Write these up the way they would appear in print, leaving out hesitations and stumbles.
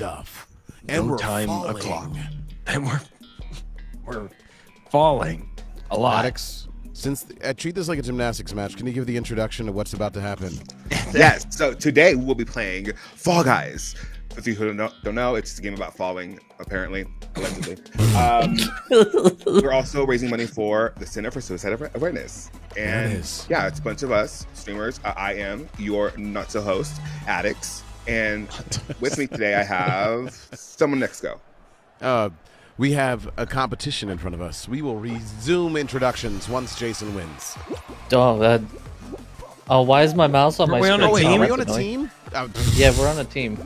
stuff. And we're falling. And we're falling a lot. Alex, since treat this like a gymnastics match, can you give the introduction to what's about to happen? Yes. So today we will be playing Fall Guys. For you who don't know, it's a game about falling, apparently, allegedly. We're also raising money for the Center for Suicide Awareness. And yeah, it's a bunch of us, streamers. I am your not-so-host, Addicts. And with me today, I have someone next go. We have a competition in front of us. We will resume introductions once Jason wins. Oh, why is my mouse on my screen? Are we on a team? Yeah, we're on a team.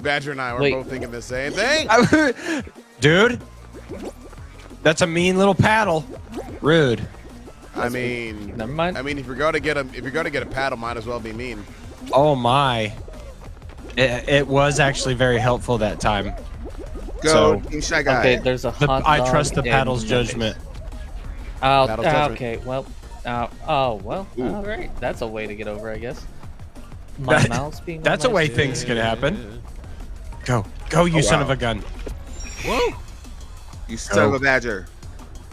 Badger and I were both thinking the same thing. Dude, that's a mean little paddle. Rude. I mean, never mind. I mean, if you're gonna get a paddle, might as well be mean. Oh my! It was actually very helpful that time. Go, Team Shy Guy. Okay, there's a hot I trust the paddle's judgment. Okay, well, all right. That's a way to get over, I guess. My mouse being. That's a way things can happen. Go, you son of a gun! Whoa! You son of a badger!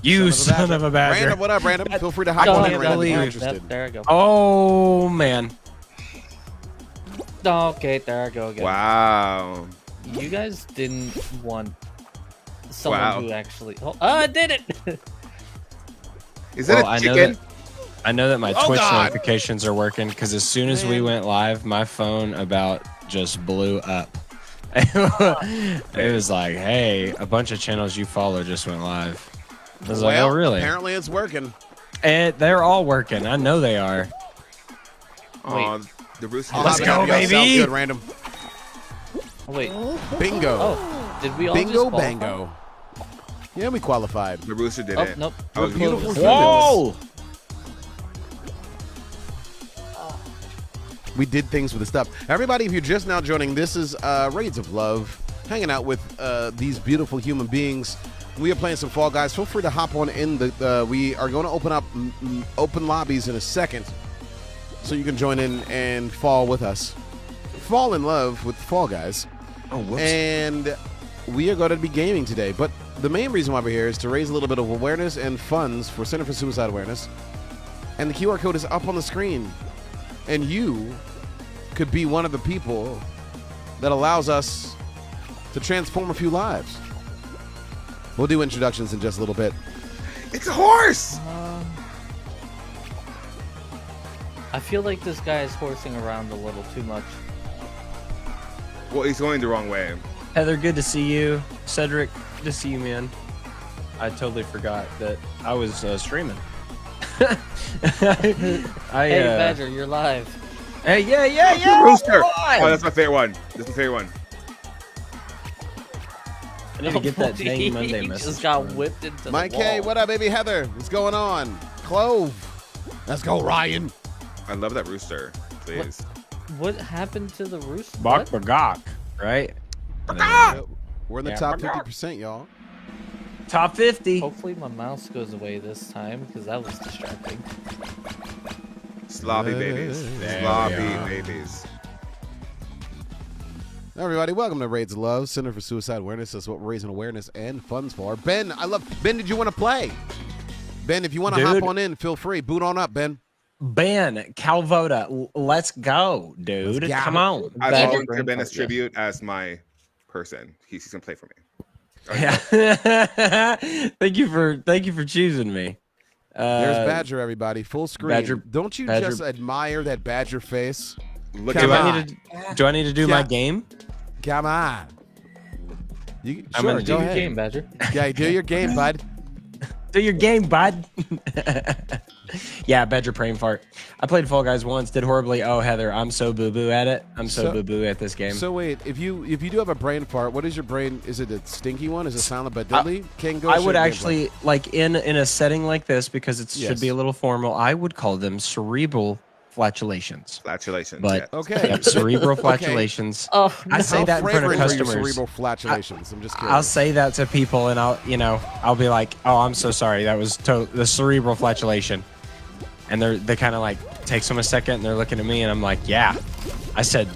You son of a badger! Random, what up, Random? Feel free to hop on in, Random. If you're interested. There I go. Oh man! Okay, there I go again. Wow! You guys didn't want someone who actually. Oh, I did it! Is it a chicken? I know that my Twitch notifications are working because as soon as we went live, my phone about just blew up. It was like, hey, a bunch of channels you follow just went live. I was like, oh, really? Apparently it's working. And they're all working. I know they are. The rooster. Let's go, baby. Sounds good, Random. Oh, wait. Bingo. Oh, did we all Bingo, just qualify? bango. Yeah, we qualified. The rooster did Oh, it. nope. I was Beautiful. Whoa! We did things with the stuff. Everybody, if you're just now joining, this is Raids of Love, hanging out with these beautiful human beings. We are playing some Fall Guys. Feel free to hop on in. We are going to open up open lobbies in a second, so you can join in and fall with us. Fall in love with Fall Guys. Oh, whoops. And we are going to be gaming today. But the main reason why we're here is to raise a little bit of awareness and funds for Center for Suicide Awareness. And the QR code is up on the screen. And you could be one of the people that allows us to transform a few lives. We'll do introductions in just a little bit. It's a horse! I feel like this guy is horsing around a little too much. Well, he's going the wrong way. Heather, good to see you. Cedric, good to see you, man. I totally forgot that I was streaming. Hey, Badger, you're live. Hey, yeah. Rooster! Oh, that's my favorite one. That's my favorite one. I need to get that dang Monday He message. just got whipped into the Mike wall. K, what up, baby? Heather, what's going on? Clove. Let's go, Ryan. I love that rooster. Please. What happened to the rooster? Bok bagok, right? We're in the top 50%, y'all. Top 50. Hopefully my mouse goes away this time because that was distracting. Sloppy babies. Sloppy babies. Everybody, welcome to Raids of Love, Center for Suicide Awareness. That's what we're raising awareness and funds for. Ben, Ben, did you want to play? Ben, if you want to hop on in, feel free. Boot on up, Ben. Ben, Calvoda, let's go, dude. Let's go. Come on. I Badger volunteer Green Ben as Park, tribute as my person. He's gonna play for me. Yeah. Thank you for choosing me. There's Badger, everybody. Full screen. Badger, Don't you Badger. just admire that Badger face? Look Come at on. that. Do I need to do my game? Come on. You, I'm sure, gonna Do go your ahead. game, Badger. Yeah, do your game, bud. Do your game, bud. Yeah, Badger brain fart. I played Fall Guys once, did horribly. Oh, Heather, I'm so boo-boo at it. I'm so boo-boo at this game. So wait, if you do have a brain fart, what is your brain? Is it a stinky one? Is it silent but deadly? I would actually, like, in a setting like this, because it should be a little formal, I would call them cerebral flatulations. Flatulations. But yeah. Okay. Yep, cerebral flatulations. Oh, I say that in front of fragrant are your customers. cerebral flatulations? I'm just curious. I'll say that to people, and I'll be like, "Oh, I'm so sorry. That was the cerebral flatulation," and they kind of like takes them a second, and they're looking at me, and I'm like, "Yeah, I said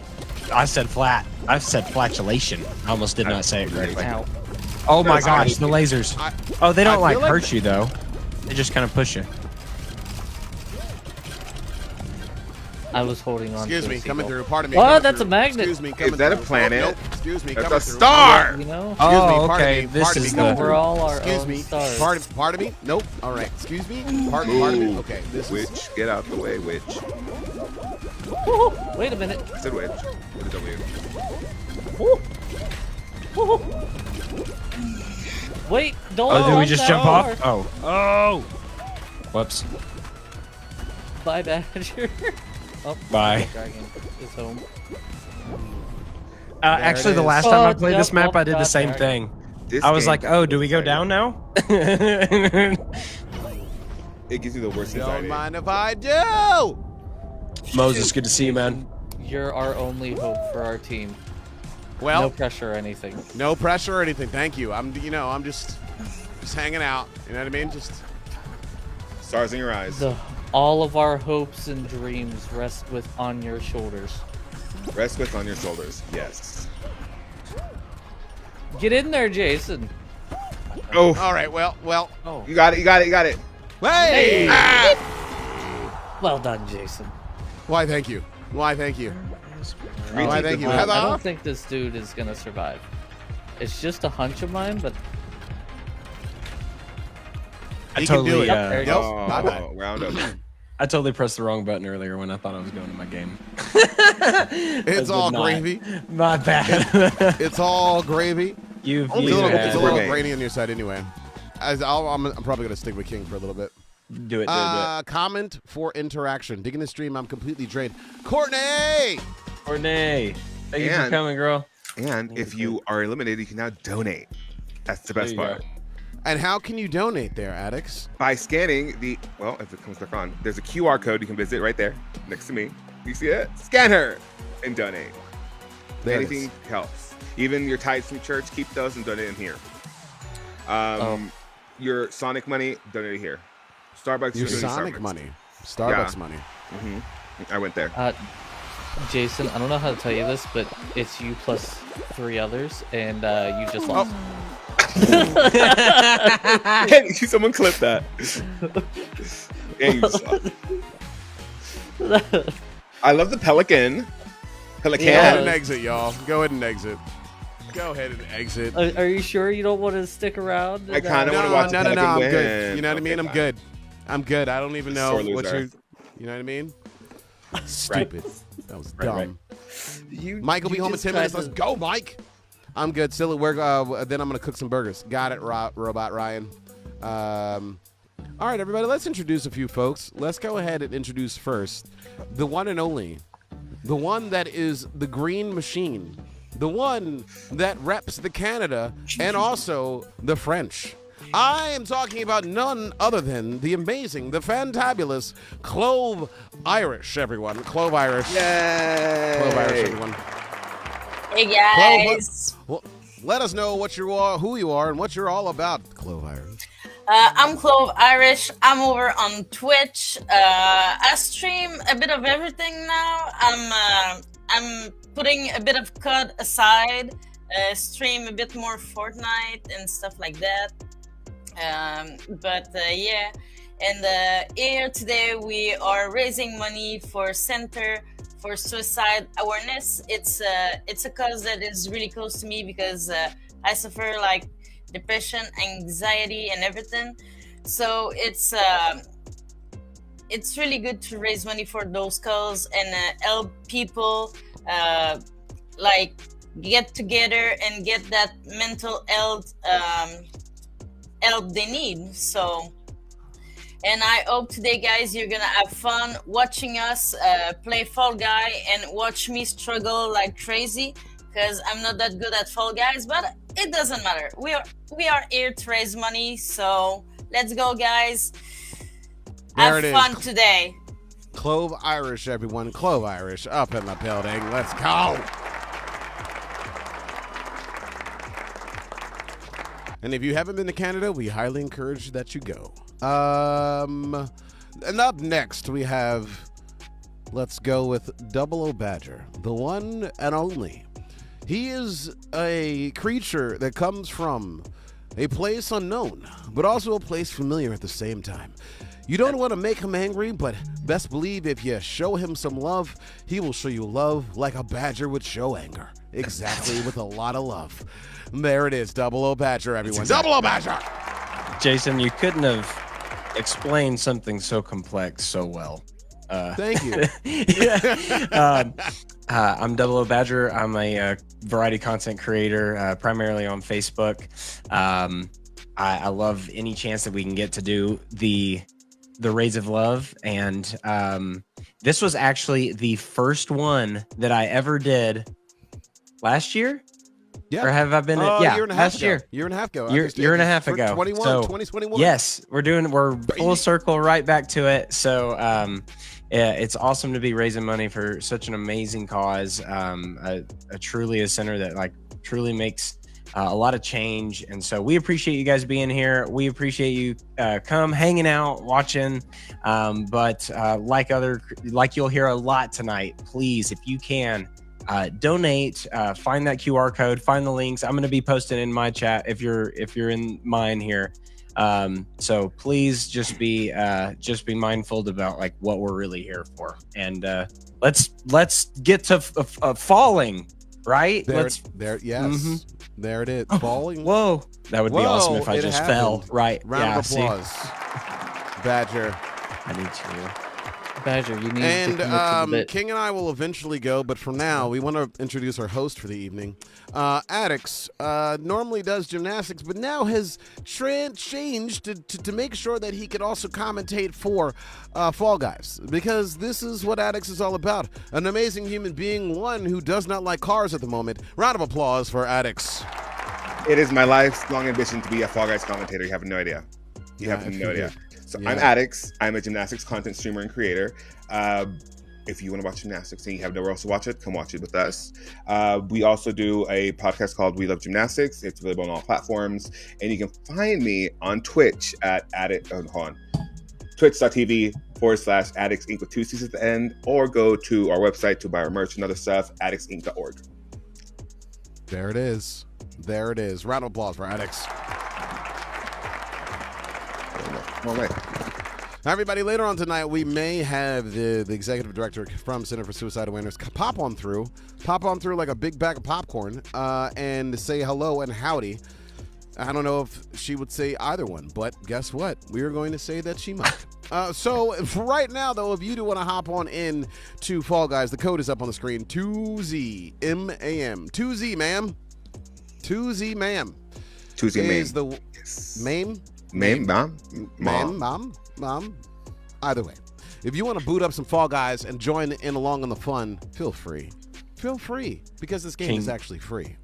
flat." I've said flatulation. I almost did not say it correctly. Ow. Oh my gosh, the lasers. Oh, they don't like feel like hurt you though. They just kind of push you. I was holding on. Excuse to me, a coming seagull. through. Pardon me. Oh, coming that's through. a magnet. Excuse me. Coming Is that a through. planet? Nope. Excuse me. That's coming a through. star. You know, Excuse me, Oh, pardon okay. me, This pardon is me, the. coming through. we're all our Excuse own me. stars. Pardon me. Nope. All right. Excuse me. Pardon me. Okay. This is. Witch, get out the way, witch. Wait a minute. I said witch. With a W. Wait, don't. Oh, did we just that jump far. off? Oh. Oh. Whoops. Bye, Badger. Oh, Bye. Dragon is home. Actually, it the is. last time I Oh, played this yep, map, I did the yep, same yep. thing. This I was game like, oh, do we go exciting. down now? It gives you the worst Don't anxiety. mind if I do. Moses, good to see you, man. You're our only hope for our team. Well, No pressure or anything. no pressure or anything. Thank you. I'm just hanging out. You know what I mean? Just. Stars in your eyes. All of our hopes and dreams rest on your shoulders. Rest with on your shoulders. Yes. Get in there, Jason. Oh, All right. Well. Oh, you got it. You got it. You got it. Hey! Hey! well done, Jason. Why? Thank you. Why? Thank you. Retake Why? the Thank you. point. Heather? I don't think this dude is gonna survive. It's just a hunch of mine, but He can do it. There you Yep. go. Bye-bye. Round up. I totally pressed the wrong button earlier when I thought I was going to my game. It's all gravy. My bad. It's all gravy. You've It's a you little, had- it's a little Gravy. grainy on your side anyway. I'm probably gonna stick with King for a little bit. do it. Comment for interaction. Digging the stream. I'm completely drained. Courtney. Or nay. Thank you for And- coming, girl. And if you are eliminated, you can now donate. That's the best There you part. And how can you donate there, addicts? By scanning the, well, if it comes back on, there's a QR code you can visit right there next to me. You see it? Scan her and donate. There it Anything is. helps. Even your tithes from church, keep those and donate them here. Your Sonic money, donate it here. Starbucks. Your donate Sonic Starbucks. money. Starbucks Yeah. money. I went there. Jason, I don't know how to tell you this, but it's you plus 3 others, and you just lost. Hey, someone clip that. Yeah, you just lost. I love the pelican. Pelican. Go ahead Yeah. and exit, y'all. Go ahead and exit. Go ahead and exit. Are you sure you don't want to stick around? I kinda No, wanna watch no, the no, no. Pelican I'm win. good. You know what I mean? Okay, I'm fine. good. I'm good. I don't even know Sore what loser. you're. You know what I mean? Stupid. That was dumb. right. Mike will be home in 10 minutes. Let's go, Mike. I'm good. Still, then I'm gonna cook some burgers. Got it, Robot Ryan. All right, everybody. Let's introduce a few folks. Let's go ahead and introduce first the one and only, the one that is the Green Machine, the one that reps the Canada and also the French. I am talking about none other than the amazing, the fantabulous Clove Irish, everyone. Clove Irish. Yay! Clove Irish, everyone. Hey Clove, guys, well, let us know what you are, who you are, and what you're all about, Clove Irish. I'm Clove Irish. I'm over on Twitch. I stream a bit of everything now. I'm putting a bit of COD aside. Stream a bit more Fortnite and stuff like that. Yeah. And here today we are raising money for Center for Suicide Awareness. It's a cause that is really close to me because I suffer like depression, anxiety, and everything. So it's really good to raise money for those causes and help people like get together and get that mental health help they need. So, and I hope today, guys, you're gonna have fun watching us play Fall Guy and watch me struggle like crazy, because I'm not that good at Fall Guys, but it doesn't matter. We are here to raise money, so let's go, guys. There it Have is. fun today. Clove Irish, everyone. Clove Irish up in the building. Let's go. And if you haven't been to Canada, we highly encourage that you go. And up next we have, let's go with 00Badger, the one and only. He is a creature that comes from a place unknown, but also a place familiar at the same time. You don't want to make him angry, but best believe if you show him some love, he will show you love like a badger would show anger. Exactly, with a lot of love. There it is, 00Badger, everyone. 00Badger! Jason, you couldn't have explained something so complex so well. Thank you. I'm 00Badger. I'm a variety content creator, primarily on Facebook. I love any chance that we can get to do the Raids of Love, and this was actually the first one that I ever did last year. Yeah. Or have I been? Year and a half last ago. year. Year and a half ago. Year and a half ago. 2021. Yes, we're full circle right back to it. So yeah, it's awesome to be raising money for such an amazing cause. Truly a center that like truly makes a lot of change. And so we appreciate you guys being here. We appreciate you come hanging out, watching. But like you'll hear a lot tonight, please, if you can, donate, find that QR code, find the links. I'm going to be posting in my chat if you're in mine here. So please just be mindful about like what we're really here for. And let's get to falling, right? Yes. Mm-hmm. There it is. Falling. Whoa. That would be awesome if I just fell. Right. Round of applause. Badger. I need you. Badger, you need and to commit to the bit. King and I will eventually go, but for now, we want to introduce our host for the evening. Addix normally does gymnastics, but now has changed to make sure that he could also commentate for Fall Guys, because this is what Addix is all about. An amazing human being, one who does not like cars at the moment. Round of applause for Addix. It is my lifelong ambition to be a Fall Guys commentator. You have no idea. You have no idea. So I'm Addix. I'm a gymnastics content streamer and creator. If you want to watch gymnastics and you have nowhere else to watch it, come watch it with us. We also do a podcast called We Love Gymnastics. It's available on all platforms. And you can find me on Twitch at twitch.tv/Addix Inc. with 2 C's at the end, or go to our website to buy our merch and other stuff, addixinc.org. There it is. There it is. Round of applause for Addix. All right. Everybody, later on tonight, we may have the executive director from Center for Suicide Awareness pop on through like a big bag of popcorn and say hello and howdy. I don't know if she would say either one, but guess what? We are going to say that she might. So right now, though, if you do want to hop on in to Fall Guys, the code is up on the screen. 2ZMAM. 2Z, ma'am. 2Z, ma'am. 2Z, ma'am. Is the ma'am? Mom. Either way, if you want to boot up some Fall Guys and join in along on the fun, feel free, because this game is actually free.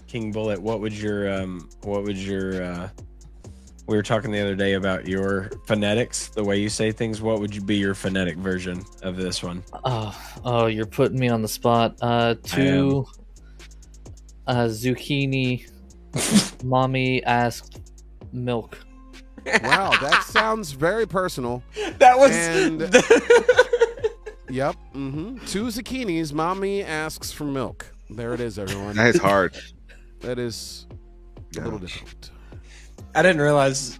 King Bullet, what would your we were talking the other day about your phonetics, the way you say things. What would be your phonetic version of this one? Oh, you're putting me on the spot. Zucchini. Mommy asked milk. Wow, that sounds very personal. That was yep. 2 zucchinis. Mommy asks for milk. There it is, everyone. That is hard. That is a little difficult. I didn't realize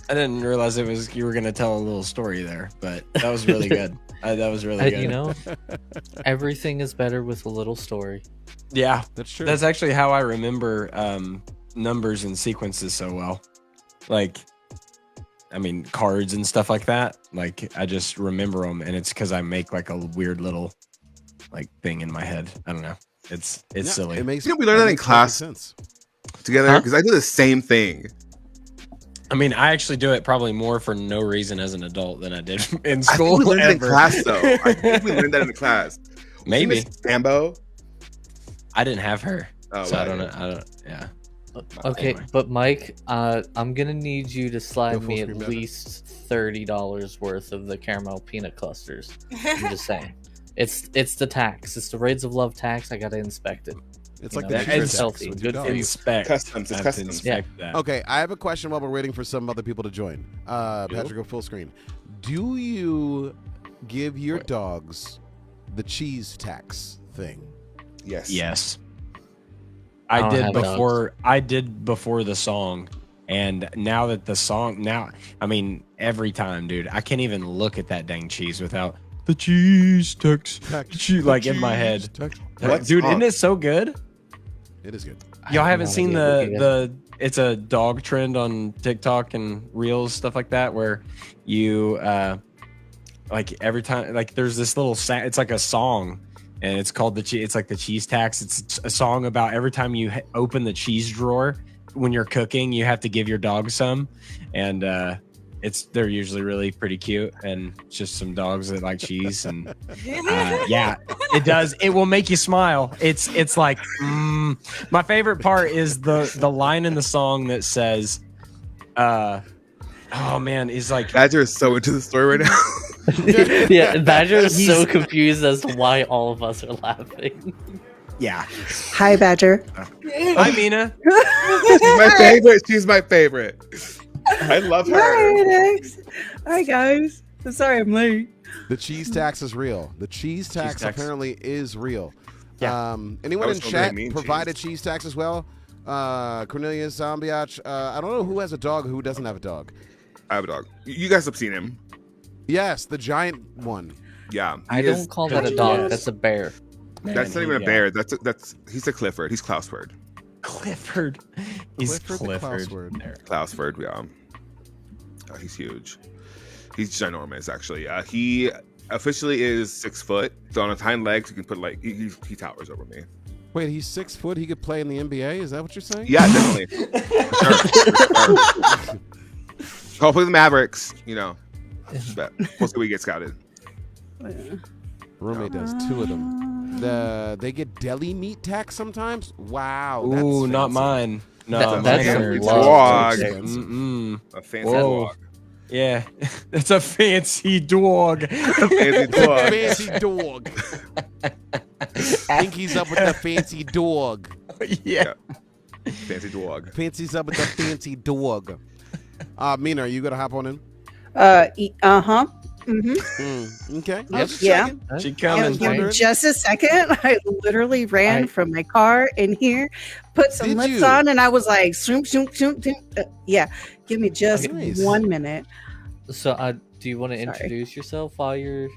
it was you were gonna tell a little story there, but that was really good. That was really good. You know, everything is better with a little story. Yeah, that's true. That's actually how I remember numbers and sequences so well. Like, I mean, cards and stuff like that. Like, I just remember them, and it's because I make like a weird little like thing in my head. I don't know. It's silly. It makes, we learned that in class together, because I do the same thing. I mean, I actually do it probably more for no reason as an adult than I did in school. I think we learned that in class, though. I think we learned that in the class. Maybe. Sambo? I didn't have her, so right. I don't know. Yeah. Okay, Anyway. but Mike, I'm gonna need you to slide me at screen, least $30 worth of the caramel peanut clusters. I'm just saying, it's the tax. It's the Raids of Love tax. I gotta inspect it. It's You like know, the that cheater is tax healthy. with your Good dog. for you. Inspect. Customs. It's I have to customs. inspect that. Okay, I have a question while we're waiting for some other people to join. Patrick, go full screen. Do you give your dogs the cheese tax thing? Yes. Yes. I don't did have before. dogs. I did before the song, and now that the song I mean, every time, dude, I can't even look at that dang cheese without the cheese text, like in my head. What Dude, song? isn't it so good? It is good. Y'all I have haven't no seen idea. the it's a dog trend on TikTok and Reels, stuff like that, where you like every time, like there's this little it's like a song, and it's called it's like the cheese tax. It's a song about every time you open the cheese drawer when you're cooking, you have to give your dog some, and they're usually really pretty cute, and it's just some dogs that like cheese, and yeah, it will make you smile. It's like my favorite part is the line in the song that says oh man, is like Badger is so into the story right now. Yeah, Badger is so confused as to why all of us are laughing. yeah. Hi, Badger. Hi, Mina. She's my favorite. She's my favorite. I love her. Hi, Alex. Hi, guys. I'm sorry I'm late. The cheese tax is real. The cheese tax tax. apparently is real. Yeah. Anyone I in was chat totally mean provided cheese tax as well? Cornelius Zombiach. I don't know who has a dog, who doesn't have a dog. I have a dog. You guys have seen him. Yes, the giant one. Yeah. I He is- don't call that a dog. That's a bear. That's not even a bear. That's he's a Clifford. He's Klausford. Clifford. He's Clifford the Clifford. Klausword. There. Klausford, yeah. He's huge. He's ginormous, actually. He officially is 6 foot. So on his hind legs, you can put like he towers over me. Wait, he's 6 foot. He could play in the NBA. Is that what you're saying? Yeah, definitely. Sure. Hopefully the Mavericks, you know. But we'll see we get scouted. Roommate does 2 of them. They get deli meat tax sometimes. Wow. Ooh, that's not fancy. mine. No, That's a a dog. lot. Mm-mm. A fancy Whoa. dog. Yeah, it's a fancy dog. A fancy dog. Fancy dog. Think he's up with the fancy dog. Yeah. Fancy dog. Fancy's up with the fancy dog. Mina, are you gonna hop on in? Uh-huh. Okay. Yep. Yeah. She Give coming. me just a second. I literally ran from my car in here, put some Did lips you? on, and I was like, shoom, shoom, shoom, shoom. Yeah. Give me just Nice. 1 minute. So, do you want to Sorry. introduce yourself while you're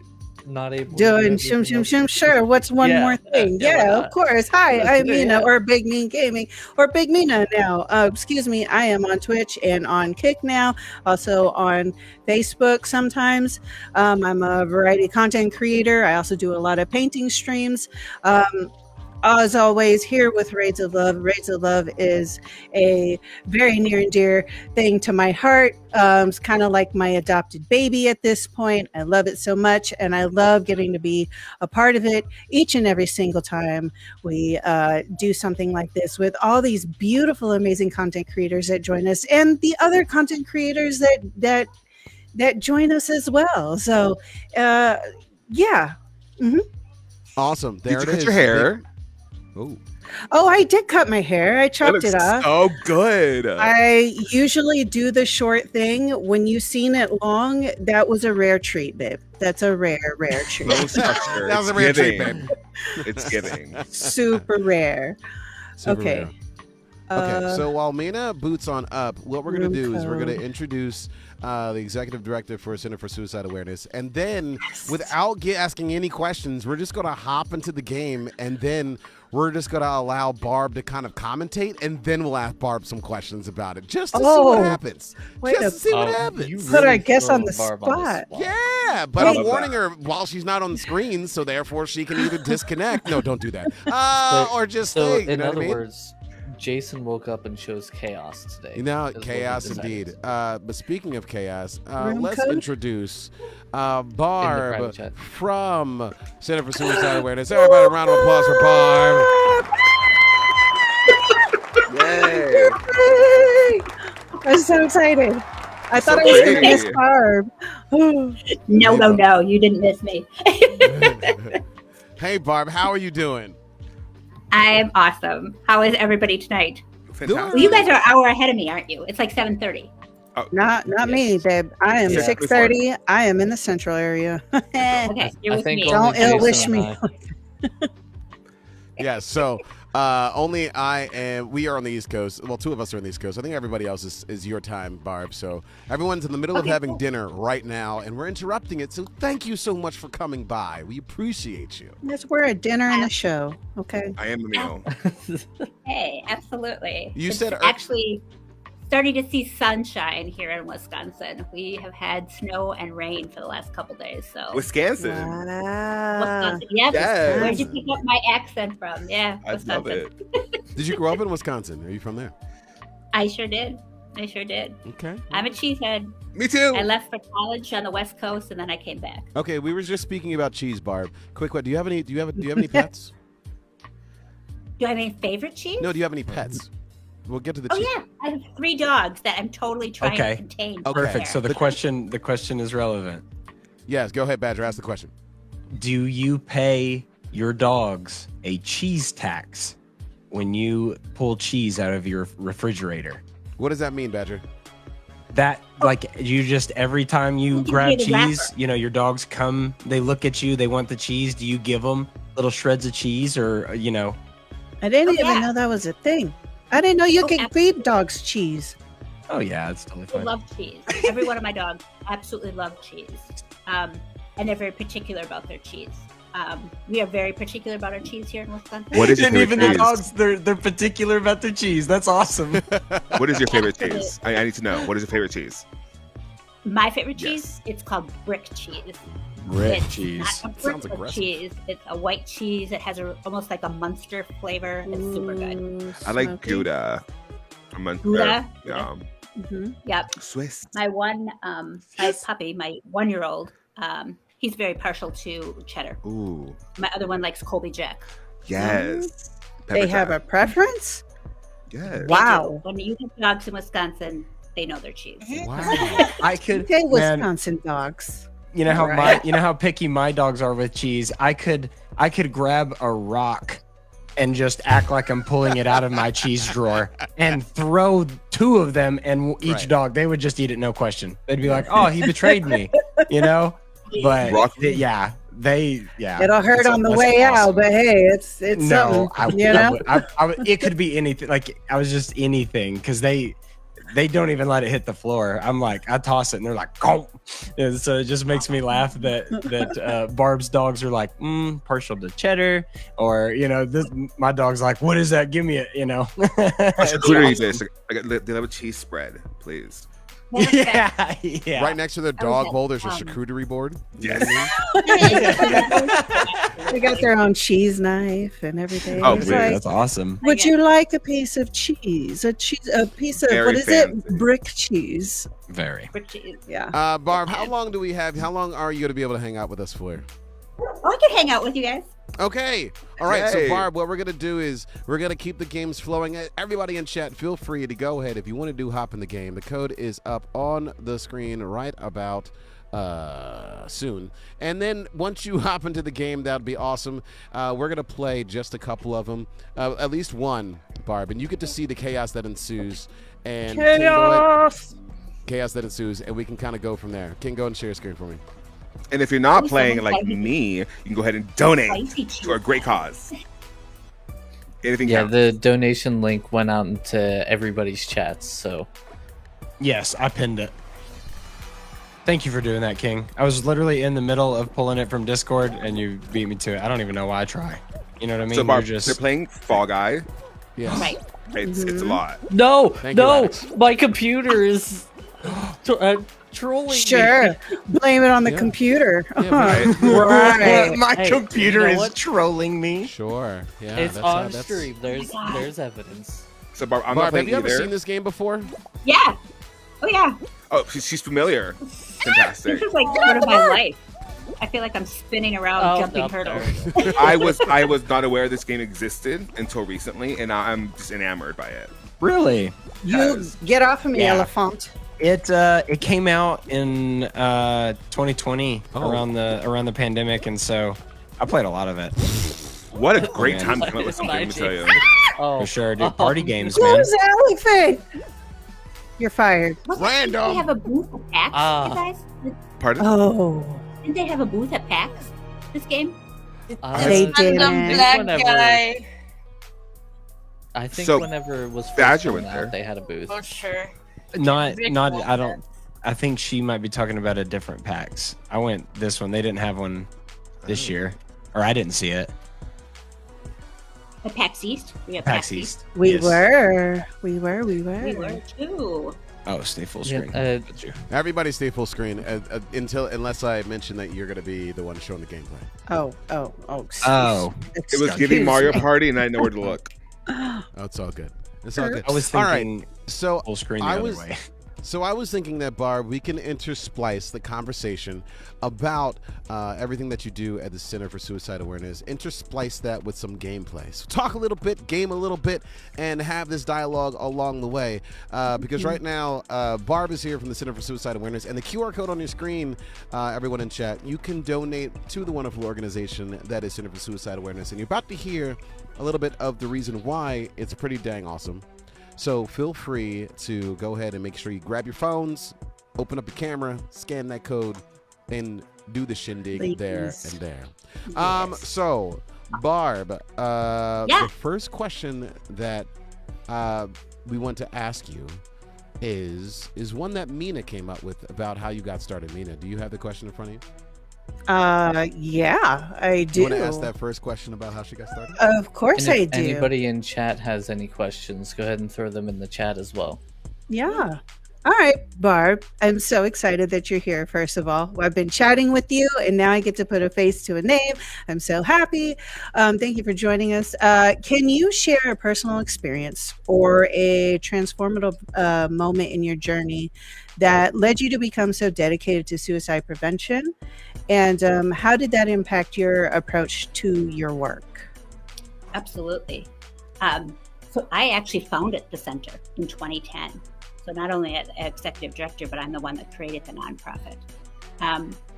not able to Doing do shim, everything shim, else? shim. Sure. What's one Yeah, more thing? yeah, why Yeah, not? of course. Hi, Let's I'm do it, Mina, yeah. or Big Mean Gaming, or Big Mina now. Excuse me. I am on Twitch and on Kick now. Also on Facebook sometimes. I'm a variety content creator. I also do a lot of painting streams. As always, here with Raids of Love. Raids of Love is a very near and dear thing to my heart. It's kind of like my adopted baby at this point. I love it so much, and I love getting to be a part of it each and every single time we do something like this with all these beautiful, amazing content creators that join us, and the other content creators that join us as well. So, yeah. Awesome. There Did it you is. cut your hair? Oh, I did cut my hair. I chopped it off. So good. I usually do the short thing. When you've seen it long, that was a rare treat, babe. That's a rare treat. No structure. That was It's a rare treat, giving. babe. It's giving. Super rare. Super Okay. rare. Okay, so while Mina boots on up, what we're going to do is we're going to introduce the executive director for Center for Suicide Awareness, and then without asking any questions, we're just going to hop into the game, and then we're just going to allow Barb to kind of commentate, and then we'll ask Barb some questions about it, just to see what happens. Wait Just a- to see what You happens. Put our really guest on throw the Barb spot. Yeah, but I I'm love warning that. her while she's not on the screen, so therefore she can either disconnect. No, don't do that. Or just So, stay. You in know what other I mean? words, Jason woke up and chose chaos today. You know, is what he chaos decided indeed. to do. But speaking of chaos, Room let's code? introduce private Barb chat. from Center for Suicide Awareness. Everybody, a round of applause for Barb. Yay. Yay! I'm so excited. I thought I was going to pretty. miss Barb. No, you didn't miss me. Hey, Barb, how are you doing? I'm awesome. How is everybody tonight? Fantastic. Well, you guys are an hour ahead of me, aren't you? It's like 7:30. Not me, babe. I am Yeah. 6:30. I am in the central area. Okay, you're I with think me. Don't only ill Jason wish and me. I- Yeah, so Only I am. We are on the East Coast. Well, two of us are on the East Coast. I think everybody else is your time, Barb. So everyone's in the middle of having dinner right now, and we're interrupting it. So thank you so much for coming by. We appreciate you. Yes, we're at dinner and a show. Okay. I am the meal. Hey, absolutely. You It's said actually starting to see sunshine here in Wisconsin. We have had snow and rain for the last couple days. So Wisconsin. Wow. Wisconsin. Yep. Yes. Where'd you pick up my accent from? Yeah, I Wisconsin. love it. Did you grow up in Wisconsin? Are you from there? I sure did. Okay. I'm a cheesehead. Me too. I left for college on the West Coast, and then I came back. Okay. We were just speaking about cheese, Barb. Quick, what? Do you have any? Do you have any pets? Do I have any favorite cheese? No. Do you have any pets? We'll get to the Oh cheese. yeah, I have 3 dogs that I'm totally trying Okay. to contain. Okay. Perfect. So the question is relevant. Yes. Go ahead, Badger. Ask the question. Do you pay your dogs a cheese tax when you pull cheese out of your refrigerator? What does that mean, Badger? That, like, you just, every time you You can grab pay the cheese, wrapper. you know, your dogs come, they look at you, they want the cheese. Do you give them little shreds of cheese, or, you know? I didn't Oh, even yeah. know that was a thing. I didn't know you Oh, could absolutely. feed dogs cheese. Oh yeah, it's totally I fine. love cheese. Every one of my dogs absolutely love cheese. And they're very particular about their cheese. We are very particular about our cheese here in Wisconsin. What is your And favorite even the cheese? dogs, they're particular about their cheese. That's awesome. What is your favorite cheese? I need to know. What is your favorite cheese? My favorite Yes. cheese, it's called brick cheese. Brick It's cheese. not a brick Sounds of aggressive. cheese. It's a white cheese. It has almost like a Munster flavor. It's super good. Ooh, I like smoky. Gouda. I'm on Gouda? Mhm. Yep. Swiss. My one, my puppy, my 1-year-old, he's very partial to cheddar. Ooh. My other one likes Colby Jack. Yes. They have a preference? Yes. Wow. When you have dogs in Wisconsin, they know their cheese. Wow. I could, Okay, man, Wisconsin dogs. you know how Right. you know how picky my dogs are with cheese. I could grab a rock and just act like I'm pulling it out of my cheese drawer and throw 2 of them, and each Right. dog, they would just eat it, no question. They'd be like, "Oh, he betrayed me," you know. But Rock- yeah, It'll hurt That's- on the that's way out, awesome. but hey, it's No, something, you know? it could be anything. Like, I was just anything, because they don't even let it hit the floor. I'm like, I toss it and they're like, "Go!" And so it just makes me laugh that Barb's dogs are like, partial to cheddar, or, you know, my dog's like, "What is that? Give me it," you know. What's charcuterie dish? They have a cheese spread, please. Yeah, yeah. Right next to their I was dog at, bowl, there's a um, charcuterie board. Yes. They got their own cheese knife and everything. Oh, It's please. like, That's awesome. would you like a piece of cheese? A piece of, Very what is fancy. it? Brick cheese. Very. Brick cheese. Yeah. Barb, how long do we have? How long are you going to be able to hang out with us for? Oh, I could hang out with you guys. Okay. All right. Yay. So, Barb, what we're going to do is we're going to keep the games flowing. Everybody in chat, feel free to go ahead. If you want to do hop in the game, the code is up on the screen right about soon. And then once you hop into the game, that'd be awesome. We're going to play just a couple of them, at least one, Barb, and you get to see the chaos that ensues. And King, go ahead. Chaos that ensues, and we can kind of go from there. King, go and share your screen for me. And if you're not Oh, playing someone like spicy. me, you can go ahead and donate Spicy to a cheese. great cause. Anything Yeah, counts. the donation link went out into everybody's chats, so Yes, I pinned it. Thank you for doing that, King. I was literally in the middle of pulling it from Discord, and you beat me to it. I don't even know why I try. You know what I mean? So, Barb, You're they're playing Fall Guy. Yes. Right. It's a lot. no, Thank you, no, Alex. my computer is trolling me. Sure. Blame it on the Yeah. computer. Yeah, right. My Hey, computer you know is what? trolling me. Sure. Yeah. It's that's on that's- stream. There's Oh my God. there's evidence. So, Barb, I'm Barb, not have playing you ever either. seen this game before? Yeah. Oh yeah. Oh, she's familiar. Fantastic. This is like part of my life. I feel like I'm spinning around Oh, jumping no, hurdles. there. I was not aware this game existed until recently, and now I'm just enamored by it. Really? You Yes. get off of me, Yeah. elephant. It came out in 2020 Oh. around the pandemic, and so I played a lot of it What a great man. time to come up with something, let me tell you. Oh, for sure, dude. Party games, man. Who's elephant? You're fired. Didn't they have a booth at PAX, Ah. you guys? Pardon? Oh. Didn't they have a booth at PAX? This game? They did. Random it. black Whenever- guy. I think So, whenever it was first Badger coming was there. out, they had a booth. For sure. Not. Rick Not. won I don't. I think she might be talking about a different PAX. I went this one. They didn't have one this year, or I didn't see it. At PAX East. We have PAX East. We Yes. were. We were too. Oh, stay full Yeah, screen. Got you. Everybody stay full screen unless I mention that you're going to be the one showing the gameplay. Oh. Oh, It was giving Mario Party, and I know where to look. Oh, it's all good. It's all good. I was All right. thinking So full screen the I other was way. So I was thinking that, Barb, we can intersplice the conversation about everything that you do at the Center for Suicide Awareness, intersplice that with some gameplay. So talk a little bit, game a little bit, and have this dialogue along the way. Because right now, Barb is here from the Center for Suicide Awareness, and the QR code on your screen, everyone in chat, you can donate to the wonderful organization that is Center for Suicide Awareness. And you're about to hear a little bit of the reason why it's pretty dang awesome. So feel free to go ahead and make sure you grab your phones, open up your camera, scan that code, and do the shindig there and there. So, Barb, the first question that we want to ask you is one that Mina came up with about how you got started. Mina, do you have the question in front of you? Yeah, I do. You want to ask that first question about how she got started? Of course And I if do. anybody in chat has any questions, go ahead and throw them in the chat as well. Yeah. All right, Barb. I'm so excited that you're here, first of all. I've been chatting with you, and now I get to put a face to a name. I'm so happy. Thank you for joining us. Can you share a personal experience or a transformative moment in your journey that led you to become so dedicated to suicide prevention? And how did that impact your approach to your work? Absolutely. So I actually founded the center in 2010. So not only as executive director, but I'm the one that created the nonprofit.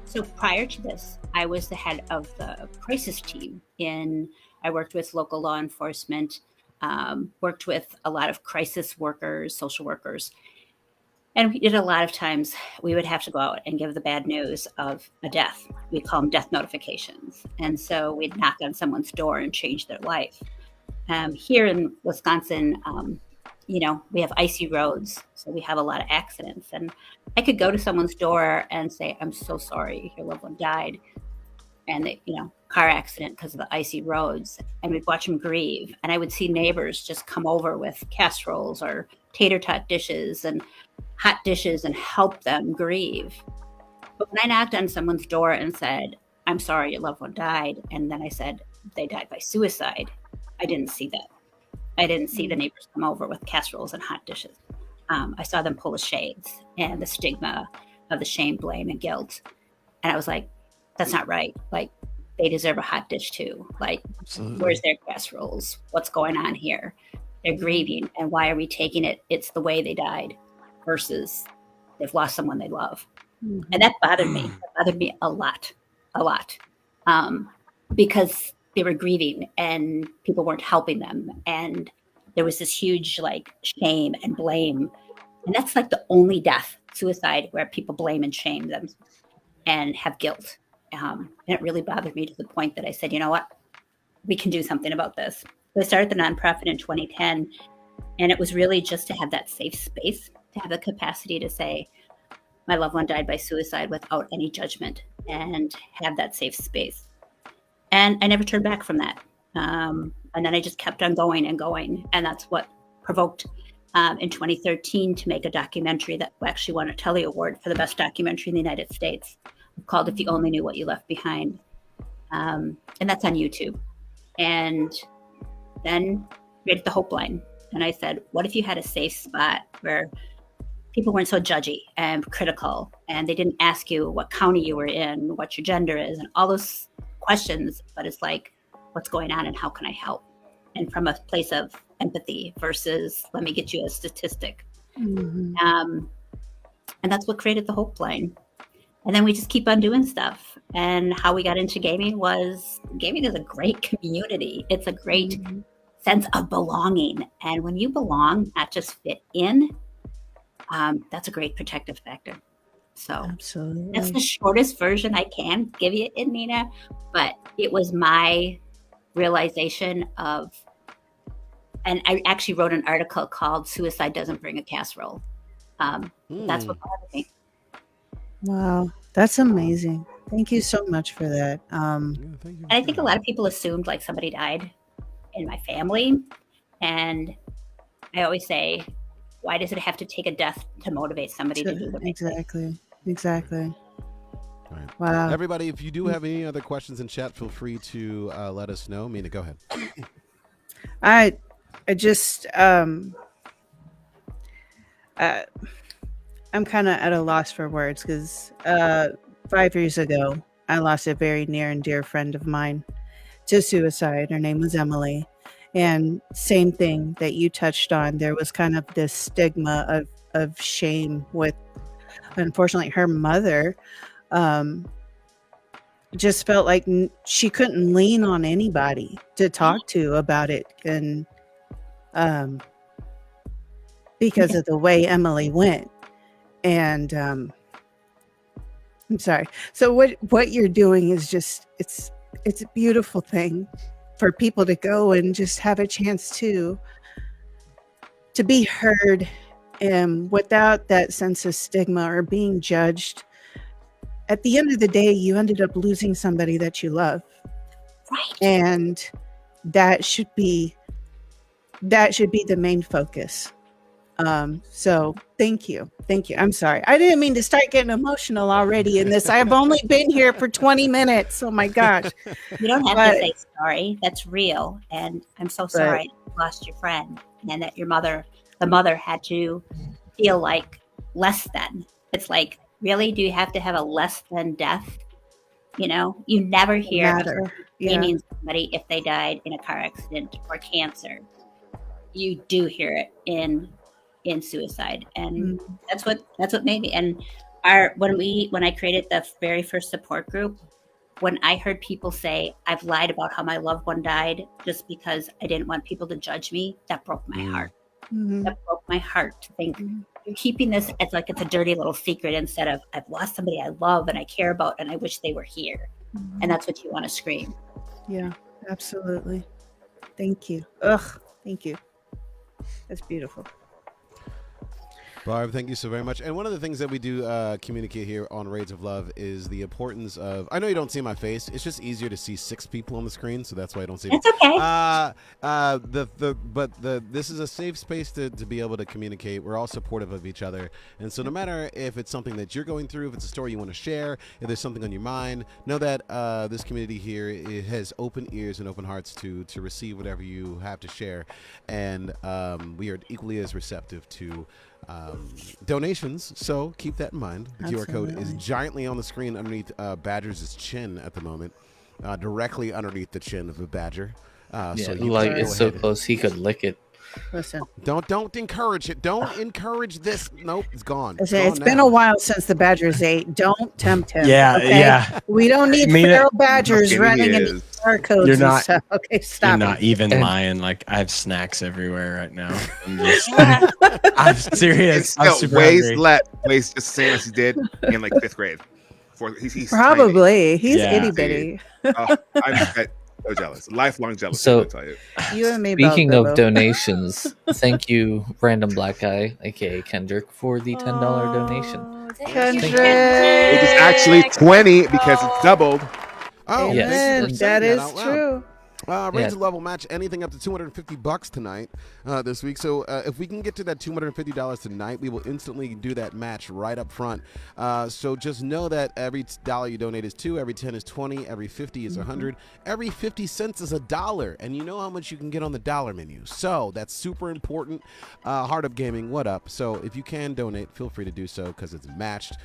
So prior to this, I was the head of the crisis team. I worked with local law enforcement, worked with a lot of crisis workers, social workers. And we did a lot of times, we would have to go out and give the bad news of a death. We call them death notifications. And so we'd knock on someone's door and change their life. Here in Wisconsin, we have icy roads, so we have a lot of accidents. And I could go to someone's door and say, I'm so sorry, your loved one died. And they, car accident because of the icy roads. And we'd watch them grieve. And I would see neighbors just come over with casseroles or tater tot dishes and hot dishes and help them grieve. But when I knocked on someone's door and said, I'm sorry, your loved one died, and then I said, they died by suicide, I didn't see that. I didn't see the neighbors come over with casseroles and hot dishes. I saw them pull the shades and the stigma of the shame, blame, and guilt. And I was like, that's not right. Like, they deserve a hot dish too. Like, Absolutely. Where's their casseroles? What's going on here? They're grieving. And why are we taking it? It's the way they died versus they've lost someone they love. Mm-hmm. And that bothered me. That bothered me a lot. Because they were grieving and people weren't helping them. And there was this huge shame and blame. And that's the only death, suicide, where people blame and shame them and have guilt. And it really bothered me to the point that I said, you know what, we can do something about this. So I started the nonprofit in 2010, and it was really just to have that safe space, to have the capacity to say, my loved one died by suicide without any judgment, and have that safe space. And I never turned back from that. And then I just kept on going and going. And that's what provoked in 2013 to make a documentary that actually won a Telly Award for the best documentary in the United States, called If You Only Knew What You Left Behind. And that's on YouTube. And then created the Hope Line. And I said, what if you had a safe spot where people weren't so judgy and critical, and they didn't ask you what county you were in, what your gender is, and all those questions, but it's like, what's going on and how can I help? And from a place of empathy versus let me get you a statistic. Mm-hmm. And that's what created the Hope Line. And then we just keep on doing stuff. And how we got into gaming is a great community. It's a great sense of belonging. And when you belong, not just fit in, that's a great protective factor. So absolutely, that's the shortest version I can give you, Nina. But it was my realization of And I actually wrote an article called "Suicide Doesn't Bring a Casserole." That's what bothered me. Wow, that's amazing. Thank you so much for that. Thank you. And I think a lot of people assumed like somebody died in my family. And I always say, why does it have to take a death to motivate somebody to do the right thing? Exactly. All right. Wow. Everybody, if you do have any other questions in chat, feel free to let us know. Mina, go ahead. I just I'm kind of at a loss for words because 5 years ago I lost a very near and dear friend of mine to suicide. Her name was Emily, and same thing that you touched on. There was kind of this stigma of shame with, unfortunately, her mother. Just felt like she couldn't lean on anybody to talk to about it, and because of the way Emily went. And I'm sorry. So what you're doing is just it's a beautiful thing for people to go and just have a chance to be heard, and without that sense of stigma or being judged. At the end of the day, you ended up losing somebody that you love. Right. And that should be the main focus. So thank you. I'm sorry. I didn't mean to start getting emotional already in this. I've only been here for 20 minutes. Oh my gosh. You don't have to say sorry. That's real. And I'm so sorry you lost your friend and that the mother had to feel like less than. It's like, really? Do you have to have a less than death? You never hear of naming somebody if they died in a car accident or cancer. You do hear it in suicide, and that's what made me. And when I created the very first support group, when I heard people say I've lied about how my loved one died just because I didn't want people to judge me, that broke my heart. That broke my heart to think you're keeping this as like it's a dirty little secret instead of I've lost somebody I love and I care about and I wish they were here. And that's what you want to scream. Yeah, absolutely. Thank you. Thank you. That's beautiful. Barb, thank you so very much. And one of the things that we do communicate here on Raids of Love is the importance of. I know you don't see my face. It's just easier to see 6 people on the screen, so that's why I don't see. It's okay. This is a safe space to be able to communicate. We're all supportive of each other, and so no matter if it's something that you're going through, if it's a story you want to share, if there's something on your mind, know that this community here has open ears and open hearts to receive whatever you have to share, and we are equally as receptive to donations, so keep that in mind. The QR code is giantly on the screen underneath Badger's chin at the moment, directly underneath the chin of a badger. So it's so close he could lick it. Listen, don't encourage it. Don't encourage this. Nope, it's gone. It's been a while since the Badgers ate. Don't tempt him. Yeah, okay? yeah. We don't need feral badgers running into QR codes You're not, and stuff. Okay, stop. You're not even lying. Like I have snacks everywhere right now. I'm serious. I'm super hungry. Weighs just the same as he did in like 5th grade. He's probably tiny. He's itty bitty. I'm so jealous, lifelong jealous. So, I'll tell you. You and me. Speaking both, of donations, thank you, Random Black Guy, aka Kendrick, for the $10 donation. Kendrick. It is actually 20 because it's doubled. Oh, yes, that is true. Raids of Level match anything up to $250 tonight, this week. So if we can get to that $250 tonight, we will instantly do that match right up front. So just know that every dollar you donate is 2, every 10 is 20, every 50 is 100, every 50 cents is $1, and you know how much you can get on the dollar menu. So that's super important. Heart Up Gaming, what up? So if you can donate, feel free to do so because it's matched.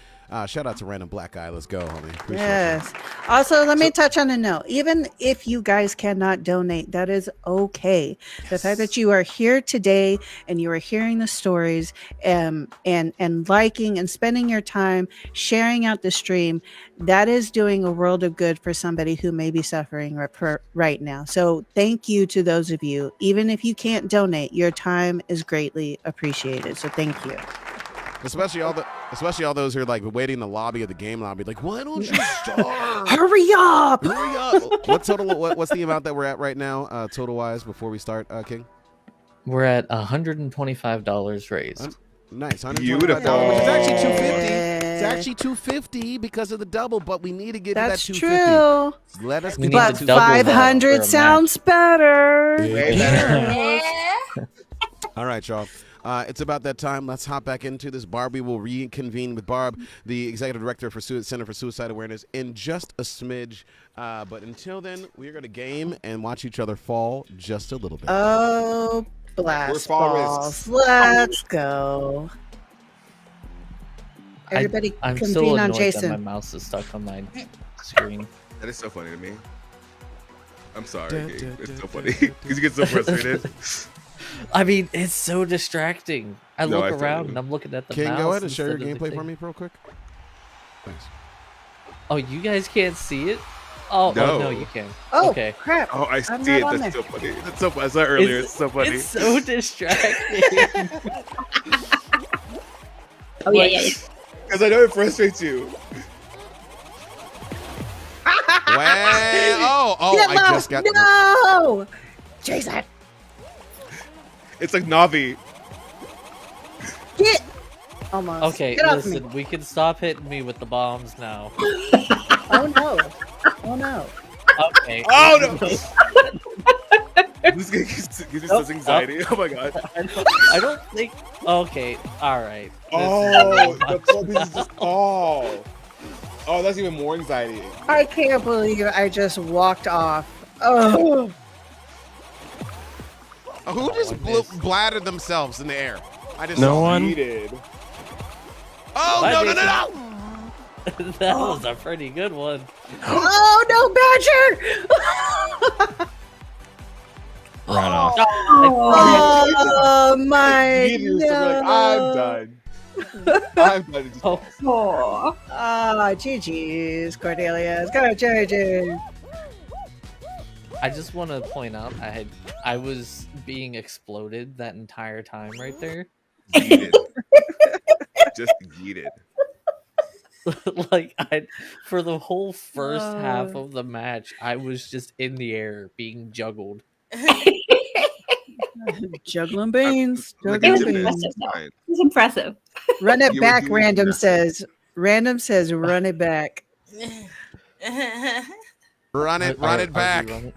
Shout out to Random Black Guy. Let's go, homie. Appreciate Yes. you. Also, let me touch on a note. Even if you guys cannot donate, that is okay. The fact that you are here today and you are hearing the stories and liking and spending your time sharing out the stream, that is doing a world of good for somebody who may be suffering right now. So thank you to those of you. Even if you can't donate, your time is greatly appreciated. So thank you. Especially all those who are like waiting in the lobby of the game lobby, like, why don't you start? Hurry up! Hurry up! What's the amount that we're at right now, total wise, before we start, King? We're at $125 raised. Nice, Beautiful. $125, which is actually $250. It's actually $250 because of the double, but we need to get That's to that $250. true. Let us We get need to But to double that for a 500 match. sounds better. Way better. Yeah. All right, y'all. It's about that time. Let's hop back into this. Barb, we will reconvene with Barb, the executive director for Center for Suicide Awareness, in just a smidge. But until then, we're going to game and watch each other fall just a little bit. Oh, We're blast fall balls. Let's go. Everybody I'm convene still on annoyed Jason. that my mouse is stuck on my screen. That is so funny to me. I'm sorry. Dun, Gabe. dun, It's dun, so dun, funny dun, because you get so frustrated. I mean, it's so distracting. I No, I look feel around you. and I'm looking at the King, mouse. go ahead and share your instead of the gameplay for thing. me real quick. Thanks. Oh, you guys can't see it? Oh, No. oh no, you can. Oh, okay. crap. Oh, I I'm see it. not on That's there. so funny. That's so funny. I saw it earlier. It's so funny. It's so distracting. Oh yeah, yeah. Because I know it frustrates you. Well, Get I low. just got. No! Jason, It's like Navi. get. Almost. Okay, Get off me. listen, we can stop hitting me with the bombs now. Oh, no. Oh, no. Okay. Oh no! This gives me such anxiety. Oh my god. I don't think. Okay, alright. Oh, the club is just. Oh, that's even more anxiety. I can't believe I just walked off. Oh. Who just bladdered themselves in the air? I just No saw. one. Needed. Oh Bye, no, no, Jason. no, no! That was a pretty good one. Oh, no, Badger! Right off. Oh, my Needed to be like, I'm God. done. I'm done. Oh, Oh, Ah, GG's, Cordelia's. Go, JJ. I just want to point out I was being exploded that entire time right there. Yeeted. Just yeeted. Like for the whole first half of the match, I was just in the air being juggled. Juggling beans. Like it was Juggling beans. impressive. Though. Fine. It was impressive. Run it You were back, doing Random that. says. Random says, run it back. Run it Are we back. run it?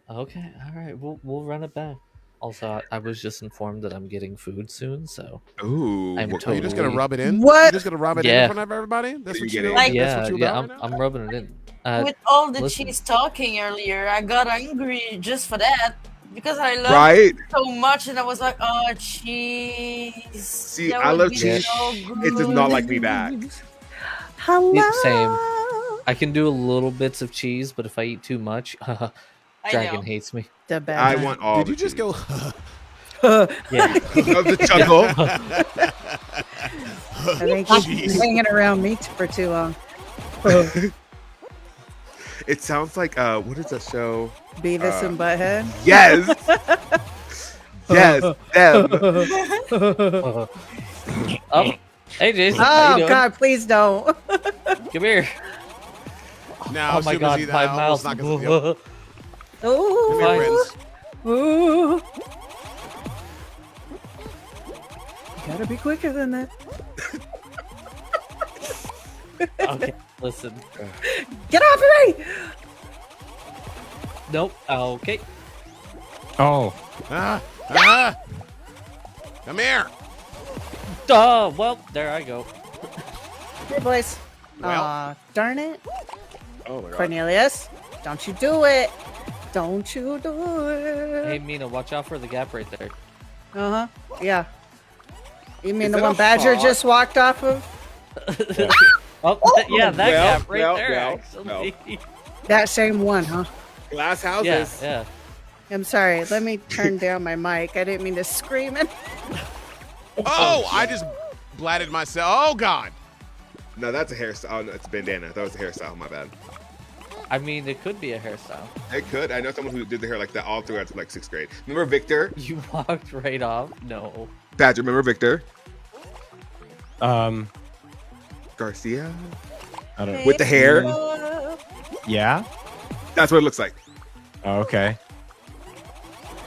Okay, all right, we'll run it back. Also, I was just informed that I'm getting food soon, so Ooh. I'm what- Are you just gonna Totally. rub it in? What? You're just gonna rub it in Yeah. front of everybody? That's You what get you. it. Like- That's yeah, what you yeah, about right now? I'm rubbing it in. With all the listen. cheese talking earlier, I got angry just for that because I love Right? so much, and I was like, "Oh, cheese!" See, That I would love be cheese. so It does not like me good. back. Hello. Same. I can do little bits of cheese, but if I eat too much, I Dragon know. hates me. The I bad. want all. Did the you just cheese. go? Yeah. Of the chuckle. I think he's Jeez. hanging around me for too long. It sounds like what is that show? Beavis and Butthead. Yes. Yes. Them. Oh, hey Jason, how you Oh doing? God, please don't. Come here. Now, Oh my as soon as God, he- my almost mouth. knocked us- yep. Ooh. Come here, Prince. Ooh. Gotta be quicker than that. Okay, listen. Get off of me! Nope. Okay. Oh, Come here. Oh, well, there I go. Here, boys. Well. Aw, darn it. Oh my god. Cornelius, don't you do it. Don't you do it. Hey, Mina, watch out for the gap right there. Uh-huh. Yeah. You mean Is the that one a Badger fox? just walked off of? Oh, yeah, that well, gap right well, there, well, actually. That same one, huh? Glass Yeah, houses. yeah. I'm sorry. Let me turn down my mic. I didn't mean to scream it. Oh, I just blatted myself. Oh God. No, that's a hairstyle. Oh, no, it's a bandana. That was a hairstyle. My bad. I mean, it could be a hairstyle. It could. I know someone who did the hair like that all throughout like 6th grade. Remember Victor? You walked right off? No. Badger. Remember Victor um, Garcia I don't. with the hair? Yeah. That's what it looks like. Oh, okay.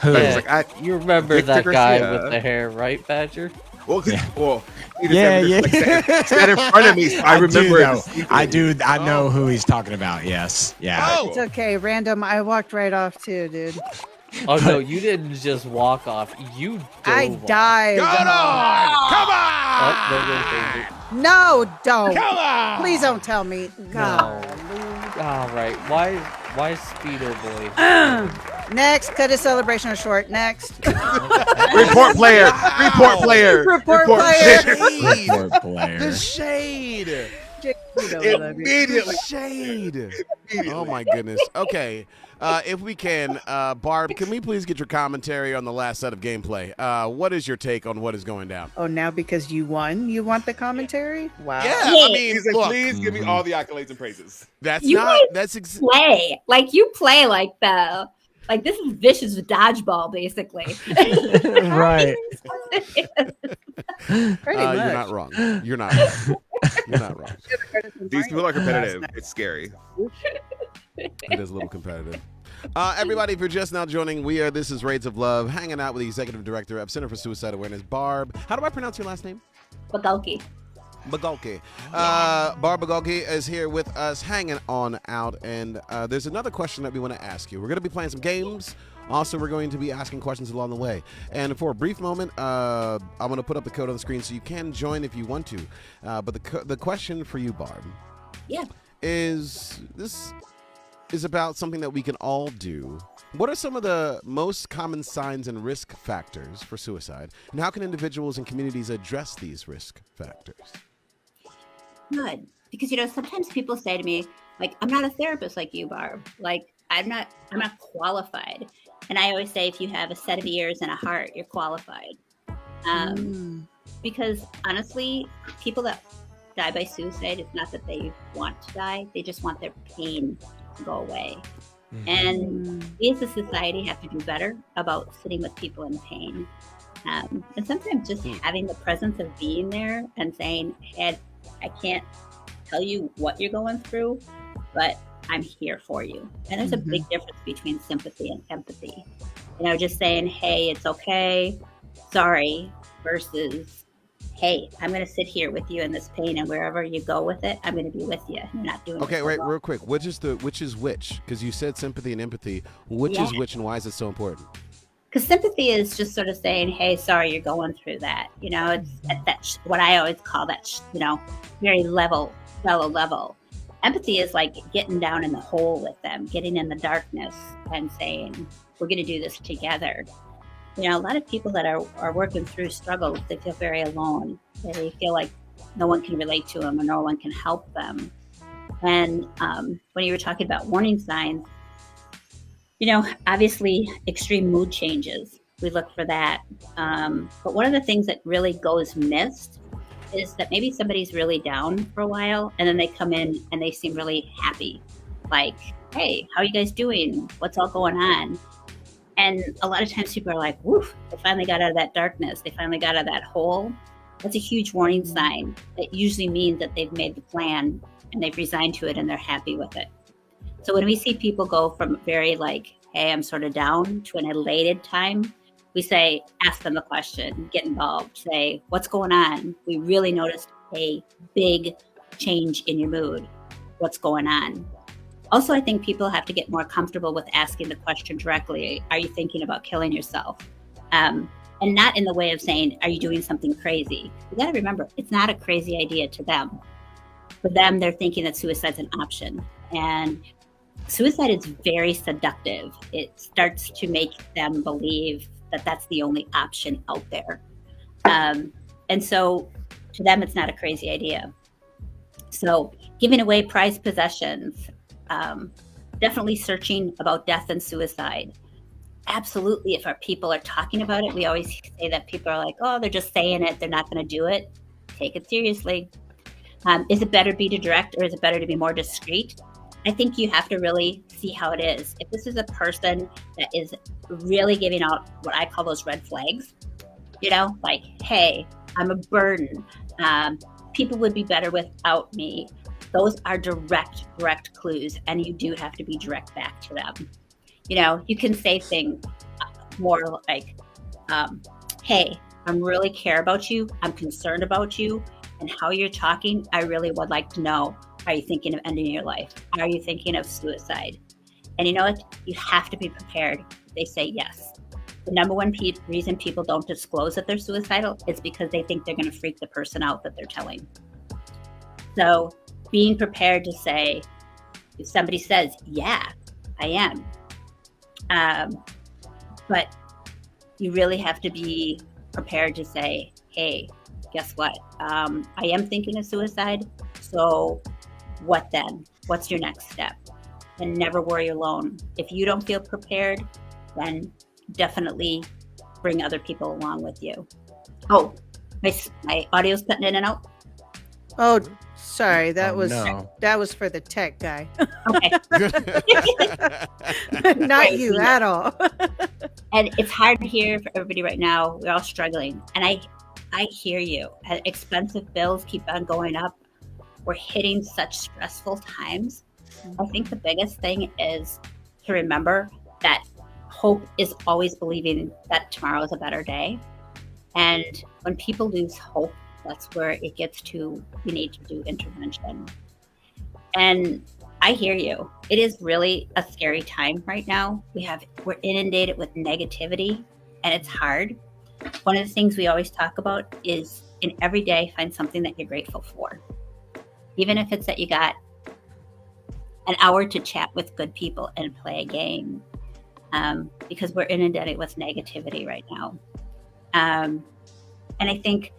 Who? But Yeah, it's like, you remember Victor that guy Garcia. with the hair, right, Badger? well, Yeah, yeah. Said in front of me, so I remember it know. distinctly. I do. I know Oh. who he's talking about. Yes. Yeah. Oh. It's okay, random. I walked right off too, dude. Oh no, you didn't just walk off. You dove I off. died. Come on! Come Oh, there on! goes David. No, don't. Come on! Please don't tell me. God. All right. Why Speedo Boy? Next, cut a celebration short. Next. Report player. Report player. Report player. Shade. Report player. The shade. Immediately. The shade. Oh my goodness. Okay. If we can, Barb, can we please get your commentary on the last set of gameplay? What is your take on what is going down? Oh, now because you won, you want the commentary? Wow. Yeah, I mean, He's like, look, please give me all the accolades and praises. that's You not, guys that's, Play like you play like this is vicious dodgeball basically. Right. Pretty much. you're not wrong. You're not wrong. You're not wrong. These people are competitive. It's scary. It is a little competitive. Everybody, if you're just now joining, this is Raids of Love, hanging out with the Executive Director of Center for Suicide Awareness, Barb. How do I pronounce your last name? Bagalki. Bagalki. Barb Bagalki is here with us, hanging on out, and there's another question that we want to ask you. We're going to be playing some games. Also, we're going to be asking questions along the way. And for a brief moment, I'm going to put up the code on the screen so you can join if you want to. But the question for you, Barb, is about something that we can all do. What are some of the most common signs and risk factors for suicide? And how can individuals and communities address these risk factors? Good. Because sometimes people say to me, like, I'm not a therapist like you, Barb. Like, I'm not qualified. And I always say, if you have a set of ears and a heart, you're qualified. Because honestly, people that die by suicide, it's not that they want to die, they just want their pain to go away. And we as a society have to do better about sitting with people in pain. And sometimes just having the presence of being there and saying, hey, I can't tell you what you're going through, but I'm here for you. And there's a big difference between sympathy and empathy. Just saying, hey, it's okay, sorry, versus, hey, I'm going to sit here with you in this pain, and wherever you go with it, I'm going to be with you. You're not doing Okay, it wait, alone. real quick. Which is which? Because you said sympathy and empathy. Which is which, and why is it so important? Because sympathy is just sort of saying, hey, sorry, you're going through that. It's at that, what I always call that, very fellow level. Empathy is like getting down in the hole with them, getting in the darkness and saying, we're going to do this together. A lot of people that are working through struggles, they feel very alone. They feel like no one can relate to them or no one can help them. And when you were talking about warning signs, obviously extreme mood changes. We look for that. But one of the things that really goes missed is that maybe somebody's really down for a while and then they come in and they seem really happy. Like, hey, how are you guys doing? What's all going on? And a lot of times people are like, woof, they finally got out of that darkness. They finally got out of that hole. That's a huge warning sign. It usually means that they've made the plan and they've resigned to it and they're happy with it. So when we see people go from very like, hey, I'm sort of down, to an elated time, we say, ask them the question, get involved, say, what's going on? We really noticed a big change in your mood. What's going on? Also, I think people have to get more comfortable with asking the question directly. Are you thinking about killing yourself? And not in the way of saying, are you doing something crazy? You got to remember, it's not a crazy idea to them. For them, they're thinking that suicide's an option. And suicide is very seductive. It starts to make them believe that that's the only option out there. And so to them, it's not a crazy idea. So giving away prized possessions, definitely searching about death and suicide. Absolutely, if our people are talking about it, we always say that people are like, oh, they're just saying it, they're not going to do it. Take it seriously. Is it better to be direct or is it better to be more discreet? I think you have to really see how it is. If this is a person that is really giving out what I call those red flags, like, hey, I'm a burden. People would be better without me. Those are direct clues, and you do have to be direct back to them. You can say things. more like, hey, I'm really care about you. I'm concerned about you and how you're talking. I really would like to know, are you thinking of ending your life? Are you thinking of suicide? And you know what? You have to be prepared. They say yes. The number one reason people don't disclose that they're suicidal is because they think they're going to freak the person out that they're telling. So being prepared to say, if somebody says, yeah, I am. But you really have to be prepared to say, hey, guess what? I am thinking of suicide. So what then? What's your next step? And never worry alone. If you don't feel prepared, then definitely bring other people along with you. Oh, my audio's cutting in and out. Oh, sorry. That Oh, was no. that was for the tech guy. Okay. Not you at all. And it's hard to hear for everybody right now. We're all struggling. And I hear you. Expensive bills keep on going up. We're hitting such stressful times. I think the biggest thing is to remember that hope is always believing that tomorrow is a better day. And when people lose hope, that's where it gets to, you need to do intervention. And I hear you. It is really a scary time right now. We're inundated with negativity and it's hard. One of the things we always talk about is in every day, find something that you're grateful for. Even if it's that you got an hour to chat with good people and play a game, because we're inundated with negativity right now. And I think,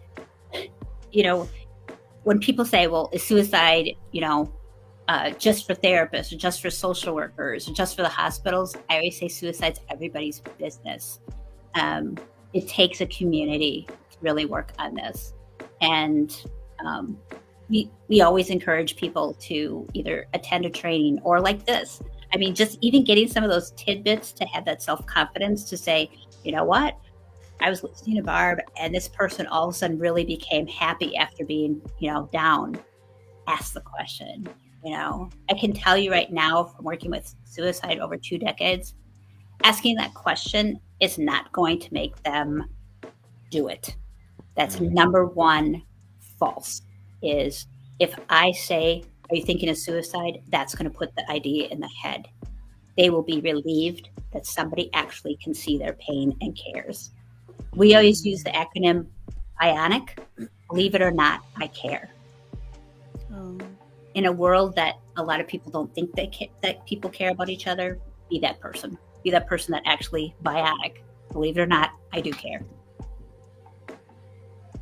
when people say, well, is suicide, just for therapists or just for social workers or just for the hospitals, I always say suicide's everybody's business. It takes a community to really work on this. And we always encourage people to either attend a training or like this. I mean, just even getting some of those tidbits to have that self-confidence to say, you know what? I was listening to Barb and this person all of a sudden really became happy after being, down. Ask the question. I can tell you right now from working with suicide over 2 decades, asking that question is not going to make them do it. That's number one false. Is if I say, are you thinking of suicide? That's going to put the idea in the head. They will be relieved that somebody actually can see their pain and cares. We always use the acronym BIONIC. Believe it or not, I care. In a world that a lot of people don't think that people care about each other, be that person. Be that person that actually BIONIC. Believe it or not, I do care.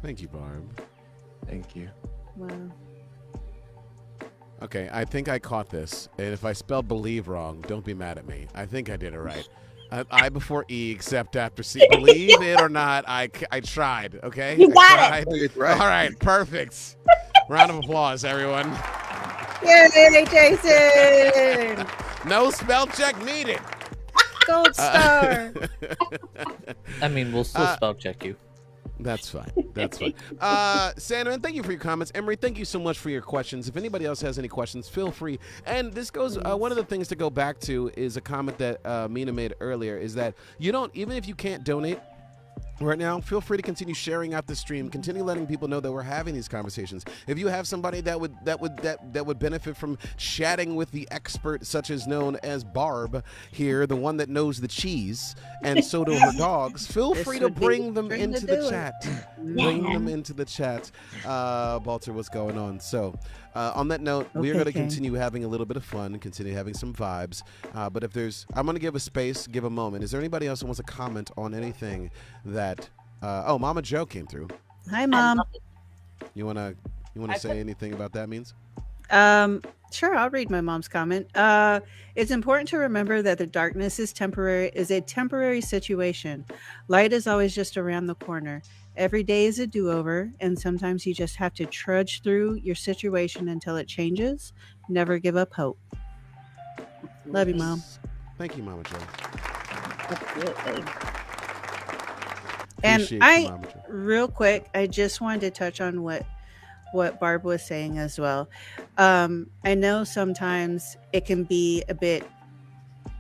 Thank you, Barb. Thank you. Wow. Okay, I think I caught this. And if I spelled believe wrong, don't be mad at me. I think I did it right. I before E, except after C. Believe it or not, I tried, okay? You got it. It's right. All right, perfect. Round of applause, everyone. Yay, Jason! No spell check needed. Gold star. I mean, we'll still spell check you. That's fine. That's fine. Sandman, thank you for your comments. Emery, thank you so much for your questions. If anybody else has any questions, feel free. And this goes, one of the things to go back to is a comment that Mina made earlier, is that you don't, even if you can't donate right now, feel free to continue sharing out the stream, continue letting people know that we're having these conversations. If you have somebody that would benefit from chatting with the expert, such as known as Barb here, the one that knows the cheese, and so do her dogs, feel free to bring them into the chat. Bring them into the chat. Balter, what's going on? So on that note, we are going to continue having a little bit of fun, continue having some vibes. But if there's, I'm going to give a space, give a moment. Is there anybody else who wants to comment on anything that, Mama Joe came through. Hi, Mom. You wanna say anything about that, Means? Sure, I'll read my mom's comment. It's important to remember that the darkness is a temporary situation. Light is always just around the corner. Every day is a do-over, and sometimes you just have to trudge through your situation until it changes. Never give up hope. Love you, Mom. Thank you, Mama Joe. Absolutely. And Appreciate you, Mama Joe. real quick, I just wanted to touch on what Barb was saying as well. I know sometimes it can be a bit,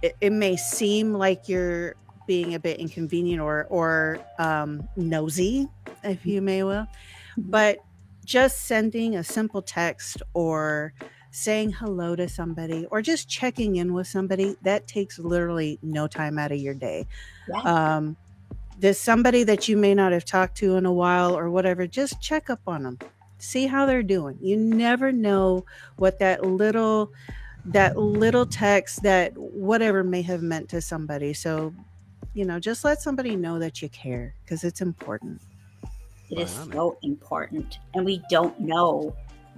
it may seem like you're being a bit inconvenient or nosy, if you may will. But just sending a simple text or saying hello to somebody or just checking in with somebody, that takes literally no time out of your day. Yeah. There's somebody that you may not have talked to in a while or whatever, just check up on them. See how they're doing. You never know what that little text, that whatever may have meant to somebody. So, just let somebody know that you care, because it's important. It is so important. And we don't know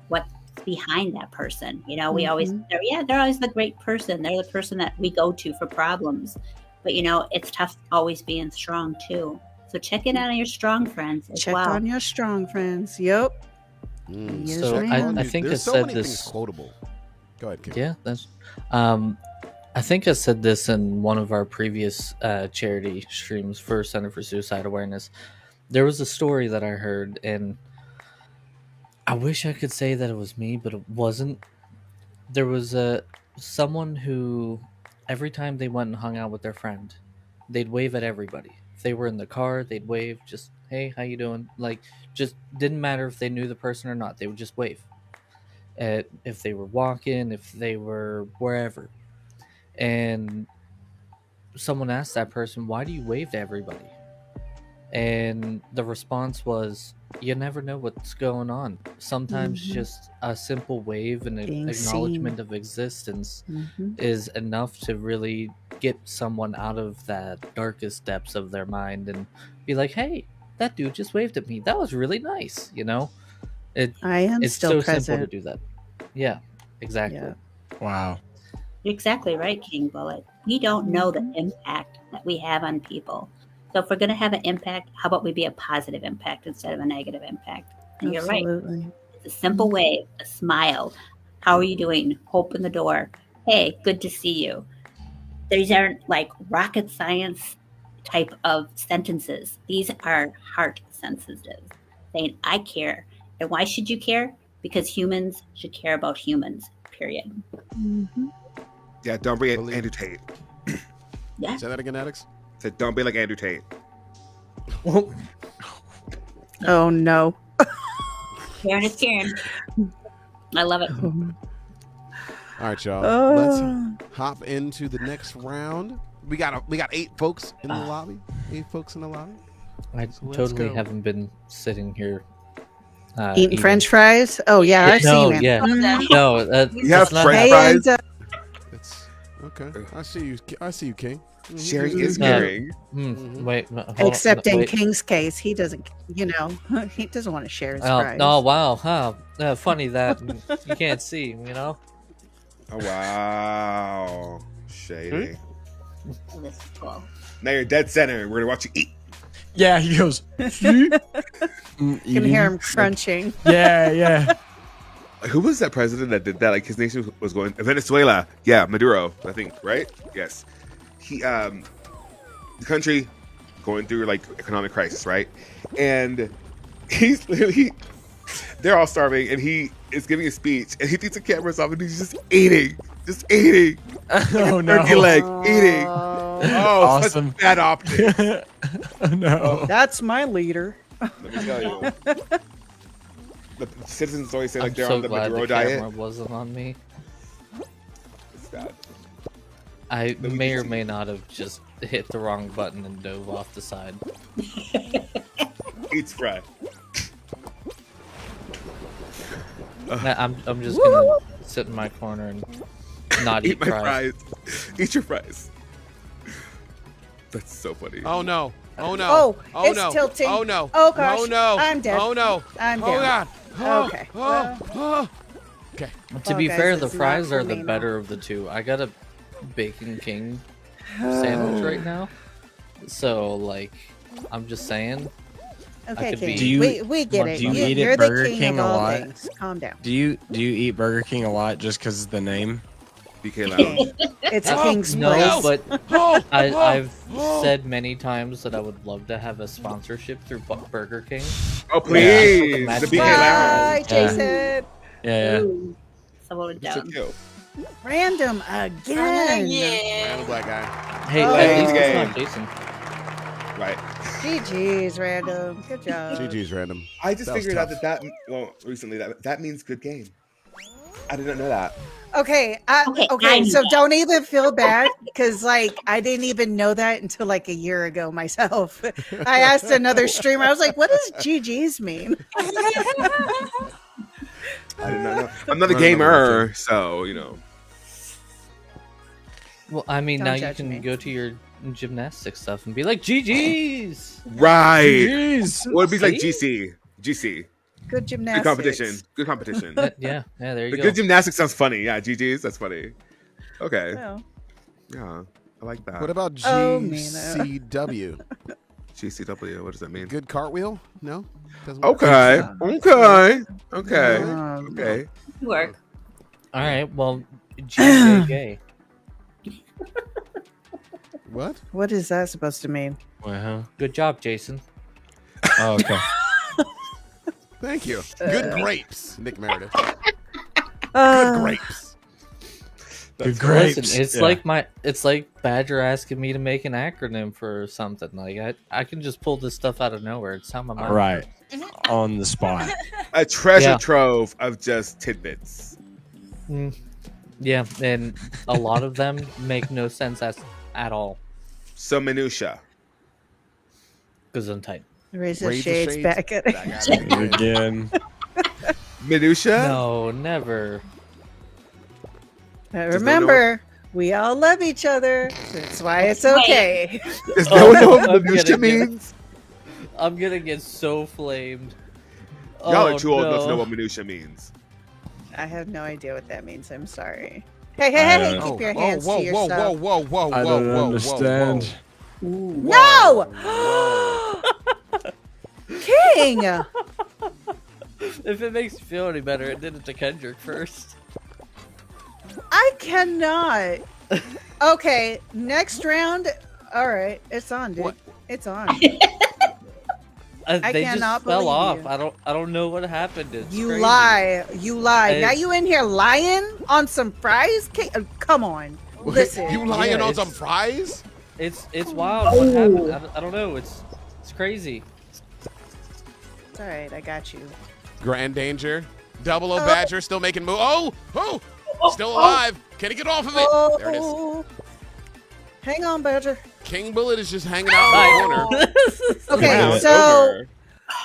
what's behind that person. We always, they're always the great person. They're the person that we go to for problems. But, it's tough always being strong, too. So check it out on your strong friends as Check well. on your strong friends. Yep. Yes, So ma'am. I think I There's so said many this. things quotable. Go ahead, Kim. Yeah, that's. I think I said this in one of our previous charity streams for Center for Suicide Awareness. There was a story that I heard, and I wish I could say that it was me, but it wasn't. There was someone who, every time they went and hung out with their friend, they'd wave at everybody. If they were in the car, they'd wave, just, hey, how you doing? Like, just didn't matter if they knew the person or not. They would just wave. If they were walking, if they were wherever. And someone asked that person, why do you wave to everybody? And the response was, you never know what's going on. Sometimes just a simple wave and an Being acknowledgement seen. of existence is enough to really get someone out of that darkest depths of their mind and be like, hey, that dude just waved at me. That was really nice, I am It's still so present. simple to do that. Yeah, exactly. Yeah. Wow. You're exactly right, King Bullet. We don't know the impact that we have on people. So if we're going to have an impact, how about we be a positive impact instead of a negative impact? And you're right. Absolutely. It's a simple wave, a smile. How are you doing? Open the door. Hey, good to see you. These aren't like rocket science type of sentences. These are heart sentences saying, I care. And why should you care? Because humans should care about humans, period. Yeah, don't be Andrew Tate. Yeah. Say that again, Alex. Said, don't be like Andrew Tate. Oh, no. Karen is Karen. I love it. All right, y'all. Oh. Let's hop into the next round. We got 8 folks in the lobby. 8 folks in the lobby. I So let's totally go. haven't been sitting here Eating French fries? Oh, yeah, I've no, seen it. yeah, Mhm. no, You have that's not French Hey, fries? and, It's okay. I see you, King. Sharing is No. caring. Wait, no, hold except on, in wait. King's case, he doesn't, he doesn't want to share his Oh, fries. oh wow, huh? Funny that you can't see, Oh, wow. Shady. This is 12. Now you're dead center. We're going to watch you eat. Yeah, he goes. You can hear him crunching. Yeah. Who was that president that did that? Like his nation was going Venezuela. Yeah, Maduro, I think, right? Yes. He the country going through like economic crisis, right? And he's literally they're all starving and he is giving a speech and he takes the cameras off and he's just eating. Oh no. Turkey leg, eating. Oh, Awesome. such bad optics. Oh, no. That's my leader. Let me tell you. The citizens always say like I'm they're so on the glad Maduro the camera diet. wasn't on me. It's bad. I we may can or see. may not have just hit the wrong button and dove off the side. Eats fry. Nah, I'm just gonna sit in my corner and not Eat eat my fries. fries. Eat your fries. That's so funny. Oh no! Oh no! Oh, oh it's no! tilting. Oh no! Oh, gosh. Oh no! I'm dead. Oh no! I'm Oh down. god! Oh, Okay. Okay. To be guys, fair, the it's not fries for are the me now. better of the two. I got a Bacon King sandwich right now, so like, I'm just saying. Okay, could King. be- Do you- we get it. do you eat You're at the Burger king King of a all lot? things. Calm down. Do you eat Burger King a lot just because of the name? BK Lounge. It's Oh, King's No, place. but Oh, I've said many times that I would love to have a sponsorship through Burger King. Oh please, the Imagine BK Bye, Lounge. Jason. Yeah. Ooh, someone Just a down. kill. Random again. Yeah. Random black guy. Hey, Oh. at least Game. it's not Jason. Right. GG's random. Good job. GG's random. I just That was figured out tough. well, recently that means good game. I did not know that. Okay. Okay, I Okay. knew So that. don't even feel bad because, like, I didn't even know that until like a year ago myself. I asked another streamer. I was like, "What does GG's mean?" I did not know. I'm not a Run another gamer, one, so you know. Well, I mean, Don't now you judge can me. go to your gymnastics stuff and be like, GG's. Right. Jeez. Well, it'd be like See? GC. Good Good gymnastics. competition. Good competition. Yeah, there you The go. good gymnastics sounds funny. Yeah, GG's. That's funny. Okay. Oh. Yeah, I like that. What about Oh, man. GCW? GCW? What does that mean? Good cartwheel? No? Doesn't work? Okay. Okay. Okay. Um, Okay. Work. All right, well, GJJ. What? What is that supposed to mean? Wow. Good job, Jason. Oh, okay. Thank you. Good grapes, Nick Meredith. Good Uh, grapes. Good Listen, grapes. it's Yeah. it's like Badger asking me to make an acronym for something. Like I can just pull this stuff out of nowhere. It's how my mind Right. On the spot. A treasure Yeah. trove of just tidbits. works. Yeah, and a lot of them make no sense at all. So minutia. Because I'm tight. raise the Raise the shades shades back at back at it again. Again. Minutia. No, never. Remember, we all love each other. That's why it's okay. Does no one know what I'm minutia gonna get- means? I'm gonna get so flamed. Y'all Oh, are too old not to know no. what minutia means. I have no idea what that means. I'm sorry. Hey, hey, I hey! don't- Keep your hands whoa, to whoa, yourself. whoa, whoa, whoa, whoa, I don't whoa, understand. Whoa, No, King. If it makes you feel any better, it did it to Kendrick first. I cannot. Okay, next round. All right, it's on, dude. What? It's on. They cannot just fell believe off. you. I don't know what happened. It's You crazy. lie. You lie. Hey. Now you in here lying on some fries? Come on. Whoa. Listen. You lying Yeah, on it's- some fries? It's wild. What happened? I don't know. It's crazy. It's all right. I got you. Grand danger. 00Badger still making move. Oh, still alive. Can he get off of it? There it is. Oh. Hang on, Badger. King Bullet is just hanging out in the corner. Okay, Wow, it's so over.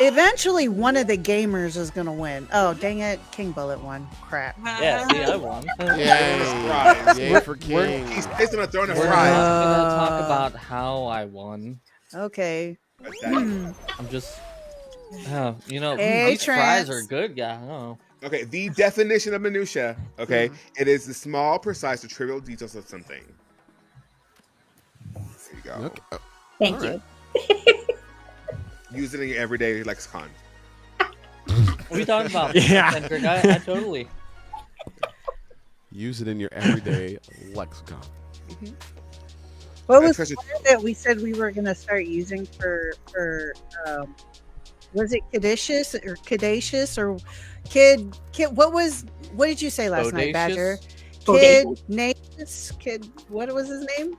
eventually one of the gamers is gonna win. Oh, dang it! King Bullet won. Crap. Yeah, see, I won. Yay. Fries. Yay for King. He's pissed on a throne of We're not fries. gonna talk about how I won. Okay. Okay. I'm just, you know, Hey, these fries Trance. are good, guy. Oh, Okay, the definition of minutia. Okay, it is the small, precise, or trivial details of something. There you go. Okay. Thank All you. right. Use it in your everyday lexicon. what are you talking about? Yeah. Kendrick? I totally. Use it in your everyday lexicon. What was Treasure- the word that we said we were gonna start using for was it caduceus or caduceus or kid? What did you say last night, Badger? Bodacious. Kid Natus? Kid what was his name?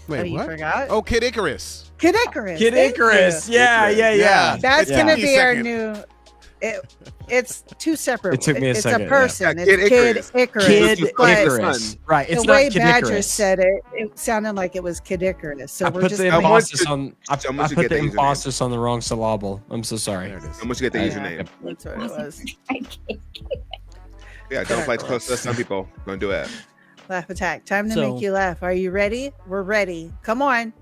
Wait, Oh, you what? forgot? Oh, Kid Icarus. Kid Icarus. Kid thank Icarus. you. Yeah. That's Yeah. gonna Give me be a our second. new. It's two separate. It took me a it's second, a yeah. person. Yeah, it's Kid Kid Icarus. Icarus. Kid but Icarus. Right. It's the not way Kid Badger Icarus. said it, it sounded like it was Kid Icarus. So I we're put just the gonna- emphasis on. I Someone should put get the that username. emphasis on the wrong syllable. I'm so sorry. There it is. How much you get the Yeah. username? That's what it was. Yeah, don't play too close to some people. Don't do it. Laugh attack. Time to So- make you laugh. Are you ready? We're ready. Come on.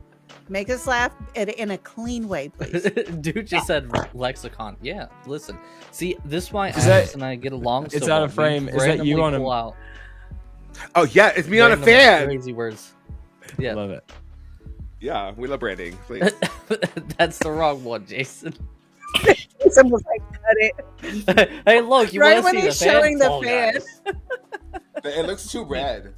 Make us laugh in a clean way, please. Dude just said lexicon. Yeah, listen. See, this is why Is that- Alex and I get along so it's well. out of frame. We Is that you randomly on a- pull out Oh yeah, it's me on a random fan. Crazy words. Yeah, Love it. Yeah, we love branding. Please. that's the wrong one, Jason. Someone's like, cut it. Hey, look, you Right want when to see he's the fan showing the fall, fan. guys. It looks too red.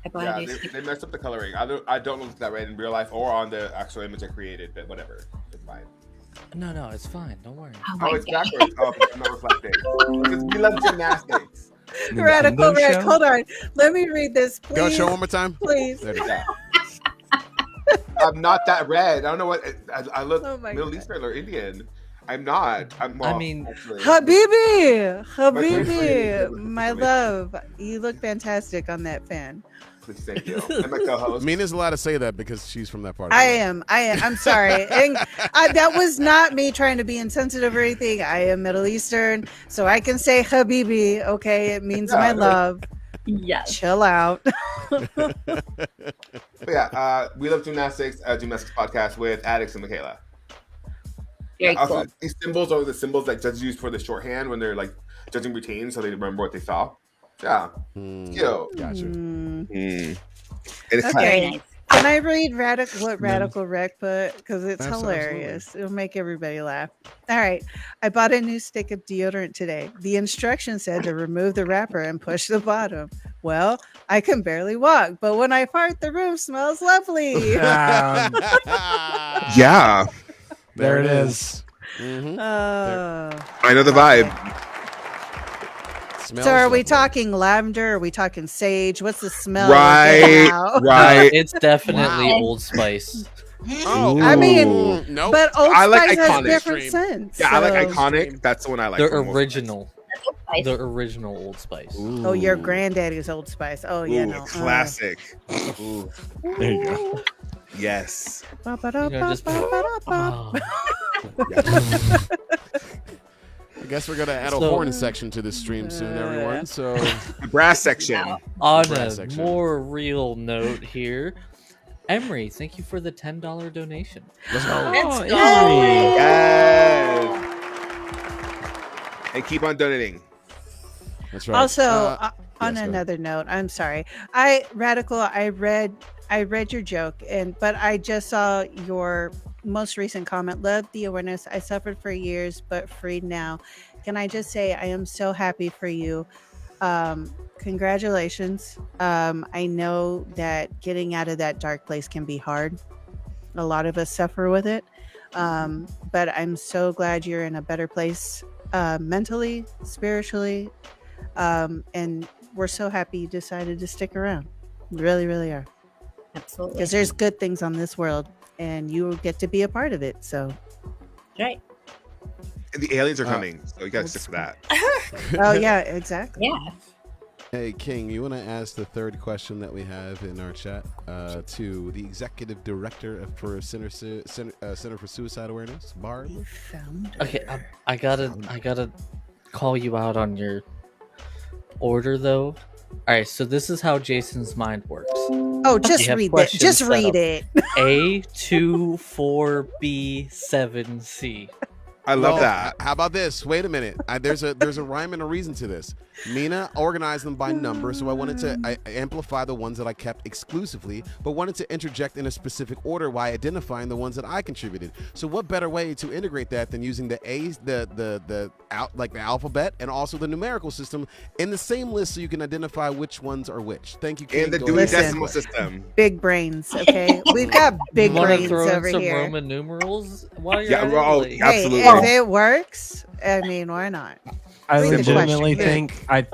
I bought Yeah, a new they messed up the coloring. I don't look that red in real life or on the actual image I created, but whatever. It's fine. No, it's fine. Don't worry. Oh my Oh, it's God. backwards. Oh, because I'm not reflecting. Because we love gymnastics. Radical Nintendo Rick, show? hold on. Let me read this, Go please. show one more time. Please. There it is. Yeah. I'm not that red. I don't know what I look Oh my Middle God. Eastern or Indian. I'm not. I mean, actually, Habibi, friend is Habibi, with my information. love. You look fantastic on that fan. please, thank you. And my co-host. Mina's allowed to say that because she's from that part. Of I the world. am. I'm sorry. And that was not me trying to be insensitive or anything. I am Middle Eastern, so I can say Habibi. Okay, it means Yeah, my no. love. Yes. Chill out. But yeah, we love gymnastics podcast with Addicts and Michaela. Very Also, cool. these symbols are the symbols that judges use for the shorthand when they're like judging routines, so they remember what they saw. Yeah, cute. Gotcha. And it's Okay. Very nice. Can I read what Radical Rec put? Because it's Absolutely. hilarious. It'll make everybody laugh. All right. I bought a new stick of deodorant today. The instructions said to remove the wrapper and push the bottom. Well, I can barely walk, but when I fart, the room smells lovely. Yeah, There it is. Mm-hmm. I know the vibe. So are we talking lavender? Are we talking sage? What's the smell? Right, we're getting out? right. it's definitely Wow. Old Spice. Oh, I mean, ooh, nope. But Old I like Spice has iconic. different Restream. scents. Yeah, I like so- iconic. That's the one I like. The from Old Spice. original. Nice. The original Old Spice. Oh, your granddaddy's Old Spice. Oh, yeah, Ooh, no. classic. Ooh, There you go. yes. You know, just- Oh. I guess we're gonna add a So- horn section to this stream soon, everyone. So The brass section. On Brass a section. more real note here, Emery, thank you for the $10 donation. let's go. Let's go. Yes. And keep on donating. That's right. Also, on yes, go another note, I'm sorry. I read your joke, but I just saw your most recent comment. Love the awareness. I suffered for years, but freed now. Can I just say I am so happy for you. Congratulations. I know that getting out of that dark place can be hard. A lot of us suffer with it. But I'm so glad you're in a better place mentally, spiritually. And we're so happy you decided to stick around. We really, really are. Absolutely. Because there's good things on this world and you will get to be a part of it. So, Right. And the aliens are coming, so you gotta stick to that. oh, yeah, exactly. Yeah. Hey, King, you want to ask the third question that we have in our chat to the executive director for Center for Suicide Awareness, Barb? Found Okay, I gotta call you out on your order though. All right, so this is how Jason's mind works. Oh, just You have read it. questions Just set read up. it. A24B7C. I love No, that. How about this? Wait a minute. There's a rhyme and a reason to this. Mina organized them by number, so I wanted to amplify the ones that I kept exclusively, but wanted to interject in a specific order while identifying the ones that I contributed. So what better way to integrate that than using the A's, the alphabet, and also the numerical system in the same list, so you can identify which ones are which. Thank you, King. And the Go Dewey ahead. Decimal System. Big brains, okay? We've got big Wanna brains throw in over some here. Roman numerals while you're Yeah, at it? well, Like- yeah. Hey, Absolutely. if it works, I mean, why not? I Read the legitimately question.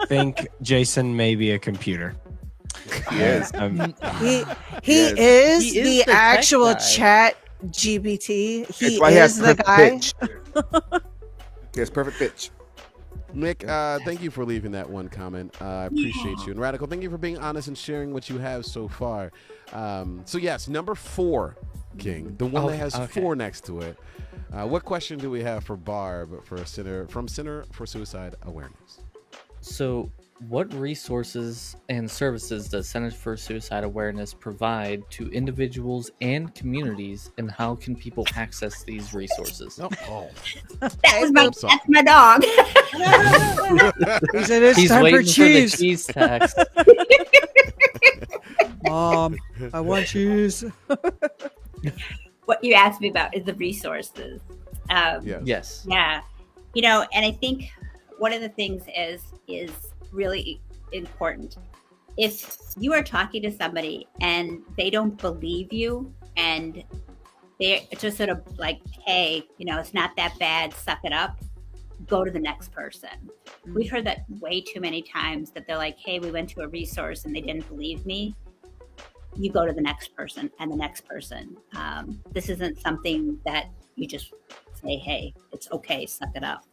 think Jason may be a computer. Yes. He Yes. is He is the the tech actual guy. chat GBT. He That's why he has is the perfect guy. pitch. He has perfect pitch. Mick, thank you for leaving that one comment. I appreciate you. And Radical, thank you for being honest and sharing what you have so far. So yes, number 4, King, the one that has 4 next to it. What question do we have for Barb for Center for Suicide Awareness? So, what resources and services does Center for Suicide Awareness provide to individuals and communities, and how can people access these resources? Oh. That's my dog. He said it's He's time waiting for cheese. the cheese tax. Mom, I want cheese. What you asked me about is the resources. Yes. Yes. Yeah. And I think one of the things is really important. If you are talking to somebody and they don't believe you and they're just sort of like, hey, it's not that bad, suck it up, go to the next person. We've heard that way too many times, that they're like, hey, we went to a resource and they didn't believe me. You go to the next person and the next person. This isn't something that you just say, hey, it's okay, suck it up.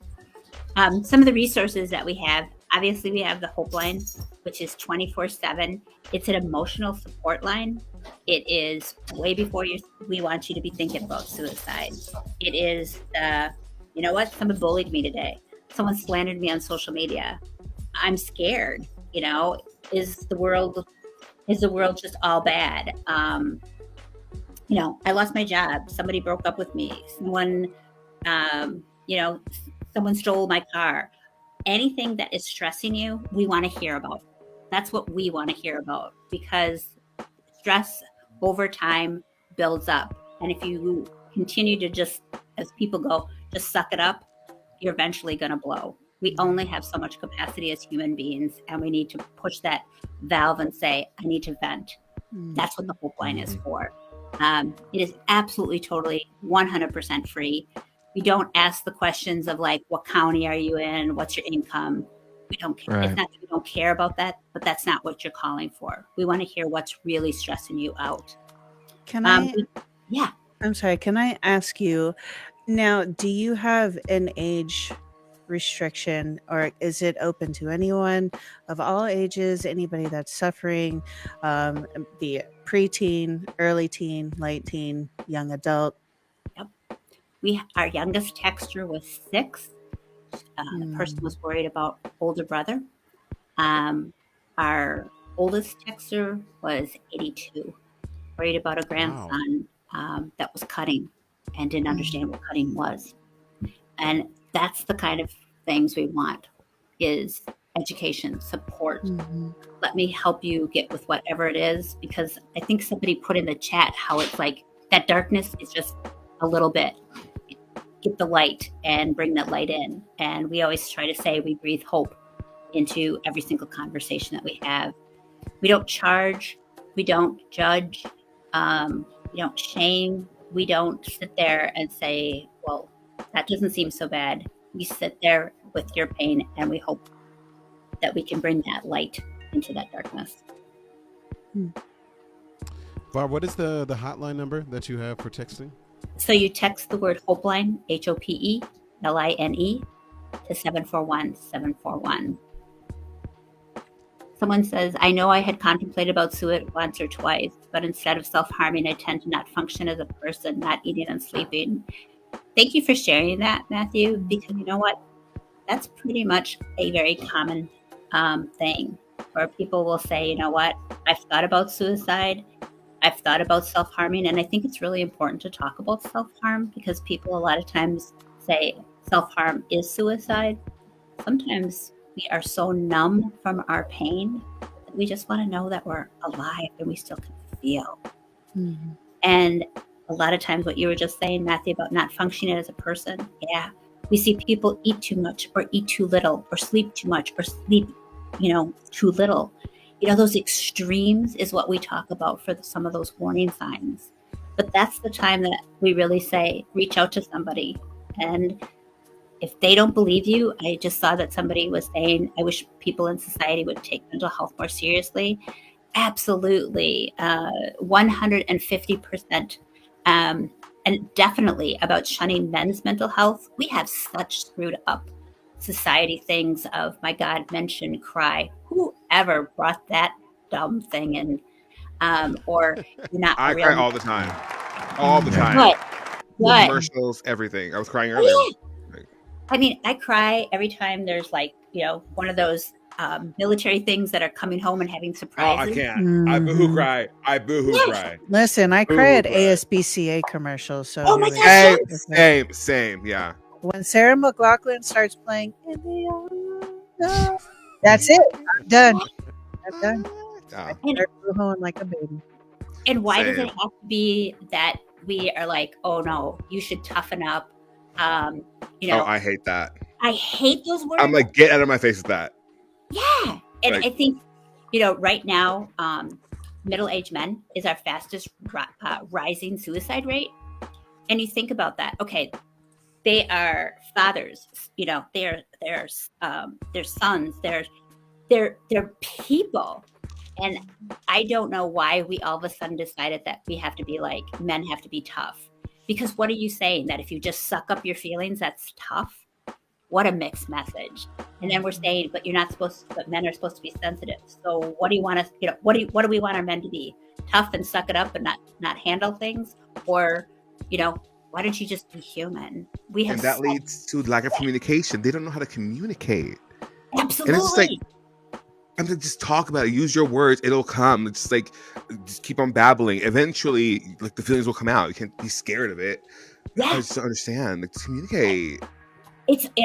Some of the resources that we have, obviously we have the Hope Line, which is 24/7. It's an emotional support line. It is way before we want you to be thinking about suicide. It is, you know what, someone bullied me today. Someone slandered me on social media. I'm scared. You know, is the world just all bad? You know, I lost my job. Somebody broke up with me. Someone, you know, someone stole my car. Anything that is stressing you, we want to hear about. That's what we want to hear about, because stress over time builds up. And if you continue to just, as people go, just suck it up, you're eventually going to blow. We only have so much capacity as human beings, and we need to push that valve and say, I need to vent. That's what the Hope Line is for. It is absolutely, totally, 100% free. We don't ask the questions of like, what county are you in? What's your income? We don't care. Right. It's not that we don't care about that, but that's not what you're calling for. We want to hear what's really stressing you out. Can I? Yeah. I'm sorry. Can I ask you now? Do you have an age restriction, or is it open to anyone of all ages? Anybody that's suffering, be it preteen, early teen, late teen, young adult? Our youngest texter was 6. The person was worried about older brother. Our oldest texter was 82, worried about a grandson that was cutting and didn't understand what cutting was. And that's the kind of things we want, is education, support. Let me help you get with whatever it is, because I think somebody put in the chat how it's like that darkness is just a little bit. Get the light and bring that light in. And we always try to say we breathe hope into every single conversation that we have. We don't charge. We don't judge. We don't shame. We don't sit there and say, well, that doesn't seem so bad. We sit there with your pain, and we hope that we can bring that light into that darkness. Barb, what is the hotline number that you have for texting? So you text the word Hopeline, HOPELINE, to 741-741. Someone says, I know I had contemplated about suicide once or twice, but instead of self-harming, I tend to not function as a person, not eating and sleeping. Thank you for sharing that, Matthew, because you know what? That's pretty much a very common thing, where people will say, you know what? I've thought about suicide. I've thought about self-harming, and I think it's really important to talk about self-harm, because people a lot of times say self-harm is suicide. Sometimes we are so numb from our pain that we just want to know that we're alive and we still can feel. And a lot of times what you were just saying, Matthew, about not functioning as a person, yeah, we see people eat too much or eat too little, or sleep too much or sleep, too little. Those extremes is what we talk about for some of those warning signs. But that's the time that we really say, reach out to somebody. And if they don't believe you, I just saw that somebody was saying, I wish people in society would take mental health more seriously. Absolutely. 150%. And definitely about shunning men's mental health. We have such screwed up society things of, my God, mention, cry. Whoever brought that dumb thing in? Or you're not. I cry all the time. All the time. What? Commercials, everything. I was crying earlier. I mean, I cry every time there's one of those military things that are coming home and having surprises. Oh, I can't. I boohoo cry. Cry. Listen, I cry at ASBCA commerums. So oh my God. Same. Yeah. When Sarah McLachlan starts playing, that's it. I'm done. I start boohooing like a baby. And why does it have to be that we are like, oh no, you should toughen up? Oh, I hate that. I hate those words. I'm like, get out of my face with that. Yeah. And I think, right now, middle-aged men is our fastest rising suicide rate. And you think about that. Okay, they are fathers, you know, they're sons, they're people. And I don't know why we all of a sudden decided that we have to be like, men have to be tough. Because what are you saying? That if you just suck up your feelings, that's tough? What a mixed message. And then we're saying, but you're not supposed to, but men are supposed to be sensitive. So what do you want us, you know, what do we want our men to be? Tough and suck it up and not handle things? Or, you know, why don't you just be human? We have And that leads to lack of communication. They don't know how to communicate. Absolutely. And it's just like, I'm like, just talk about it. Use your words. It'll come. It's just like, just keep on babbling. Eventually, like, the feelings will come out. You can't be scared of it. Yeah. I just don't understand. Like, communicate.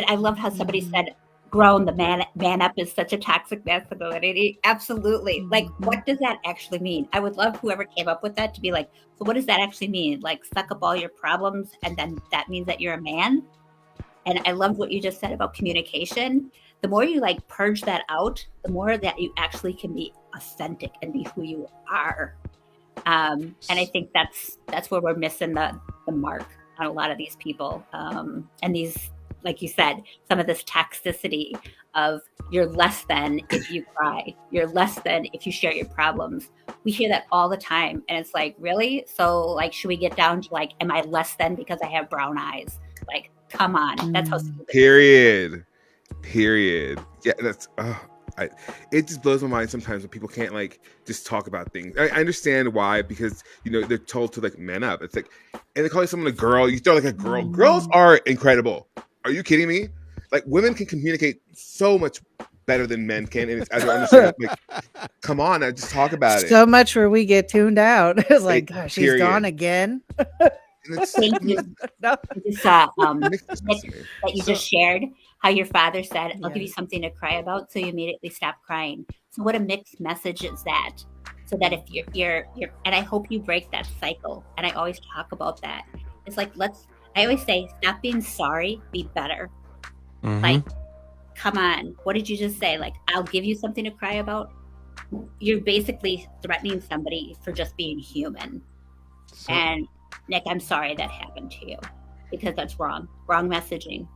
I love how somebody said, grown, the man up is such a toxic masculinity. Absolutely. Like, what does that actually mean? I would love whoever came up with that to be like, so what does that actually mean? Like, suck up all your problems and then that means that you're a man? And I love what you just said about communication. The more you like purge that out, the more that you actually can be authentic and be who you are. And I think that's where we're missing the mark on a lot of these people. And these, like you said, some of this toxicity of you're less than if you cry, you're less than if you share your problems. We hear that all the time. And it's like, really? So like, should we get down to like, am I less than because I have brown eyes? Like, come on. That's how stupid. Period. Yeah, that's it just blows my mind sometimes when people can't like just talk about things. I understand why, because you know they're told to like man up. It's like, and they call someone a girl. You throw like a girl. Girls are incredible. Are you kidding me? Like, women can communicate so much better than men can, and it's, I don't understand. Like, come on, I just talk about it. So much where we get tuned out. It's like, gosh, she's Period. gone again. Thank you. No. This, that you just shared, how your father said, I'll give you something to cry about, so you immediately stop crying. So what a mixed message is that? So that if you're and I hope you break that cycle. And I always talk about that. It's like, I always say, stop being sorry, be better. Mm-hmm. Like, come on, what did you just say? Like, I'll give you something to cry about. You're basically threatening somebody for just being human. And Nick, I'm sorry that happened to you, because that's wrong messaging.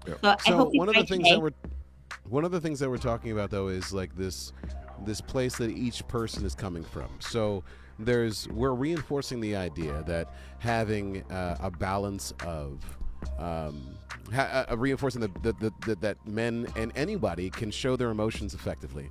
Yeah. So I hope one of the things that we're talking about though is like this place that each person is coming from. So we're reinforcing the idea that having a balance of reinforcing that men and anybody can show their emotions effectively.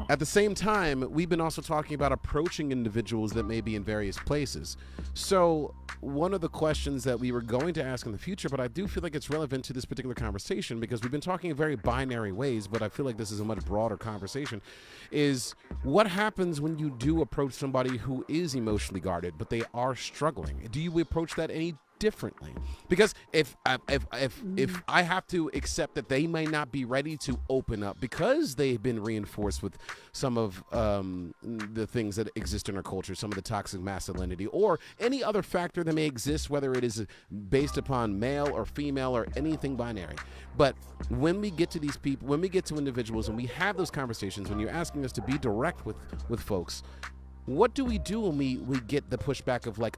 At the same time, we've been also talking about approaching individuals that may be in various places. So one of the questions that we were going to ask in the future, but I do feel like it's relevant to this particular conversation because we've been talking in very binary ways, but I feel like this is a much broader conversation, is what happens when you do approach somebody who is emotionally guarded, but they are struggling? Do you approach that any differently? Because if I have to accept that they may not be ready to open up because they've been reinforced with some of the things that exist in our culture, some of the toxic masculinity, or any other factor that may exist, whether it is based upon male or female or anything binary. But when we get to these people, when we get to individuals and we have those conversations, when you're asking us to be direct with folks, what do we do when we get the pushback of like,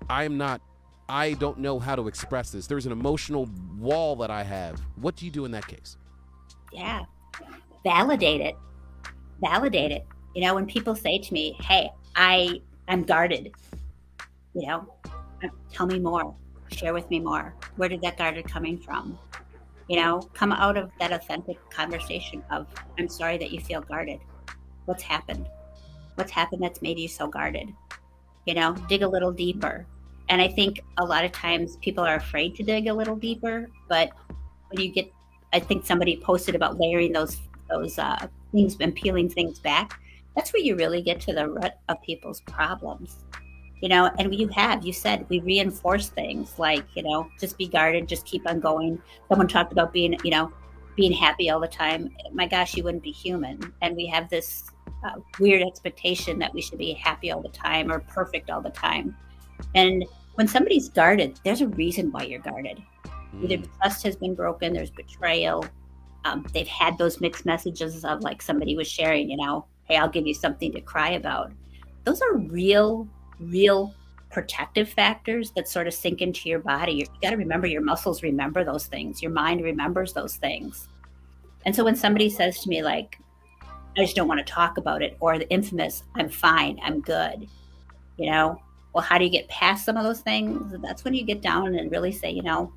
I don't know how to express this. There's an emotional wall that I have. What do you do in that case? Yeah. Validate it. You know, when people say to me, hey, I'm guarded, you know, tell me more, share with me more. Where did that guarded coming from? You know, come out of that authentic conversation of, I'm sorry that you feel guarded. What's happened? What's happened that's made you so guarded? You know, dig a little deeper. And I think a lot of times people are afraid to dig a little deeper, but when you get, I think somebody posted about layering those things and peeling things back. That's where you really get to the root of people's problems, you know. And you said we reinforce things like, you know, just be guarded, just keep on going. Someone talked about being happy all the time. My gosh, you wouldn't be human. And we have this weird expectation that we should be happy all the time or perfect all the time. And when somebody's guarded, there's a reason why you're guarded. Either trust has been broken, there's betrayal. They've had those mixed messages of like somebody was sharing, you know, hey, I'll give you something to cry about. Those are real protective factors that sort of sink into your body. You got to remember your muscles remember those things. Your mind remembers those things. And so when somebody says to me, like, I just don't want to talk about it, or the infamous, I'm fine, I'm good, you know, well, how do you get past some of those things? That's when you get down and really say, you know,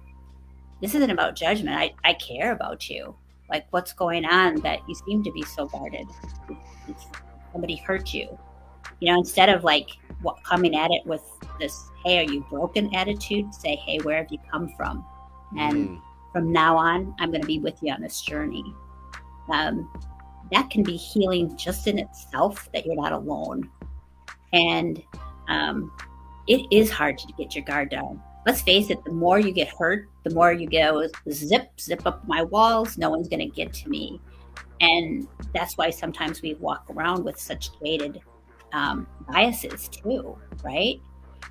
this isn't about judgment. I care about you. Like, what's going on that you seem to be so guarded? Did somebody hurt you? You know, instead of like coming at it with this, hey, are you broken attitude, say, hey, where have you come from? And from now on, I'm going to be with you on this journey. That can be healing just in itself, that you're not alone. And it is hard to get your guard down. Let's face it, the more you get hurt, the more you go, zip up my walls, no one's going to get to me. And that's why sometimes we walk around with such jaded biases too, right?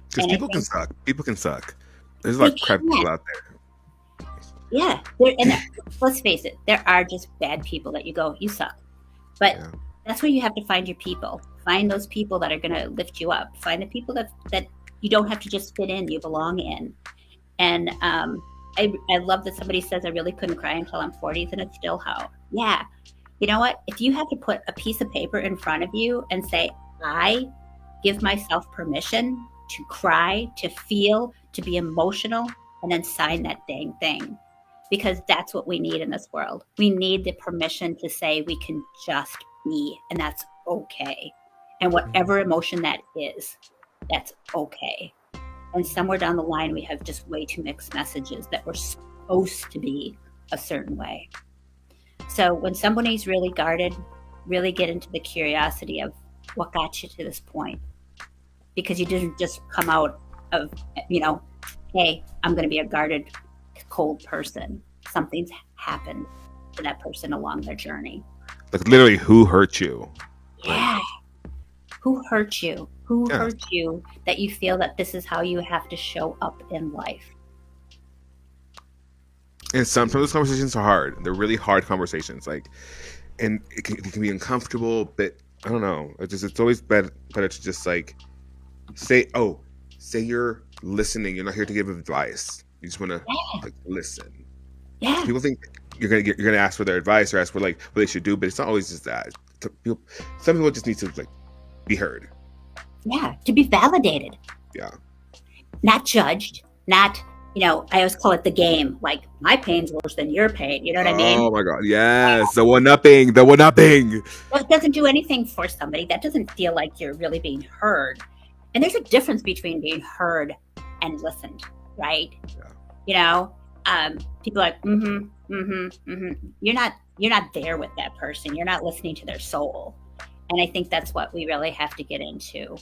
Because people can suck. People can suck. There's a lot of crap people out there. Yeah. And let's face it, there are just bad people that you go, you suck. But that's where you have to find your people. Find those people that are going to lift you up. Find the people that you don't have to just fit in, you belong in. And I love that somebody says I really couldn't cry until I'm 40s, and it's still how. Yeah. You know what? If you have to put a piece of paper in front of you and say, I give myself permission to cry, to feel, to be emotional, and then sign that dang thing. Because that's what we need in this world. We need the permission to say we can just be, and that's okay. And whatever emotion that is, that's okay. And somewhere down the line, we have just way too mixed messages that we're supposed to be a certain way. So when somebody's really guarded, really get into the curiosity of what got you to this point. Because you didn't just come out of, you know, hey, I'm going to be a guarded, cold person. Something's happened to that person along their journey. Like literally, who hurt you? Yeah. Who hurt you? Who hurt you that you feel that this is how you have to show up in life? And some of those conversations are hard. They're really hard conversations. Like, and it can be uncomfortable, but I don't know. It's always better to just like say you're listening. You're not here to give advice. You just want to like listen. Yeah. People think you're gonna ask for their advice or ask for like what they should do, but it's not always just that. Some people just need to like be heard. Yeah, to be validated. Yeah. Not judged. Not, you know, I always call it the game. Like, my pain's worse than your pain. You know what I mean? Oh my God. Yes. The one-upping. Well, it doesn't do anything for somebody. That doesn't feel like you're really being heard. And there's a difference between being heard and listened, right? Yeah. You know, people are like, You're not there with that person. You're not listening to their soul. And I think that's what we really have to get into.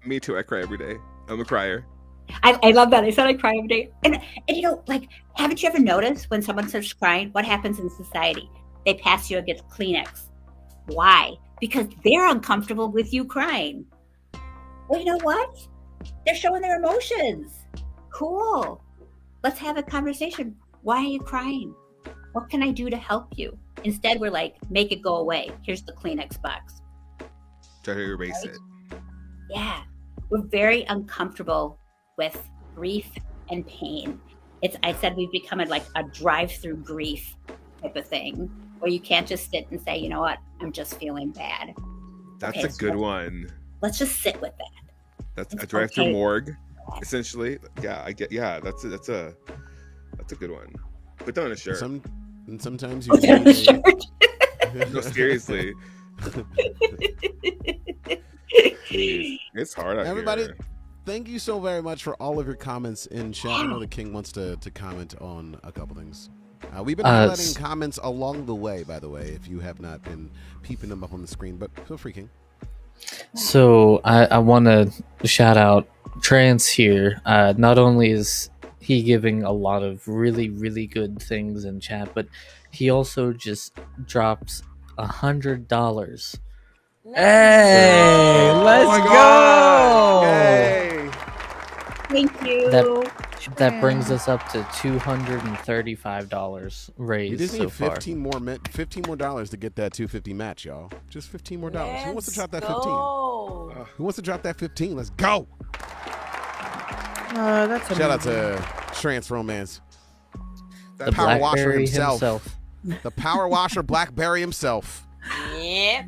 Me too. I cry every day. I'm a crier. I love that. I said I cry every day. And you know, like, haven't you ever noticed when someone starts crying, what happens in society? They pass you against Kleenex. Why? Because they're uncomfortable with you crying. Well, you know what? They're showing their emotions. Cool. Let's have a conversation. Why are you crying? What can I do to help you? Instead, we're like, make it go away. Here's the Kleenex box. Try to erase it. Yeah. We're very uncomfortable with grief and pain. I said we've become like a drive-through grief type of thing, where you can't just sit and say, you know what, I'm just feeling bad. That's a good one. Let's just sit with that. That's a drive-through morgue, essentially. Yeah, I get. Yeah, that's a good one. Put that on a shirt. And sometimes you need no, seriously. It's hard out Everybody, here. thank you so very much for all of your comments in chat. I know the King wants to comment on a couple things. We've been highlighting comments along the way, by the way, if you have not been peeping them up on the screen, but feel free, King. So I want to shout out Trance here. Not only is he giving a lot of really, really good things in chat, but he also just drops $100. Hey, let's go! Yay. Thank you. That That brings us up to $235 You raised just so need far. $15 more to get that 250 match, y'all. Just $15 more. Who wants to drop that 15? Go. Who wants to drop that 15? Let's go. That's Shout out amazing. to Trance Romance. The Power washer Blackberry himself. The power washer Blackberry himself. Yep.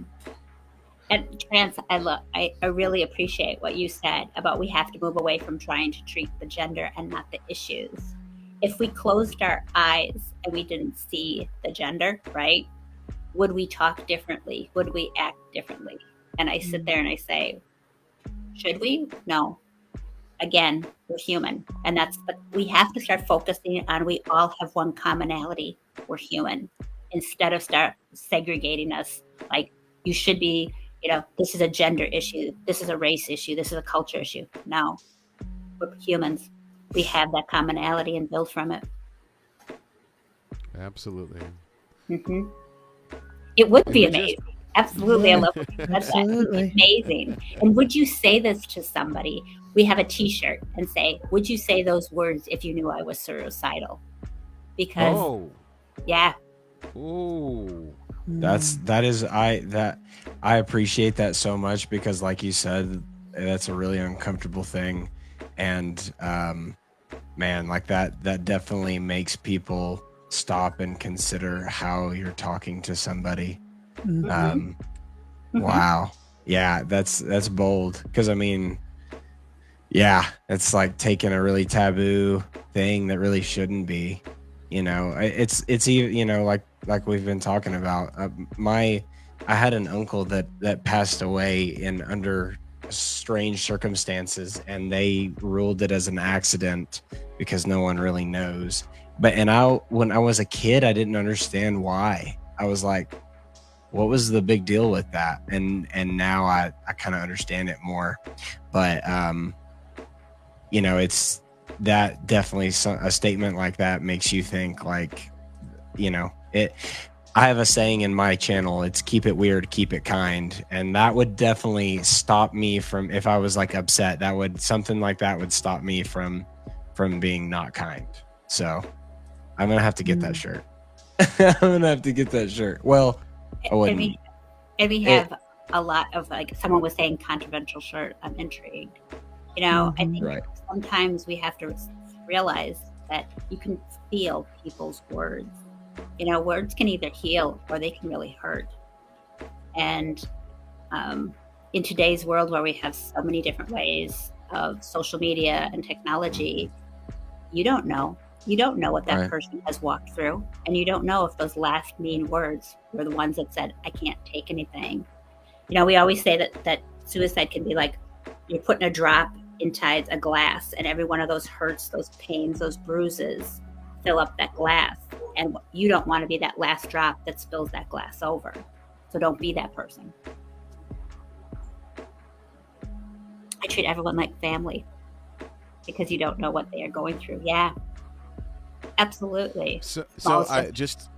And Trance, I really appreciate what you said about we have to move away from trying to treat the gender and not the issues. If we closed our eyes and we didn't see the gender, right? Would we talk differently? Would we act differently? And I sit there and I say, should we? No. Again, we're human. And we have to start focusing on we all have one commonality. We're human. Instead of start segregating us like you should be, this is a gender issue. This is a race issue. This is a culture issue. No, we're humans. We have that commonality and build from it. Absolutely. Mm-hmm. It would be amazing. Absolutely. I love what you said. Absolutely. That. Amazing. And would you say this to somebody? We have a t-shirt and say, would you say those words if you knew I was suicidal? Because yeah. Ooh. I appreciate that so much because like you said, that's a really uncomfortable thing. And man, like that definitely makes people stop and consider how you're talking to somebody. Wow. Yeah, that's bold. Because I mean, yeah, it's like taking a really taboo thing that really shouldn't be. It's even like we've been talking about. I had an uncle that passed away in under strange circumstances, and they ruled it as an accident because no one really knows. When I was a kid, I didn't understand why. I was like, what was the big deal with that? And now I kind of understand it more. But it's that definitely a statement like that makes you think like, it. I have a saying in my channel, it's keep it weird, keep it kind. And that would definitely stop me from, if I was like upset, something like that would stop me from being not kind. So I'm going to have to get that shirt. I'm going to have to get that shirt. Well, I wouldn't. And we have a lot of, like someone was saying, controversial shirt. I'm intrigued. I think sometimes we have to realize that you can feel people's words. Words can either heal or they can really hurt. And in today's world where we have so many different ways of social media and technology, you don't know. You don't know what that person has walked through. And you don't know if those last mean words were the ones that said, I can't take anything. We always say that suicide can be like you're putting a drop inside a glass, and every one of those hurts, those pains, those bruises fill up that glass. And you don't want to be that last drop that spills that glass over. So don't be that person. I treat everyone like family because you don't know what they are going through. Yeah, absolutely. So I just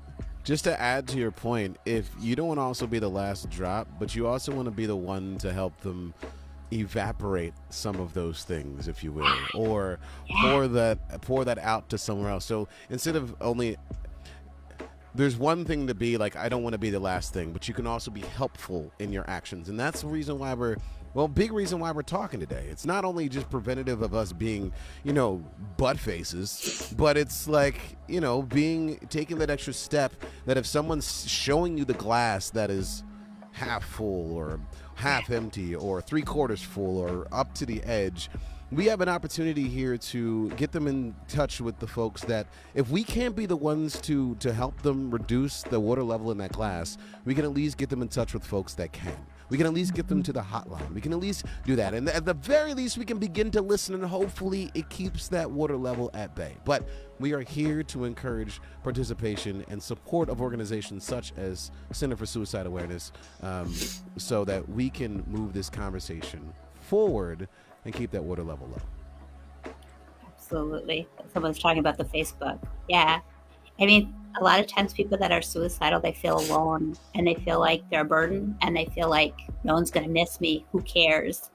to add to your point, if you don't want to also be the last drop, but you also want to be the one to help them evaporate some of those things, if you will, or pour that out to somewhere else. So instead of only, there's one thing to be like, I don't want to be the last thing, but you can also be helpful in your actions. And that's the reason why big reason why we're talking today. It's not only just preventative of us being, butt faces, but it's like, taking that extra step that if someone's showing you the glass that is half full or half empty or 3/4 full or up to the edge, we have an opportunity here to get them in touch with the folks that if we can't be the ones to help them reduce the water level in that glass, we can at least get them in touch with folks that can. We can at least get them to the hotline. We can at least do that. And at the very least, we can begin to listen, and hopefully it keeps that water level at bay. But we are here to encourage participation and support of organizations such as Center for Suicide Awareness, so that we can move this conversation forward and keep that water level low. Absolutely. Someone's talking about the Facebook. Yeah. I mean, a lot of times people that are suicidal, they feel alone and they feel like they're a burden and they feel like no one's going to miss me. Who cares?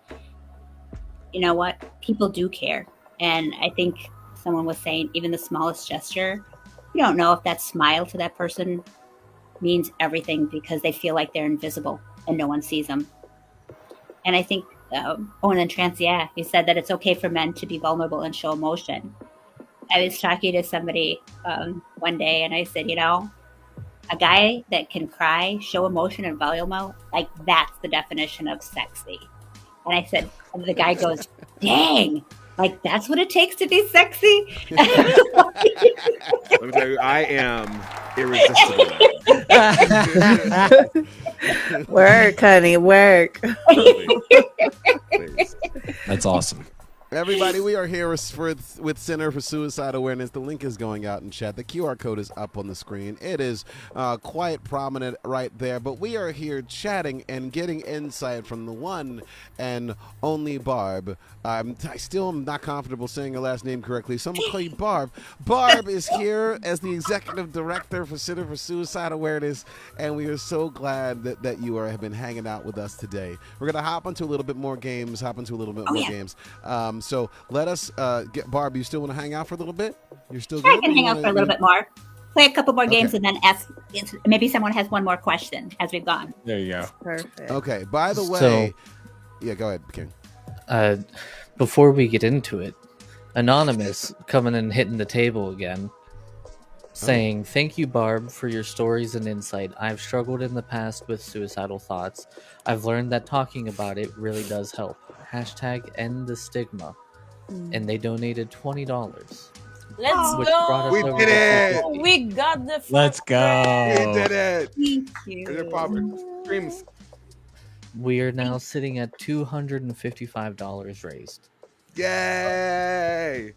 You know what? People do care. And I think someone was saying, even the smallest gesture, you don't know if that smile to that person means everything because they feel like they're invisible and no one sees them. And I think, and then Trance, yeah, he said that it's okay for men to be vulnerable and show emotion. I was talking to somebody one day and I said, a guy that can cry, show emotion, and vulnerable, like that's the definition of sexy. And I said, and the guy goes, dang, like that's what it takes to be sexy? Let me tell you, I am irresistible. Work, honey, work. Please. That's awesome. Everybody, we are here with Center for Suicide Awareness. The link is going out in chat. The QR code is up on the screen. It is quite prominent right there. But we are here chatting and getting insight from the one and only Barb. I still am not comfortable saying her last name correctly, so I'm going to call you Barb. Barb is here as the Executive Director for Center for Suicide Awareness, and we are so glad that you have been hanging out with us today. We're going to hop into a little bit more games, games. So let us get Barb. You still want to hang out for a little bit? You're still Sure, good? I can hang out for a little bit more. Play a couple more games Okay. and then ask. Maybe someone has one more question as we've gone. There you go. Perfect. Okay. By the way, yeah, go ahead, King. Before we get into it, Anonymous coming and hitting the table again, saying, "Thank you, Barb, for your stories and insight. I've struggled in the past with suicidal thoughts. I've learned that talking about it really does help. Hashtag end the stigma." And they donated $20. Let's Which go. brought us We over did to it! 50. We got the. Let's We go. did it! Thank Here's your you. popper. Streams. We are now sitting at $255 raised. Yay!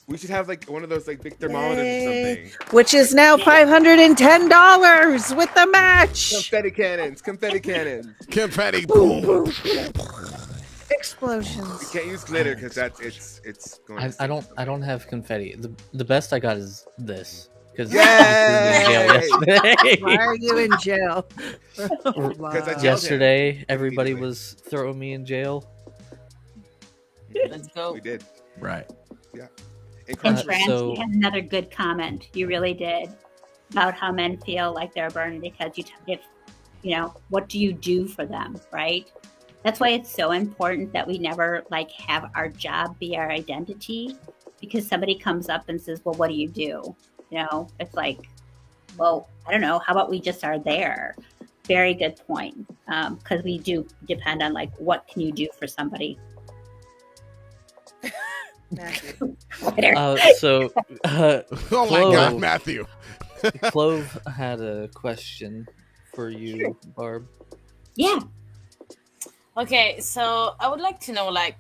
We should have like one of those like big thermometers or something. Which is now $510 with the match. Confetti cannons, confetti cannons. Confetti. Boom. You Explosions. can't use glitter because it's going. to I don't have confetti. The best I got is this because Yay! Why are you in jail? Because I jailed Wow. him. Yesterday, everybody was throwing me in jail. Let's go. We did. Right. And Incredible. France, so- you had another good comment. You really did about how men feel like they're burned because what do you do for them, right? That's why it's so important that we never like have our job be our identity, because somebody comes up and says, well, what do you do? It's like, well, I don't know. How about we just are there? Very good point. Because we do depend on like, what can you do for somebody? So, Oh my Clove. God, Matthew. Clove had a question for you, Barb. Yeah. Okay, so I would like to know, like,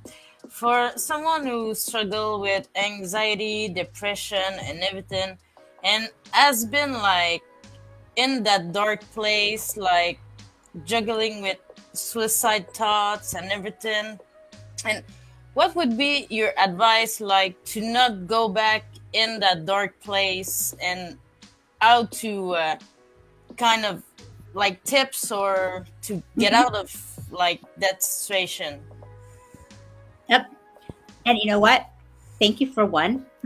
for someone who struggle with anxiety, depression, and everything, and has been like in that dark place, like juggling with suicide thoughts and everything, and what would be your advice, like, to not go back in that dark place, and how to kind of like tips or to get out of like that situation? Yep. And you know what? Thank you for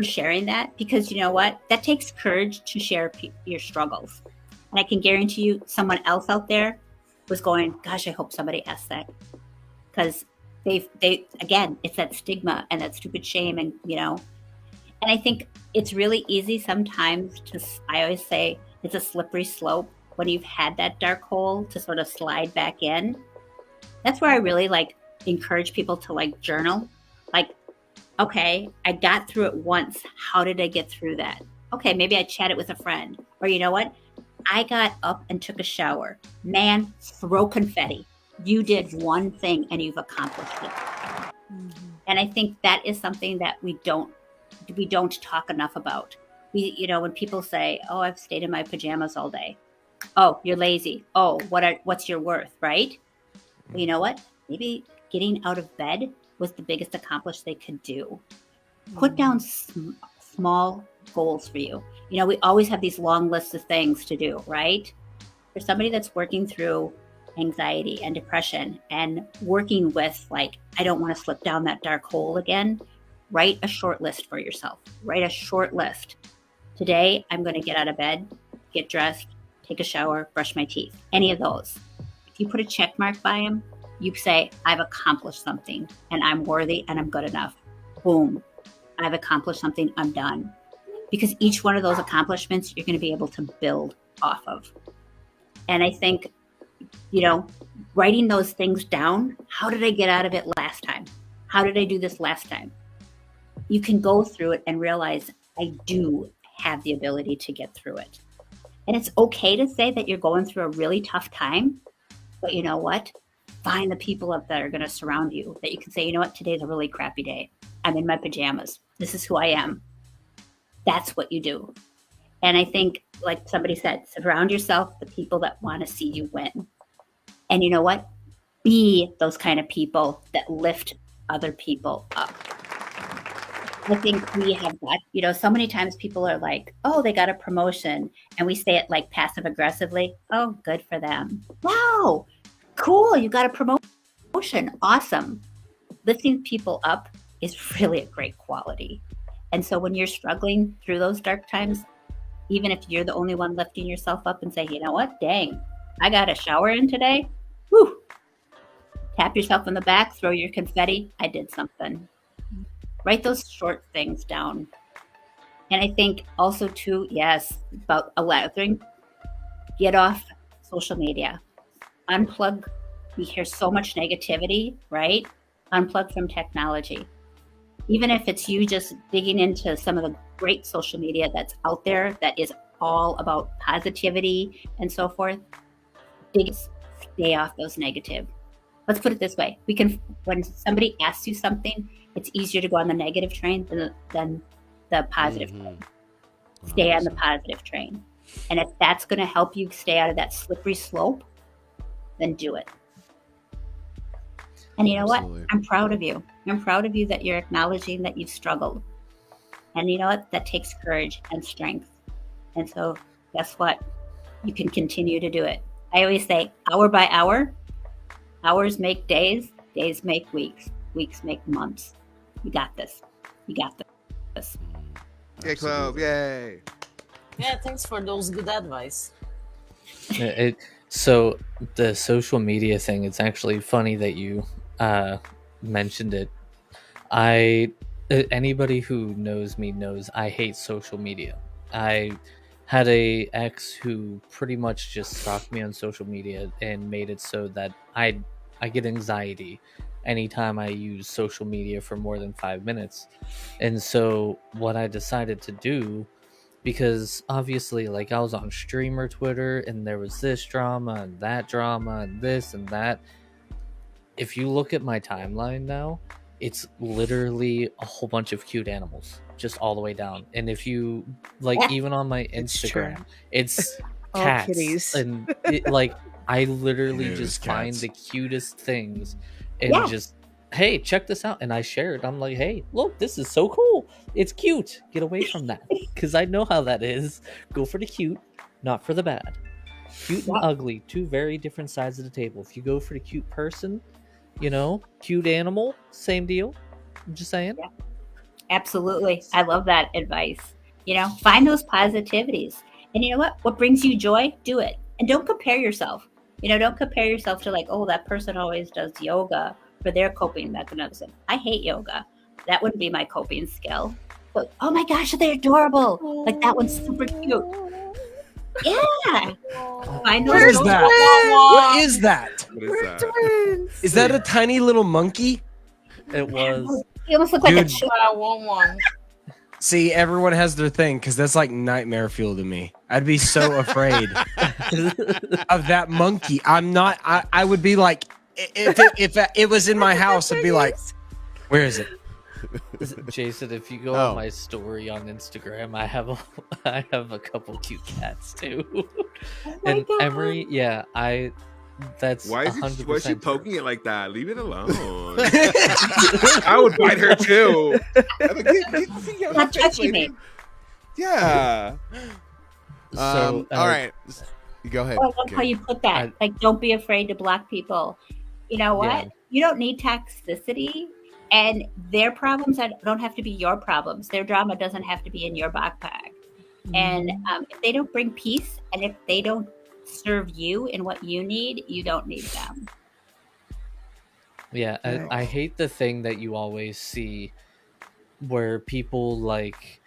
sharing that, because you know what? That takes courage to share your struggles. And I can guarantee you someone else out there was going, gosh, I hope somebody asks that. Because they again, it's that stigma and that stupid shame, and and I think it's really easy sometimes I always say it's a slippery slope when you've had that dark hole to sort of slide back in. That's where I really like encourage people to like journal. Like, okay, I got through it once. How did I get through that? Okay, maybe I chatted with a friend. Or you know what? I got up and took a shower. Man, throw confetti. You did one thing and you've accomplished it. And I think that is something that we don't talk enough about. When people say, "Oh, I've stayed in my pajamas all day." Oh, you're lazy. Oh, what's your worth, right? Well, you know what? Maybe getting out of bed was the biggest accomplishment they could do. Put down small goals for you. We always have these long lists of things to do, right? For somebody that's working through anxiety and depression and working with like, I don't want to slip down that dark hole again. Write a short list for yourself. Write a short list. Today, I'm going to get out of bed, get dressed, take a shower, brush my teeth. Any of those. If you put a check mark by them, you say, I've accomplished something and I'm worthy and I'm good enough. Boom. I've accomplished something. I'm done. Because each one of those accomplishments, you're going to be able to build off of. And I think, writing those things down, how did I get out of it last time? How did I do this last time? You can go through it and realize I do have the ability to get through it. And it's okay to say that you're going through a really tough time, but you know what? Find the people up that are going to surround you that you can say, you know what? Today's a really crappy day. I'm in my pajamas. This is who I am. That's what you do. And I think, like somebody said, surround yourself with the people that want to see you win. And you know what? Be those kind of people that lift other people up. I think we have got, so many times people are like, oh, they got a promotion. And we say it like passive aggressively. Oh, good for them. Wow. Cool. You got a promotion. Awesome. Lifting people up is really a great quality. And so when you're struggling through those dark times, even if you're the only one lifting yourself up and say, you know what, dang, I got a shower in today. Whew. Tap yourself on the back, throw your confetti. I did something. Write those short things down. And I think also too, yes, about allowing, get off social media. Unplug. We hear so much negativity, right? Unplug from technology. Even if it's you just digging into some of the great social media that's out there that is all about positivity and so forth, stay off those negative. Let's put it this way. When somebody asks you something, it's easier to go on the negative train than the positive train. Stay on the positive train. And if that's going to help you stay out of that slippery slope, then do it. And you know what? I'm proud of you. I'm proud of you that you're acknowledging that you've struggled. And you know what? That takes courage and strength. And so guess what? You can continue to do it. I always say hour by hour, hours make days, days make weeks, weeks make months. You got this. You got this. Yay, Club. Yay. Yeah, thanks for those good advice. So the social media thing, it's actually funny that you mentioned it. Anybody who knows me knows I hate social media. I had a ex who pretty much just stalked me on social media and made it so that I get anxiety anytime I use social media for more than 5 minutes. And so what I decided to do, because obviously like I was on streamer Twitter and there was this drama and that drama and this and that. If you look at my timeline now, it's literally a whole bunch of cute animals just all the way down. And if you like, even on my Instagram, it's cats. Kitties. And I literally just find the cutest things and just, hey, check this out. And I share it. I'm like, hey, look, this is so cool. It's cute. Get away from that. Because I know how that is. Go for the cute, not for the bad. Cute and ugly, two very different sides of the table. If you go for the cute person, cute animal, same deal. I'm just saying. Yeah. Absolutely. I love that advice. Find those positivities. And you know what? What brings you joy? Do it. And don't compare yourself. Don't compare yourself to like, oh, that person always does yoga for their coping mechanism. I hate yoga. That wouldn't be my coping skill. But oh my gosh, they're adorable. Like that one's super cute. Yeah. What is that? What is that? What is that? Is that a tiny little monkey? It was. He almost looked like a chick. I want one. See, everyone has their thing because that's like nightmare fuel to me. I'd be so afraid of that monkey. I would be like, if it was in my house, I'd be like, where is it? Jason, if you go on my story on Instagram, I have a couple cute cats too. And God. Emery, that's Why is 100% she poking it like that? Leave it alone. I would bite her too. Stop touching me. Yeah. All right. Go ahead. I love how you put that. Don't be afraid to block people. You know what? Yeah. You don't need toxicity And their problems don't have to be your problems. Their drama doesn't have to be in your backpack. And if they don't bring peace, and if they don't serve you in what you need, you don't need them. Yeah, I hate the thing that you always see where people like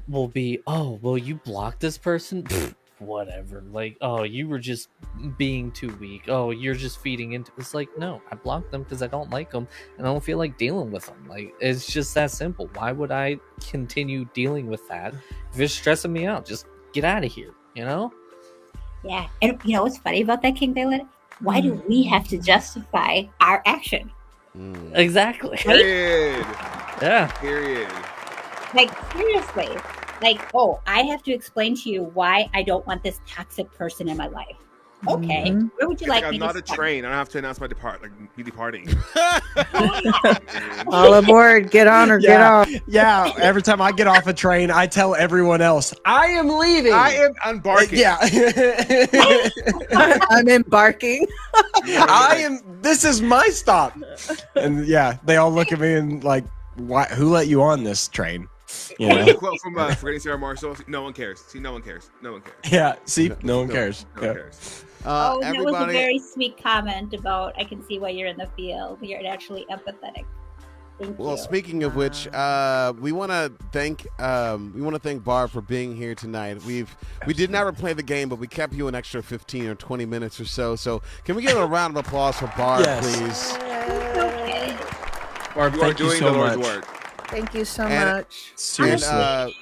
will be, oh, well, you blocked this person? Pfft, whatever. Like, oh, you were just being too weak. Oh, you're just feeding into. It's like, no, I blocked them because I don't like them and I don't feel like dealing with them. Like, it's just that simple. Why would I continue dealing with that if it's stressing me out? Just get out of here, you know? Yeah. And you know what's funny about that, King Violet? Why do we have to justify our action? Exactly. Period. Yeah. Period. Like, seriously. Like, oh, I have to explain to you why I don't want this toxic person in my life. Okay. Where would you like I'm me not to a train. I don't have to announce my me departing. All aboard. Get on or get off. Yeah, every time I get off a train, I tell everyone else, I am leaving. I am embarking. Yeah. I'm embarking. This is my stop. And yeah, they all look at me and like, who let you on this train? You know? Quote from Forgetting Sarah Marshall. No one cares. See, no one cares. No one cares. Yeah, see, no one cares. No one cares. that was a Everybody, very sweet comment about I can see why you're in the field. You're actually empathetic. Thank well, you. speaking of which, we want to thank Barb for being here tonight. We did not replay the game, but we kept you an extra 15 or 20 minutes or so. So can we give a round of applause for Barb, please? Okay. Barb, You are thank you doing so the Lord's much. work. Thank you so And- much. Seriously.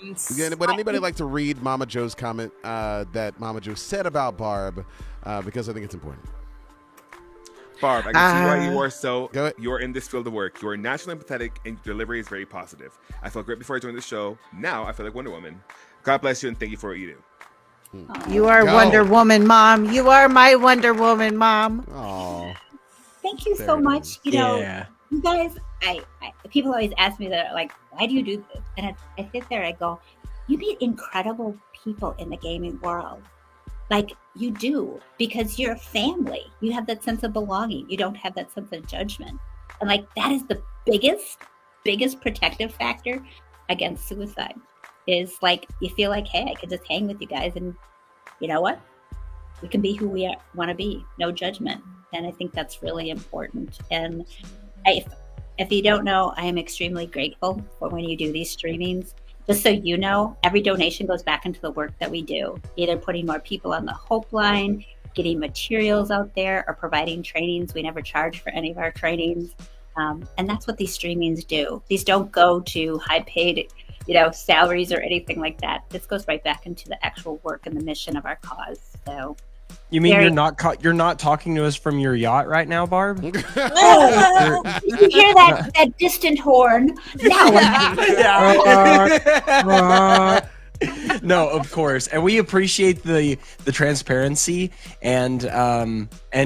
Would anybody like to read Mama Joe's comment that Mama Joe said about Barb? Because I think it's important. Barb, I can see why you are Go ahead. you are in this field of work. You are naturally empathetic and your delivery is very positive. I felt great before I joined the show. Now I feel like Wonder Woman. God bless you and thank you for what you do. You are Go. Wonder Woman, Mom. You are my Wonder Woman, Mom. Oh, Thank you There so it much. is. You know, Yeah. you guys, people always ask me that, like, why do you do this? And I sit there and I go, you meet incredible people in the gaming world. Like, you do, because you're a family. You have that sense of belonging. You don't have that sense of judgment. And, like, that is the biggest protective factor against suicide is, like, you feel like, hey, I could just hang with you guys and you know what? We can be who we want to be. No judgment. And I think that's really important. And if you don't know, I am extremely grateful for when you do these streamings. Just so you know, every donation goes back into the work that we do, either putting more people on the Hope line, getting materials out there, or providing trainings. We never charge for any of our trainings. And that's what these streamings do. These don't go to high paid, salaries or anything like that. This goes right back into the actual work and the mission of our cause. So You mean you're not talking to us from your yacht right now, Barb? you hear that distant horn? Now No, of course, and we appreciate the transparency and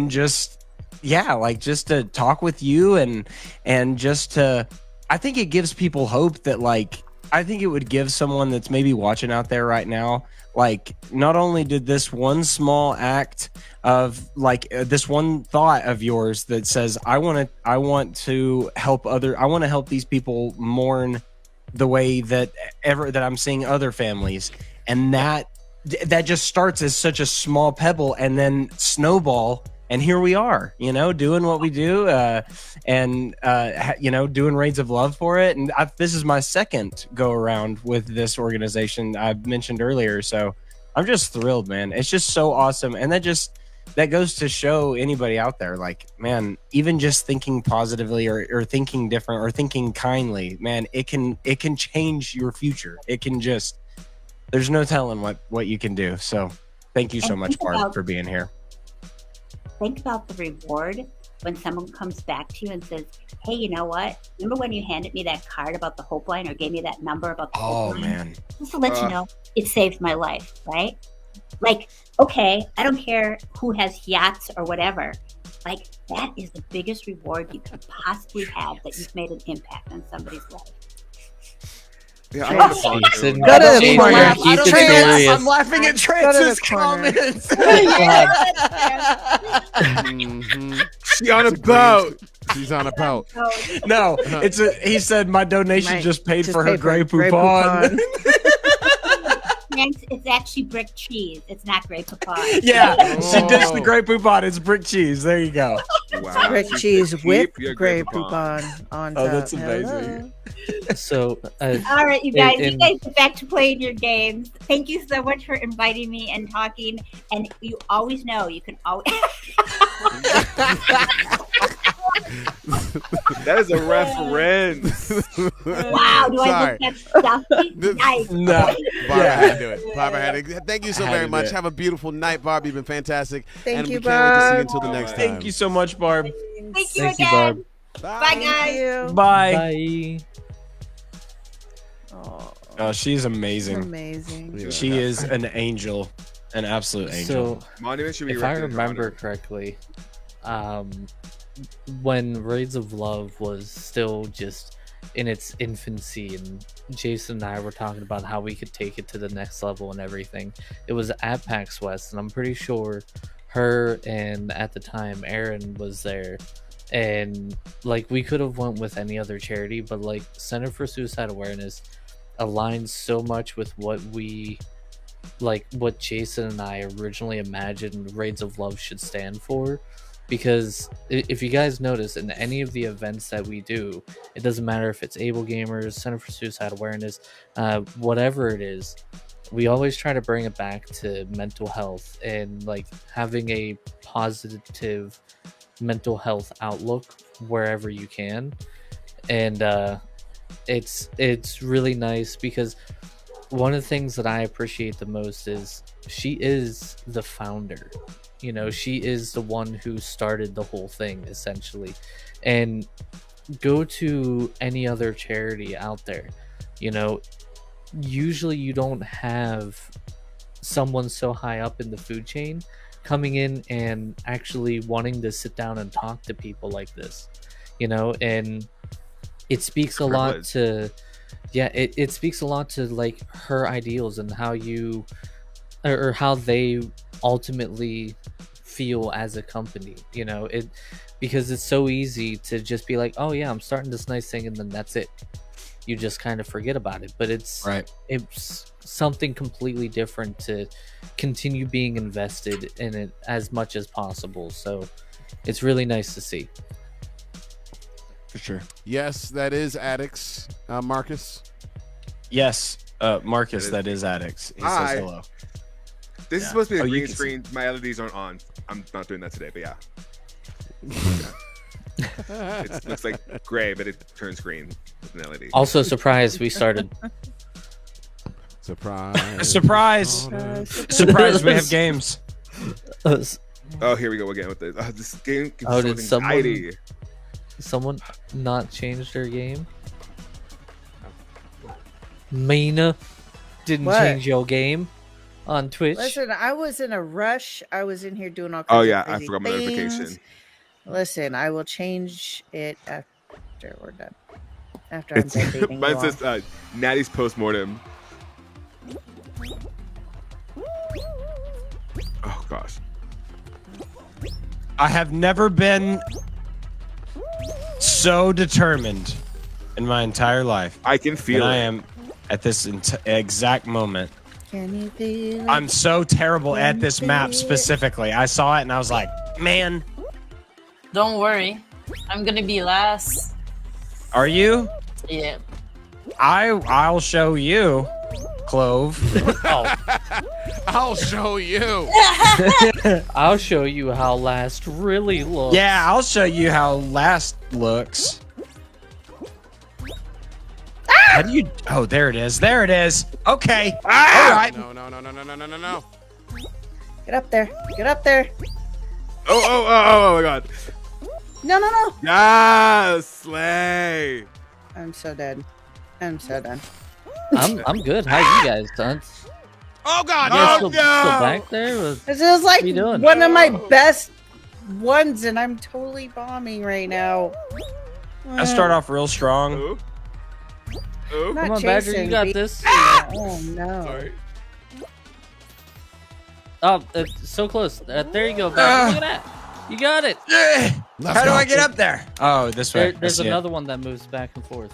just just to talk with you and just to, I think it gives people hope that I think it would give someone that's maybe watching out there right now, not only did this one small act of this one thought of yours that says I want to help these people mourn the way that I'm seeing other families, and that just starts as such a small pebble and then snowball, and here we are, doing what we do, doing Raids of Love for it. And this is my second go around with this organization I mentioned earlier, so I'm just thrilled, man. It's just so awesome, and that goes to show anybody out there, man, even just thinking positively or thinking different or thinking kindly, man, it can change your future. It can there's no telling what you can do. So thank you so much, Barb, for being here. Think about the reward when someone comes back to you and says, hey, you know what? Remember when you handed me that card about the Hope Line or gave me that number about the Hope Line? Man. Just to let you know, it saved my life, right? Okay, I don't care who has yachts or whatever. That is the biggest reward you could possibly have, that you've made an impact on somebody's life. Yeah, I love the song. Jason, Go to the Jason, corner. keep it serious. I'm laughing at Trance's corner. comments. She on a boat. She's on a pout. No, he said my donation just paid for her Grey Grey Poupon. It's actually brick cheese. It's not Grey Poupon. Yeah, she ditched Oh. the Grey Poupon. It's brick cheese. There you go. Wow. Brick She cheese said, with "Keep your Grey Poupon." Poupon on Oh, top. that's amazing. So All right, you guys. And- You guys get back to playing your games. Thank you so much for inviting me and talking. And you always know you can always. That is a reference. Wow, do I Sorry. look that stuffy? This- Nice. No. Barbara had to do it. Barbara had to. Thank you so Had very to much. do it. Have a beautiful night, Barb. You've been fantastic. Thank and you, we can't wait to see you Barb. until the next time. Thank you so much, Barb. Thank you Thank you, again. Barb. Bye, guys. you. Bye. Bye. Oh, Oh, she's amazing. amazing. Yeah. She is an angel, an absolute angel. So Monument should be if I erected in her remember honor. correctly, when Raids of Love was still just in its infancy and Jason and I were talking about how we could take it to the next level and everything, it was at PAX West, and I'm pretty sure her and at the time Aaron was there, and like we could have went with any other charity, but like Center for Suicide Awareness aligns so much with what Jason and I originally imagined Raids of Love should stand for. Because if you guys notice, in any of the events that we do, it doesn't matter if it's Able Gamers, Center for Suicide Awareness, whatever it is, we always try to bring it back to mental health and like having a positive mental health outlook wherever you can. And it's really nice because one of the things that I appreciate the most is she is the founder. You know, she is the one who started the whole thing, essentially. And go to any other charity out there, you know, usually you don't have someone so high up in the food chain coming in and actually wanting to sit down and talk to people like this, you know, and it speaks a lot to, it speaks a lot to like her ideals and how you, or how they ultimately feel as a company, you know, because it's so easy to just be like, oh yeah, I'm starting this nice thing, and then that's it. You just kind of forget about it. But it's something completely different to continue being invested in it as much as possible. So it's really nice to see. For sure. Yes, that is Addicts. Marcus. Yes, Marcus, that is Addicts. He Hi. says hello. This is Yeah. supposed to be a Oh, you green can screen. My LEDs aren't on. I'm not doing that today, but yeah. It looks like gray, but it turns green with an LED. Also, surprised we started. Surprise. Surprise! Surprise! We have games. Oh, here we go again with this. This game gives Oh, so did much anxiety. someone not change their game? Mina didn't What? change your game on Twitch. Listen, I was in a rush. I was in here doing all kinds Oh of yeah, I crazy forgot my things. notification. Listen, I will change it after we're done. After I'm done beating you Mine all. says Natty's postmortem. Oh gosh. I have never been so determined in my entire life. I can feel And it. I am at this exact moment. Can you feel it? I'm so terrible Can at you this map feel it? specifically. I saw it and I was like, man, Don't worry, I'm gonna be last. are you? Yeah. I'll show you, Clove. Oh, I'll show you. I'll show you how last really looks. Yeah, I'll show you how last looks. How do you? Oh, there it is. There it is. Okay. All right. No. Get up there. Get up there. Oh my god. No. Yes, slay. I'm so dead. I'm so done. I'm good. How you guys, son? Oh god. You guys Oh, still no. back there? This is like What are you doing? one of my best ones, and I'm totally bombing right now. I start off real strong. Ooh. Ooh. Not Come on, Badger, you chasing, got be- this. Oh no. Sorry. Oh, it's so close. There you go, Badger. Look at that. You got it. How do I get up there? Oh, this way. There's I see it. another one that moves back and forth.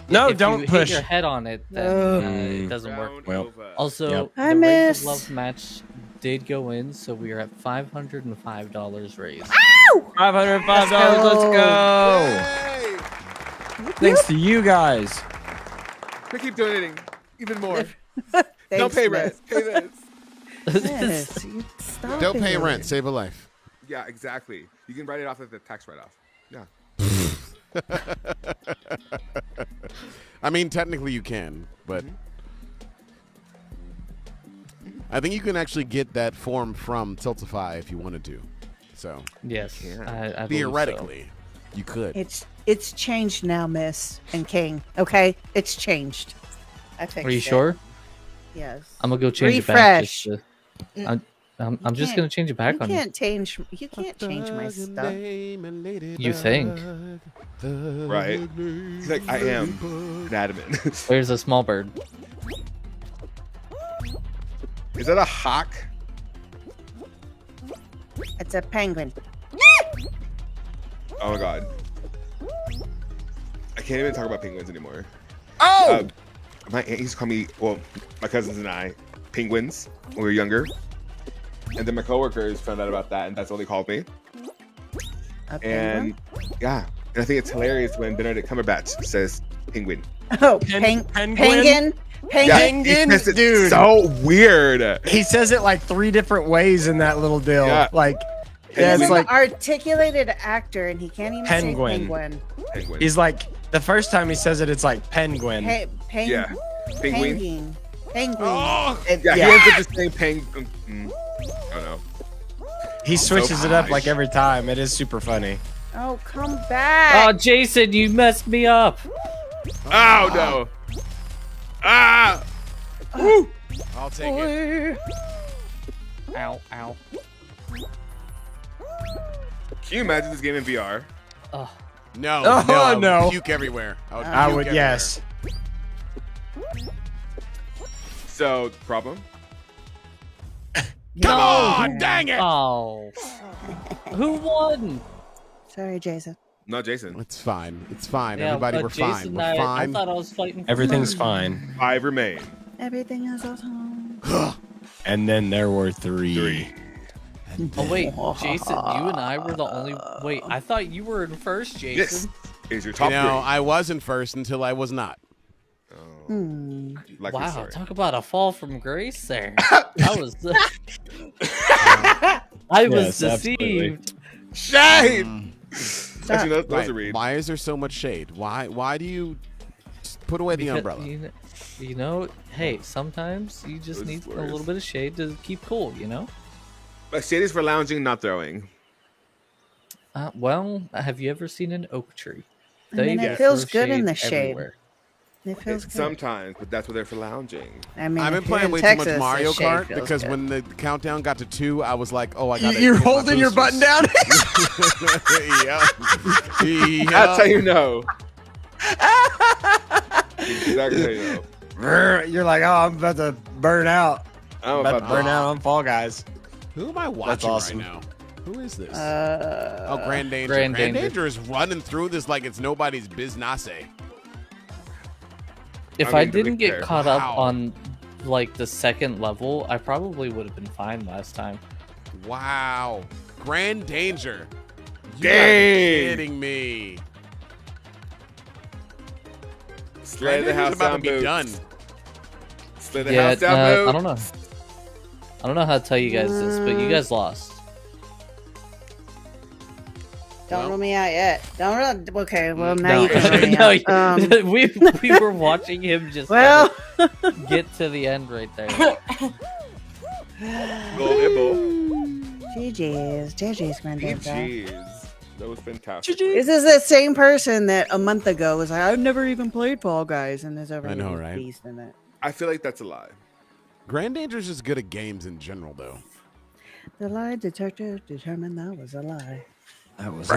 No, If don't you push. hit your head on it, then it doesn't work. Round Well. over. Also, Yep. I the Rage missed. of Love match did go in, so we are at $505 raised. $505. Let's go. Yay! Thanks to you guys. We keep donating even more. Thanks, Don't pay Miss. rent. Pay this. Yes, you stop Don't pay it. rent, save a life. Yeah, exactly. You can write it off as the tax write-off. Yeah. I mean, technically you can, but I think you can actually get that form from Tiltify if you wanted to. So Yes, I believe theoretically, you could. It's changed now, Miss and King. Okay, it's changed. I so. fixed Are you it. sure? Yes. I'm gonna go change Refresh. it back. I'm just can't- gonna change it back You on you. can't change. You can't change my stuff. You think? Right. He's like, I am an adamant. There's a small bird. Is that a hawk? It's a penguin. Oh my god. I can't even talk about penguins anymore. Oh! My aunt used to call me, well, my cousins and I, penguins when we were younger. And then my coworkers found out about that, and that's what they called me. A And penguin. yeah, and I think it's hilarious when Benedict Cumberbatch says penguin. Oh, Penguin? penguin. Yeah, Penguin. he says it Dude. so weird. He says it like 3 different ways in that little deal. Yeah. Like, He's yeah, it's an like articulated actor, and he can't even Penguin. say penguin. Penguin. he's like the first time he says it, it's like penguin. Yeah. Penguin. Penguin. Penguin. Oh, It- yeah, yeah. he ends up just saying penguin. Oh no. He switches it up gosh. like every time. It is super funny. Oh, come Oh, back. Jason, you messed me up. Oh no. Ah! I'll take it. Ow, ow. Can you imagine this game in VR? Oh, No, Oh, no, I would no. puke everywhere. I puke would, everywhere. yes. So, problem? Come on, dang it! oh. Who won? Sorry, Jason. Not Jason. It's fine. It's fine. Yeah, Everybody, but we're Jason fine. and We're I fine. thought I was fighting. For Everything's first. fine. 5 remain. Everything is awesome. And then there were 3. 3. Oh wait, Jason, you and I were the only. Wait, I thought you were in first, This Jason. is your You top know, 3. I wasn't first until I was not. Like Wow, story. talk about a fall from grace there. I was. I was Yes, absolutely. deceived. Shade! Actually, those Right. are read. Why is there so much shade? Why do you just put away the Because, umbrella? You know, hey, sometimes you just Those need a words. little bit of shade to keep cool. You know. But shade is for lounging, not throwing. Well, have you ever seen an oak tree? I mean, They it feels throw good in the shade. everywhere. It feels good. Sometimes, but that's what they're for lounging. I mean, I've been if you're playing in way Texas, too much Mario the shade Kart feels because good. when the countdown got to 2, I was like, "Oh, I got You're holding your button down? yeah. That's how you know. Exactly how you know. You're like, oh, I'm about to burn out. I'm About about to burn out on Fall Guys. Who am I watching awesome. right now? Who is this? Uh, Grand Danger. Grand Grand Danger. Danger is running through this like it's nobody's business. If I I mean, to be didn't get fair. caught Wow. up on like the second level, I probably would have been fine last time. Wow. Grand Danger. You Dang. are kidding me. Slay Grand the Danger's house about to down be boots. done. Slay the Yeah, house down I boots. don't know. I don't know how to tell you guys this, but you guys lost. don't Well. rule me out yet. Don't rule. Okay, well now No, you can rule me no, out. we were watching him just Well, get to the end right there. Go Ibble. GG's Grand Danger. Jeez. That was fantastic. This is the same person that a month ago was like, I've never even played Fall Guys, and there's over I know, a right? beast in it. I feel like that's a lie. Grand Danger's just good at games in general, though. The lie detector determined that was a lie. That was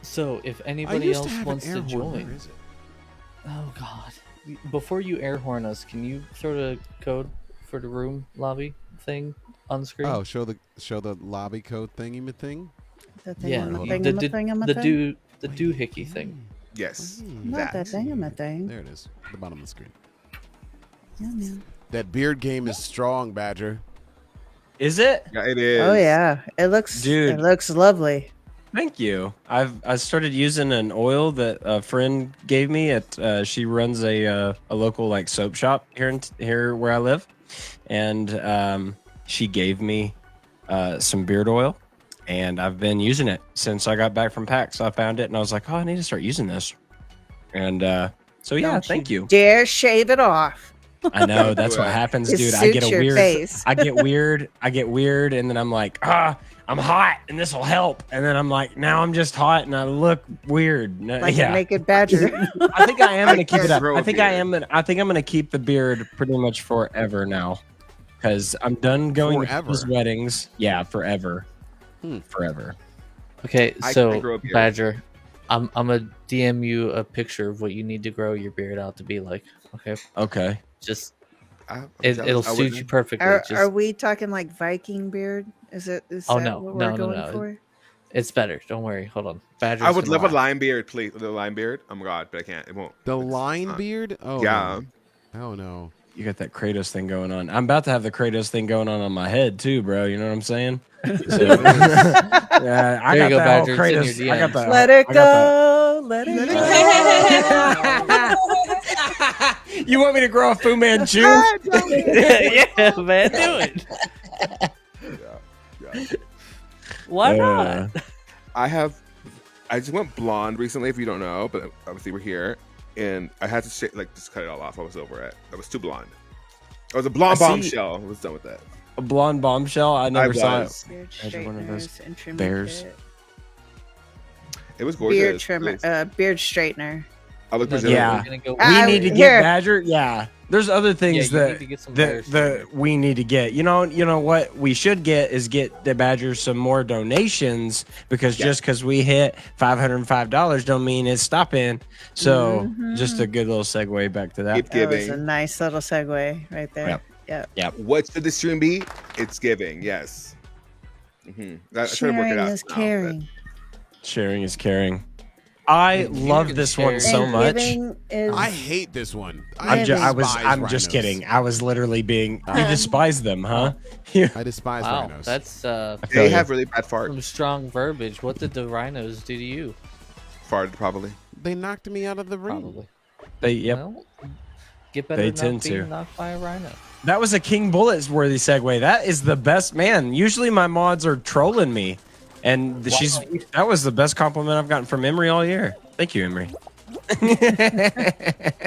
So if I anybody used to else have wants an to air horn. Where join, is it? oh god, before you air horn us, can you throw the code for the room lobby thing on the screen? Oh, show the lobby code thingy thing. The thing yeah, on the hold thing on. on the thing on the thing. the doohickey thing. Yes. Not that thing on the thing. There it is, at the bottom of the screen. Yeah, man. That beard game is strong, Badger. Is it? Yeah, it is. Oh yeah, it looks. Dude. It looks lovely. Thank you. I started using an oil that a friend gave me. She runs a local like soap shop here where I live, and she gave me some beard oil, and I've been using it since I got back from PAX. I found it and I was like, oh, I need to start using this. And so yeah, Don't thank you. Dare shave it off. I know that's what happens, It dude. I get suits a your weird. face. I get weird, and then I'm like, I'm hot, and this will help. And then I'm like, now I'm just hot, and I look weird. No, Like yeah, a naked badger. I think I am gonna keep it up. grow a I think I beard. am. I think I'm gonna keep the beard pretty much forever now, because I'm done going to Forever? these weddings. Yeah, forever, forever. Okay, I so grow a beard. Badger, I'm gonna DM you a picture of what you need to grow your beard out to be like. Okay, Okay. just I'm it'll jealous. I suit wouldn't- you perfectly. Are, Just, are we talking like Viking beard? Is Oh, that no. what No, we're no, going no. for? it's better. Don't worry. Hold on. Badger. I would love a lime beard, please. The lime beard. Oh my god, but I can't. It won't. The It's line not. beard? Oh Yeah. no. Oh no. You got that Kratos thing going on. I'm about to have the Kratos thing going on my head too, bro. You know what I'm saying? So, yeah, I There you got go, that whole Badger. It's in Kratos. your I got DMs. that. Let it I got go. Let it go. that. You want me to grow a Fu Manchu? yeah, man, do it. Yeah. Why not? I just went blonde recently, if you don't know, but obviously we're here, and I had to just cut it all off. I was over it. I was too blonde. I was a blonde I see. bombshell. I was done with that. A blonde bombshell? I never saw it. was. Beard Imagine one of those straighteners and trimming bears. kit. It was gorgeous. Beard trimmer, beard straightener. I look No, no, presentable. Yeah. we're gonna go. We need to get here. Badger. Yeah. There's other Yeah, things you need that to get some bears that we need to get. You know what we should get is get the Badger some more donations, because just because we hit $505 don't mean it's stopping. So just a good little segue back to that. Keep That was a giving. nice little segue right there. Yep. What should the stream be? It's giving. Yes. I try to work it Sharing out is now, caring. Sharing is caring. I love this one so And much. giving is I hate this one. I'm just despise kidding. rhinos. I was literally being. You despise them, huh? Yeah. I despise Wow, rhinos. that's They have really bad some farts. strong verbiage. What did the rhinos do to you? Farted probably. They knocked me out of the ring. Probably. Yep. Well, get better They than tend being to. knocked by a rhino. That was a King Bullets worthy segue. That is the best, man. Usually my mods are trolling me, and that was the best compliment I've gotten from Emery all year. Thank you, Emery.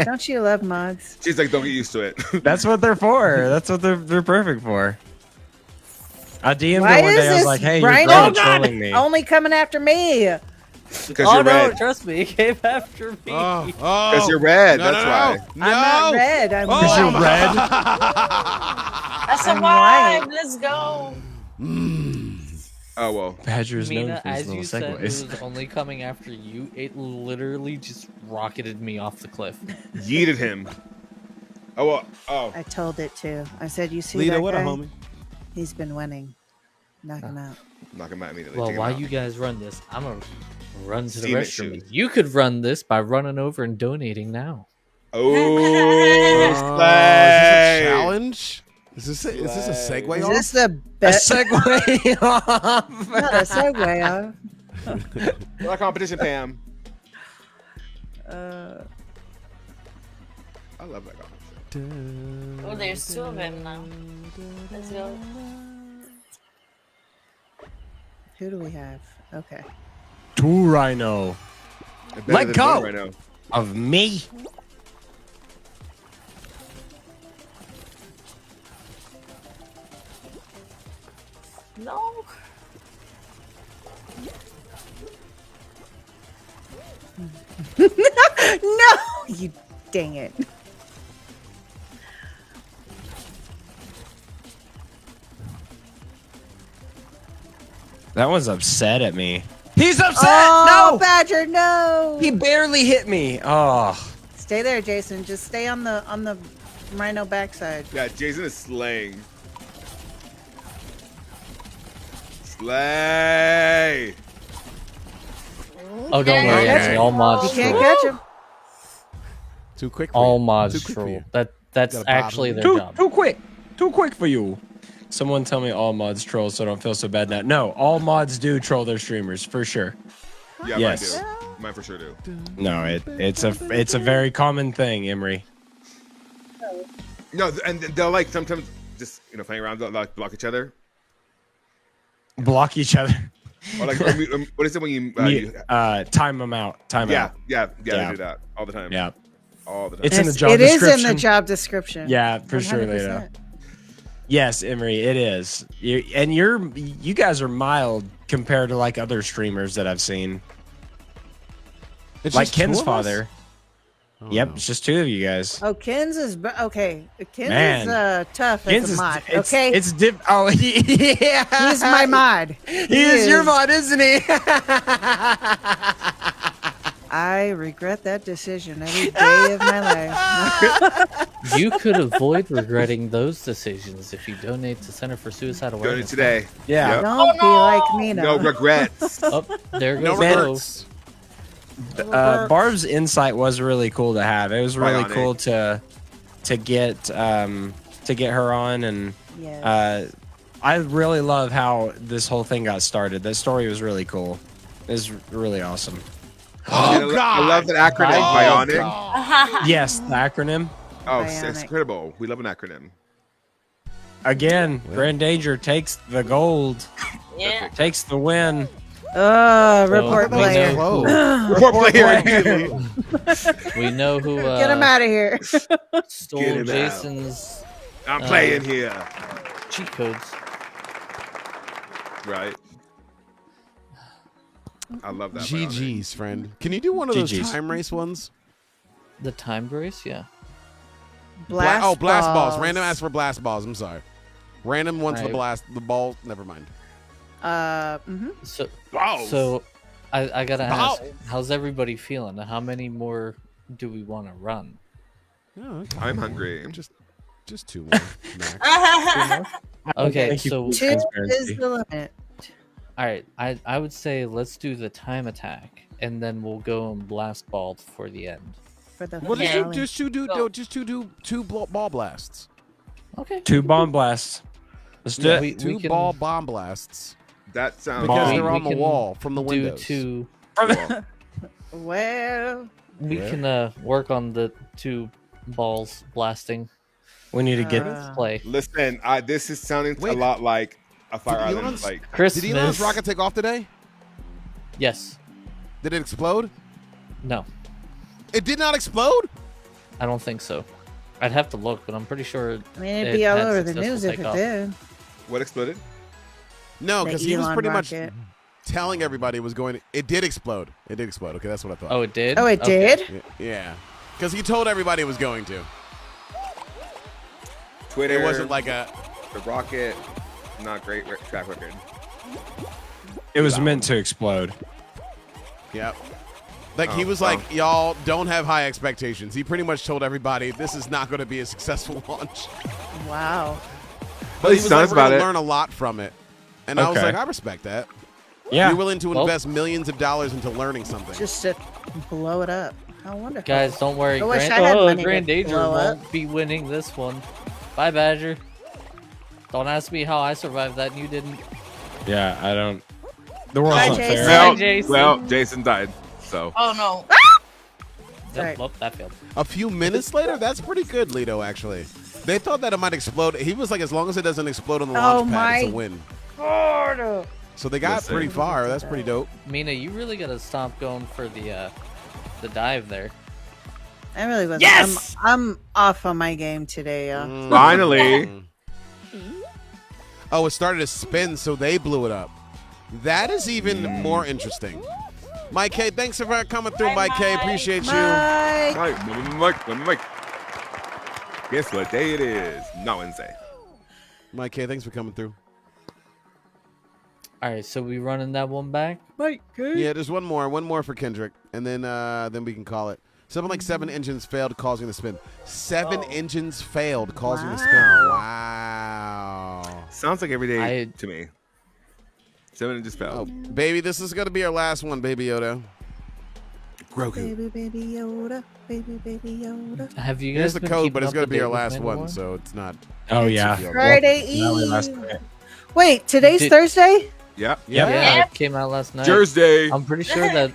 Don't you love mods? She's like, don't get used to it. That's what they're for. That's what they're perfect for. I DM'd Why her one is day. I was this like, "Hey, rhino you're trolling me." only coming after me? Because Oh you're no! red. Trust me, he came after me. Oh, Because you're red. No, That's no, why. no. I'm not red. I'm Because white. you're red. That's a I'm vibe. white. Let's go. Oh well. Badger is known Mina, for his as you little said, it segues. was only coming after you. It literally just rocketed me off the cliff. Yeeted him. Oh well. Oh. I told it to. I said, you see Lita, that what a guy? homie. He's been winning. Knock him out. Knock him out immediately. Well, Take him while out. you guys run this, I'm gonna run to the Steam it, restroom. shoot. You could run this by running over and donating now. Oh. Is this a slay. challenge? Is this a segue Is off? this the A best? segue off. Not a segue off. What a competition, Pam. Uh, I love that competition. Oh, there's two of them now. Let's go. who do we have? Okay. Two rhino Better Let than go. one right now. of me. No. No, you dang it. That one's upset at me. He's upset. Oh, No, Badger, no. he barely hit me. Oh, Stay there, Jason. Just stay on the Rhino backside. Yeah, Jason is slaying. Slay. Oh, don't worry, Okay. Emily. All mods You can't troll. catch him. Too quick. For All you. mods Too quick for troll. you. That's Gotta bother actually them. their job. Too quick for you. Someone tell me all mods troll so I don't feel so bad now. No, all mods do troll their streamers for sure. Yeah, Yes. mine do. Mine for sure do. No, it's a very common thing, Emery. No, and they'll like sometimes just playing around. They'll like block each other. Block each other. Or like what is it when you Time them out. Time out. yeah, they Yeah. do that all the time. Yeah. All the time. It's in the job It is description. in the job description. Yeah, for sure they 100%. know. Yes, Emery, it is. You guys are mild compared to like other streamers that I've seen. It's Like just two Ken's of us? father. Oh, Yep, no. it's just two of you guys. Oh, Ken's is okay. Ken's Man. is tough Ken's as a is mod. it's, Okay, It's dip. Oh, yeah. he's my mod. He is your mod, isn't he? I regret that decision every day of my life. You could avoid regretting those decisions if you donate to Center for Suicide Doing Awareness. it today. Yeah. Yep. Don't be like me No now. regrets. Oh, there No goes Bo. regrets. Barb's insight was really cool to have. It was really Bionic. cool to get her on, and Yes. I really love how this whole thing got started. That story was really cool. It was really awesome. And I love that acronym, Bionic. Yes, the acronym. Oh, Bionic. it's incredible. We love an acronym. Again, Grand Danger takes the gold, Yeah. takes the win. Report we player. know Whoa. Report player. We know who Get him out of here. stole Get him out. Jason's I'm playing here. cheat codes. Right. I love that. GG's, friend. Can you do one of those GG's. time race ones? The time brace, yeah. Blast blast balls. Random ask for blast balls. I'm sorry. Random wants Alright. the ball. Never mind. So, Balls. so I gotta ask, Balls. how's everybody feeling? How many more do we want to run? Oh, okay. I'm hungry. Just two more. Max. Okay, Thank you so for Two transparency. is the limit. all right, I would say let's do the time attack, and then we'll go and blast ball for the end. For the What did you finale. just do two ball blasts? Okay. 2 bomb blasts. Let's do Yeah, it. we Two can ball bomb blasts That sounds. because Bomb. they're We on the can wall from the do windows. two. Cool. Well, We Yeah. can work on the 2 balls blasting. We need to get. Play. Listen, this is sounding Wait. a lot like a Fire Did Island. Elon's- Like, Christmas. Did Elon's rocket take off today? Yes. Did it explode? No, It did not explode? I don't think so. I'd have to look, but I'm pretty sure. I mean, it'd it be all had over the successful news if it takeoff. did. what exploded? No, The because he was Elon pretty much rocket. telling everybody it was going to. It did explode. It did explode. Okay, that's what I thought. Oh, it did. Oh, it Okay. did? Yeah. Because he told everybody it was going to. Twitter. It wasn't like a. the rocket. Not great track record. It was meant to explode. Yep. Like he Oh, was well. like, y'all don't have high expectations. He pretty much told everybody this is not going to be a successful launch. Wow. But he he's was like, honest we're going about to it. learn a lot from it. And I was Okay. like, I respect that. Yeah. You're willing to Well- invest millions of dollars into learning something. Just to blow it up. How wonderful. Guys, don't worry. I wish Grand, I had money to Grand Danger blow won't up. be winning this one. Bye, Badger. Don't ask me how I survived that and you didn't. Yeah, I don't. The world's Bye, not Jason. fair. Well- Jason. well, Jason died. So Oh no. Nope, Right. nope, that failed. A few minutes later, that's pretty good, Lido, actually. They thought that it might explode. He was like, as long as it doesn't explode on the Oh launch pad, it's a my win. God. So they got Listen. pretty far. That's pretty dope. Mina, you really gotta stop going for the dive there. I really wasn't. Yes! I'm off on my game today, y'all. Finally. Oh, it started to spin, so they blew it up. That is even more interesting. Mike K, thanks for coming through, Bye, Mike K. Mike. Appreciate you. Mike. Mike. Guess what day it is? Not Wednesday. Mike K, thanks for coming through. All right, so we running that one back. Mike. Yeah, there's one more for Kendrick, and then we can call it. Something like 7 engines failed, causing the spin. 7 engines failed, causing the spin. Wow. Wow. Sounds like every day to me. 7 just Oh, fell. baby, this is going to be our last one, Baby Yoda. Grogu. Baby Yoda, baby Yoda. Have you Here's guys the been code, keeping but it's up going to to be date our with last one, Mandalorian? so it's not. Oh yeah. Friday Finale last Eve. night. Wait, today's Did- Thursday? Yep. Yeah, it came out last night. Thursday. I'm pretty sure that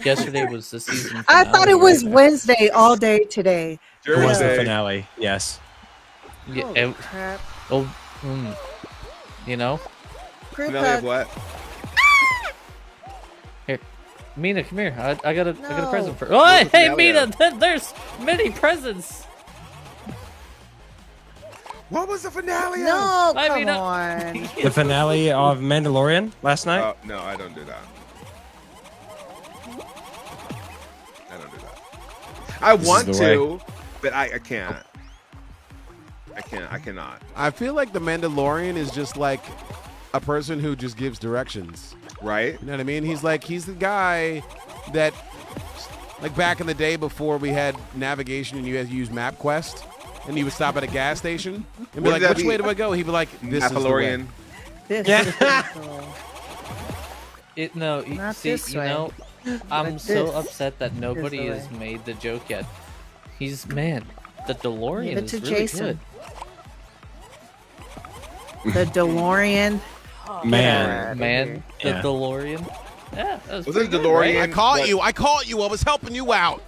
yesterday was the season. I finale, thought it was right? Wednesday all day today. It was the Thursday. finale. Yes. Yeah, Holy crap. you know, Group Finale hug. of what? Mina, come here. I got a No. present for. What's Oh, the hey, finale Mina, of? there's many presents. What was the finale? of? No, I come mean, on. The finale of Mandalorian last night. Oh, no, I don't do that. I don't do that. I This want is the to, but I can't. I cannot. I feel like the Mandalorian is just like a person who just gives directions. Right? You know what I mean? He's the guy that, like back in the day before we had navigation and you had to use MapQuest, and he would stop at a gas station and be What like, does that which way mean? do I go? He'd be like, this is the way. Mandalorian. This Yeah. is the- Not see, this you way, know, I'm but so this upset that nobody the has way. made the joke yet. The DeLorean Give it is to really Jason. good. The DeLorean. Man. Man, the Yeah. DeLorean. Yeah, that was Was pretty it good, DeLorean? I right? caught you. I caught you. I was helping you out.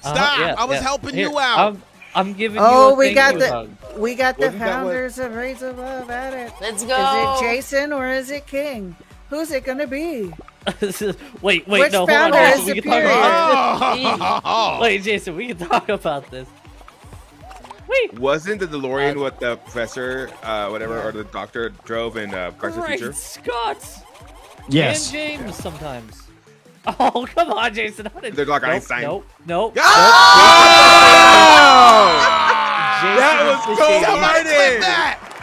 Stop. Yeah, I was yeah. helping Here, you out. I'm giving Oh, you a we thank got you the hug. we got the Wasn't that what- founders of Raise Above at it. Let's Is go. it Jason or is it King? Who's it gonna be? wait, Which no, hold founder on. is We can superior? talk about this. Wait, Jason, we can talk about this. Wait, Wasn't the DeLorean what the professor, whatever, or the doctor drove in Back to the great Future? Scott! Yes. And James sometimes. Oh, come on, Jason. How did... They're like nope, Einstein. Nope. That was cold hearted.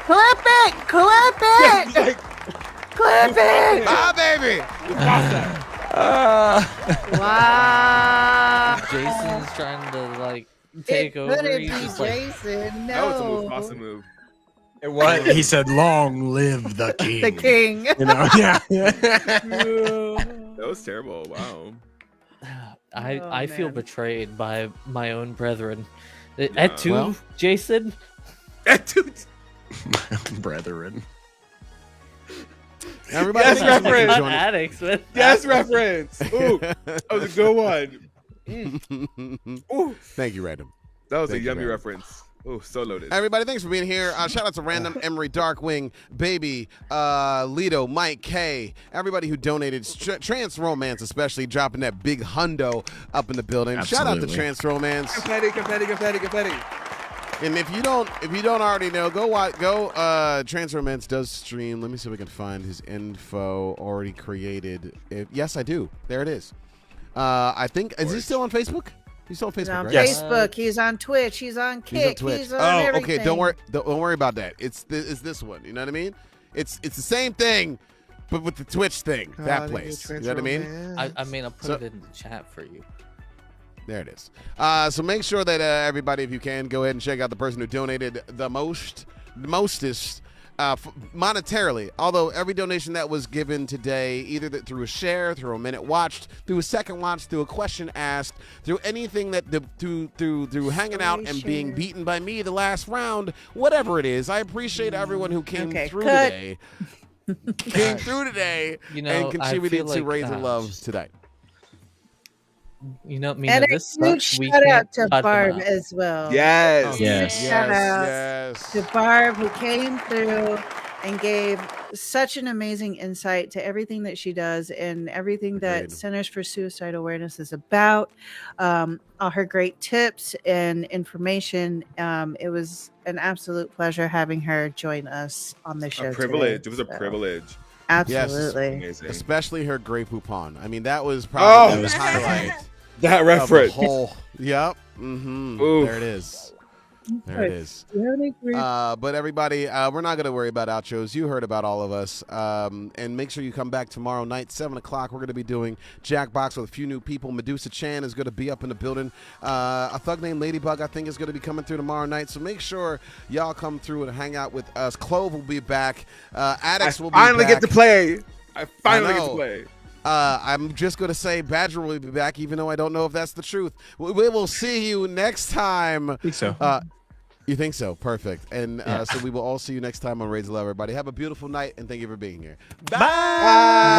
Clip it! Clip it! Clip it! Ah, baby. Wow! Jason's trying to, like, take it over. couldn't He's be just like, Jason. That was a No. Mufasa move. It was. He said, "Long live the king." The king. You know? Yeah. That was terrible. Wow. I feel man. betrayed by my own brethren. Yeah. At two, Well- Jason. That dude. Brethren. Everybody, Yes, thanks so much for reference. Not joining. addicts, man. Yes, reference. Ooh, that was a good one. Ooh, Thank you, Random. that was Thank a you, yummy man. reference. Ooh, so loaded. Everybody, thanks for being here. Shout out to Random, Emery, Darkwing, Baby, Lido, Mike K, everybody who donated, Trans Romance especially, dropping that big hundo up in the building. Shout out to Absolutely. Trans Romance. Confetti. And if you don't already know, Trans Romance does stream. Let me see if we can find his info already created. Yes, I do. There it is. I think, is he still on Facebook? He's still on He's Facebook, on right? Yes. Facebook. He's on Twitch. He's on He's Kick. on Twitch. He's on Oh, everything. okay. Don't worry about that. It's this one. You know what I mean? It's the same thing, but with the Twitch thing. That place. You know what I mean? I mean, I'll put So- it in the chat for you. There it is. So make sure that everybody, if you can, go ahead and check out the person who donated the mostest monetarily. Although every donation that was given today, either through a share, through a minute watched, through a second watch, through a question asked, through anything that through hanging out and being Share. beaten by me the last round, whatever it is, I appreciate everyone who came Okay, through cut. today. Came through today You know, and I contributed feel to like, Raise the Love today. You know, Mina, And a this huge sucks. We shout can't out to touch him Barb out. as well. Yes. Yes. Shout out Yes. to Barb who came through and gave such an amazing insight to everything that she does and everything that Agreed. Centers for Suicide Awareness is about. All her great tips and information. It was an absolute pleasure having her join us on the show. A privilege. today. It was a So, privilege. Absolutely. Amazing. Especially her Grey Poupon. I mean, that was probably Oh. the highlight That of the reference. whole. Yep. Mm-hmm. Oof. There it is. There it is. You have any weird- But everybody, we're not going to worry about outros. You heard about all of us. And make sure you come back tomorrow night, 7 o'clock. We're going to be doing Jackbox with a few new people. Medusa Chan is going to be up in the building. A thug named Ladybug, I think, is going to be coming through tomorrow night. So make sure y'all come through and hang out with us. Clove will be back. Addicts will be back. I finally get to play. I finally get to play. I'm just going to say Badger will be back, even though I don't know if that's the truth. We will see you next time. I think so. You think so? Perfect. And so we will all see you next time on Raise the Love, everybody. Have a beautiful night, and thank you for being here. Bye. Bye.